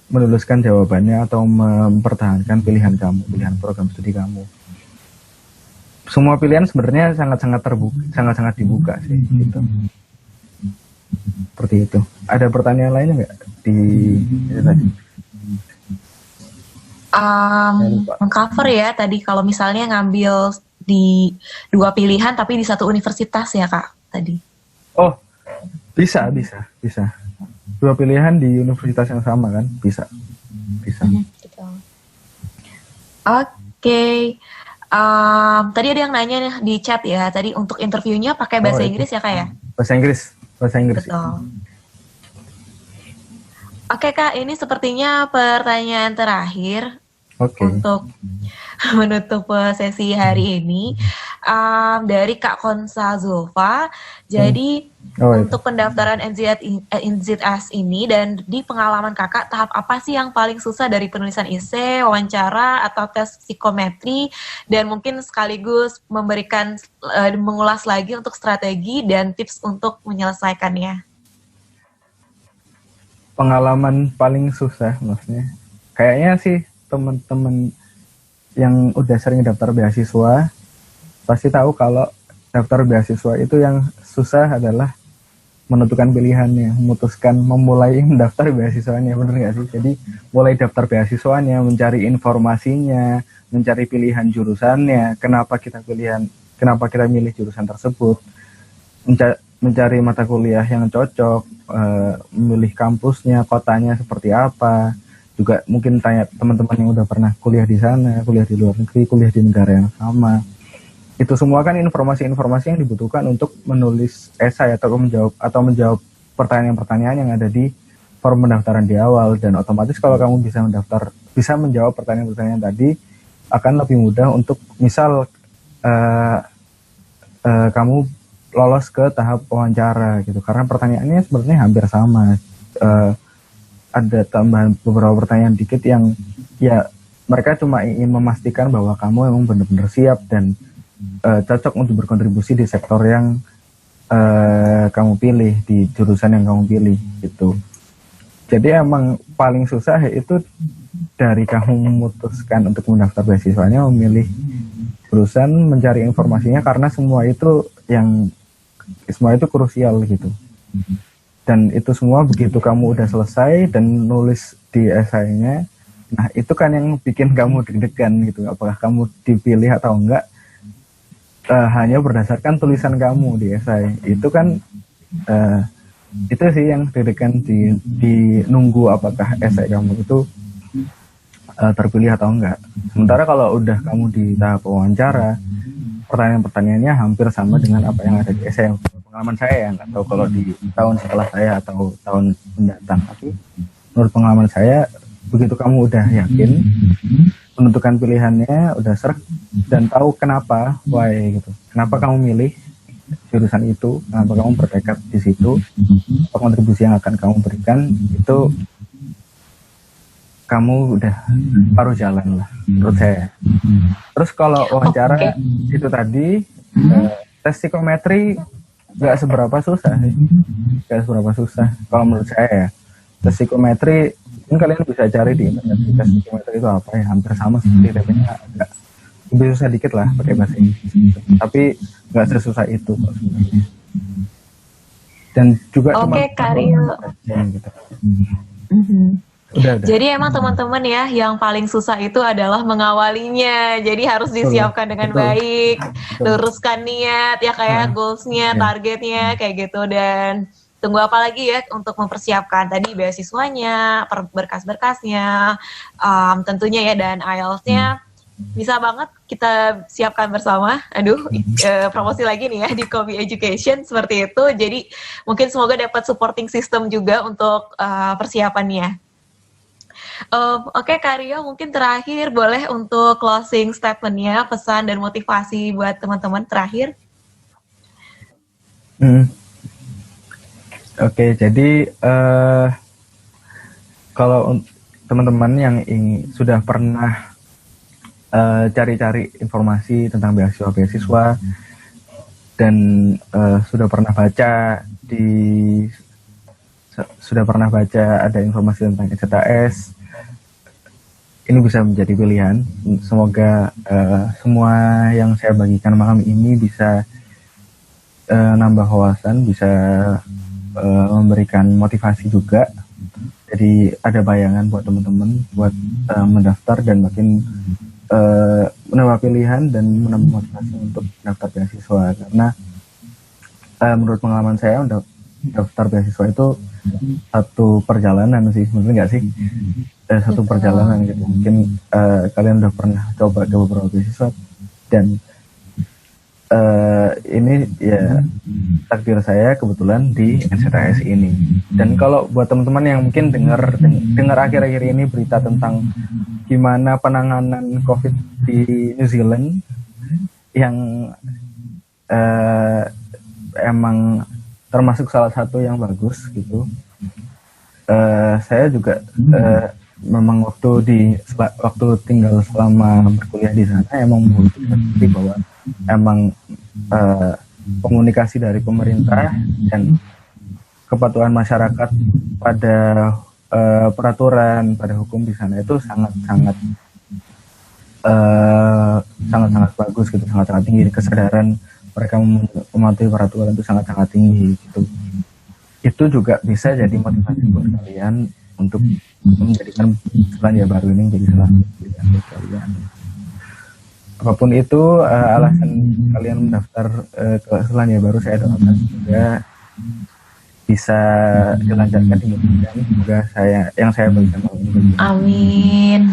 Speaker 1: menuliskan jawabannya atau mempertahankan pilihan kamu, pilihan program studi kamu. Semua pilihan sebenarnya sangat-sangat terbuka, sangat-sangat dibuka sih gitu. Seperti itu. Ada pertanyaan lainnya nggak di tadi?
Speaker 2: Mengcover ya tadi, kalau misalnya ngambil di 2 pilihan tapi di satu universitas ya Kak tadi. Oh,
Speaker 1: bisa. 2 pilihan di universitas yang sama kan, bisa.
Speaker 2: Oke. Tadi ada yang nanya nih di chat ya, tadi untuk interviewnya pakai bahasa Inggris ya Kak ya?
Speaker 1: Bahasa Inggris.
Speaker 2: Betul. Oke Kak, ini sepertinya pertanyaan terakhir untuk menutup sesi hari ini dari Kak Konsa Zulfa. Jadi untuk pendaftaran NZAS ini dan di pengalaman Kakak, tahap apa sih yang paling susah dari penulisan esai, wawancara, atau tes psikometri, dan mungkin sekaligus memberikan mengulas lagi untuk strategi dan tips untuk menyelesaikannya.
Speaker 1: Pengalaman paling susah maksudnya, kayaknya sih teman-teman yang udah sering daftar beasiswa pasti tahu kalau daftar beasiswa itu yang susah adalah menentukan pilihannya, memutuskan memulai mendaftar beasiswanya, bener nggak sih? Jadi mulai daftar beasiswanya, mencari informasinya, mencari pilihan jurusannya, kenapa kita milih jurusan tersebut, mencari mata kuliah yang cocok, memilih kampusnya, kotanya seperti apa, juga mungkin tanya teman-teman yang udah pernah kuliah di sana, kuliah di luar negeri, kuliah di negara yang sama. Itu semua kan informasi-informasi yang dibutuhkan untuk menulis esai atau menjawab pertanyaan-pertanyaan yang ada di form pendaftaran di awal. Dan otomatis kalau kamu bisa menjawab pertanyaan-pertanyaan tadi, akan lebih mudah untuk misal kamu lolos ke tahap wawancara gitu, karena pertanyaannya sebenarnya hampir sama. Ada tambahan beberapa pertanyaan dikit yang ya mereka cuma ingin memastikan bahwa kamu emang benar-benar siap dan cocok untuk berkontribusi di sektor yang kamu pilih, di jurusan yang kamu pilih gitu. Jadi emang paling susah itu dari kamu memutuskan untuk mendaftar beasiswanya, memilih jurusan, mencari informasinya, karena semua itu krusial gitu. Dan itu semua begitu kamu udah selesai dan nulis di esainya, nah itu kan yang bikin kamu deg-degan gitu, apakah kamu dipilih atau enggak, hanya berdasarkan tulisan kamu di esai. Itu kan itu sih yang deg-degan, di nunggu apakah esai kamu itu terpilih atau enggak. Sementara kalau udah kamu di tahap wawancara, pertanyaan-pertanyaannya hampir sama dengan apa yang ada di esai. Pengalaman saya ya, nggak tahu kalau di tahun setelah saya atau tahun mendatang, tapi menurut pengalaman saya, begitu kamu udah yakin menentukan pilihannya, udah serk dan tahu kenapa, why gitu, kenapa kamu milih jurusan itu, kenapa kamu bertekad di situ, apa kontribusi yang akan kamu berikan, itu kamu udah baru jalan lah menurut saya. Terus kalau wawancara itu tadi, tes psikometri nggak seberapa susah sih, kalau menurut saya ya. Tes psikometri mungkin kalian bisa cari di internet, tes psikometri itu apa ya, hampir sama seperti TP-nya, agak lebih susah dikit lah pakai bahasa Inggris, tapi nggak sesusah itu sebenarnya. Dan juga
Speaker 2: Karyo.
Speaker 1: Gitu. Udah.
Speaker 2: Jadi emang teman-teman ya, yang paling susah itu adalah mengawalinya. Jadi harus disiapkan dengan baik, luruskan niat ya, kayak goalsnya, targetnya kayak gitu. Dan tunggu apa lagi ya untuk mempersiapkan tadi beasiswanya, berkas-berkasnya, tentunya ya, dan IELTS-nya. Bisa banget kita siapkan bersama. Promosi lagi nih ya di Kobi Education seperti itu. Jadi mungkin semoga dapat supporting system juga untuk persiapannya. Kak Rio, mungkin terakhir boleh untuk closing statement-nya, pesan dan motivasi buat teman-teman terakhir.
Speaker 1: Jadi kalau teman-teman yang sudah pernah cari-cari informasi tentang beasiswa dan sudah pernah baca ada informasi tentang SCTS, ini bisa menjadi pilihan. Semoga semua yang saya bagikan malam ini bisa nambah wawasan, bisa memberikan motivasi juga. Jadi ada bayangan buat teman-teman buat mendaftar dan makin menambah pilihan dan menambah motivasi untuk daftar beasiswa. Karena menurut pengalaman saya, daftar beasiswa itu satu perjalanan sih, bener nggak sih? Satu perjalanan gitu. Mungkin kalian udah pernah coba ke beberapa beasiswa, dan ini ya takdir saya kebetulan di NCTS ini. Dan kalau buat teman-teman yang mungkin dengar akhir-akhir ini berita tentang gimana penanganan COVID di New Zealand yang emang termasuk salah satu yang bagus gitu. Saya juga memang waktu tinggal selama berkuliah di sana emang membuktikan bahwa emang komunikasi dari pemerintah dan kepatuhan masyarakat pada peraturan, pada hukum di sana itu sangat bagus gitu, sangat tinggi. Kesadaran mereka mematuhi peraturan itu sangat tinggi gitu. itu juga bisa jadi motivasi buat kalian untuk menjadikan Selandia Baru ini menjadi salah satu pilihan buat kalian. Apapun itu alasan kalian mendaftar ke Selandia Baru, saya doakan semoga bisa dilancarkan, dimudahkan. Semoga yang saya berikan ini.
Speaker 2: Amin.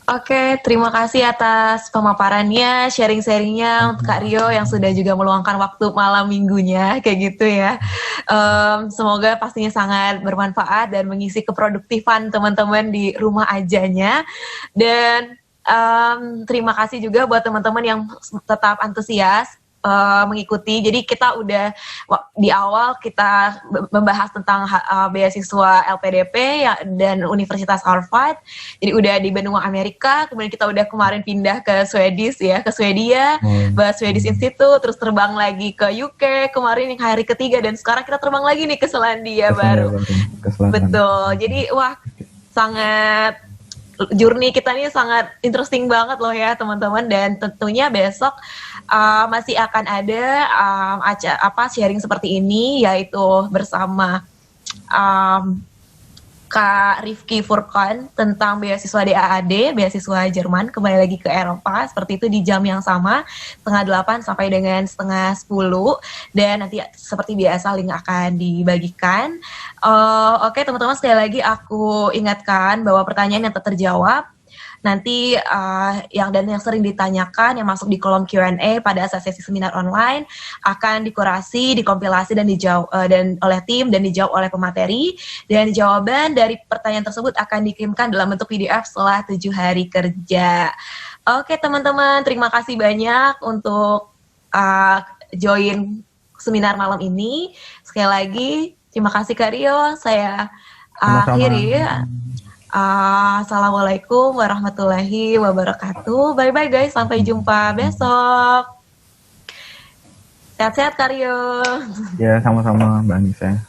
Speaker 2: Oke, terima kasih atas pemaparannya, sharing-sharingnya untuk Kak Rio yang sudah juga meluangkan waktu malam minggunya, kayak gitu ya. Semoga pastinya sangat bermanfaat dan mengisi keproduktifan teman-teman di rumah ajanya. Dan terima kasih juga buat teman-teman yang tetap antusias mengikuti. Jadi kita udah di awal kita membahas tentang beasiswa LPDP dan Universitas Harvard. Jadi udah di benua Amerika, kemudian kita udah kemarin pindah ke Swedia, bahas Swedish Institute, terus terbang lagi ke UK kemarin yang hari ketiga, dan sekarang kita terbang lagi nih ke Selandia Baru. Betul. Jadi sangat journey kita ini sangat interesting banget loh ya teman-teman, dan tentunya besok masih akan ada sharing seperti ini, yaitu bersama Kak Rifki Furqan tentang beasiswa DAAD, beasiswa Jerman, kembali lagi ke Eropa, seperti itu di jam yang sama, 7:30 sampai dengan 9:30, dan nanti seperti biasa link akan dibagikan. Oke teman-teman, sekali lagi aku ingatkan bahwa pertanyaan yang tak terjawab nanti yang sering ditanyakan yang masuk di kolom Q&A pada sesi seminar online akan dikurasi, dikompilasi dan dijawab oleh tim dan dijawab oleh pemateri, dan jawaban dari pertanyaan tersebut akan dikirimkan dalam bentuk PDF setelah 7 hari kerja. Oke teman-teman, terima kasih banyak untuk join seminar malam ini. Sekali lagi terima kasih Kak Rio. Saya akhiri. Assalamualaikum warahmatullahi wabarakatuh. Bye-bye guys, sampai jumpa besok. Sehat-sehat Kak Rio.
Speaker 1: Ya, sama-sama Mbak Anissa.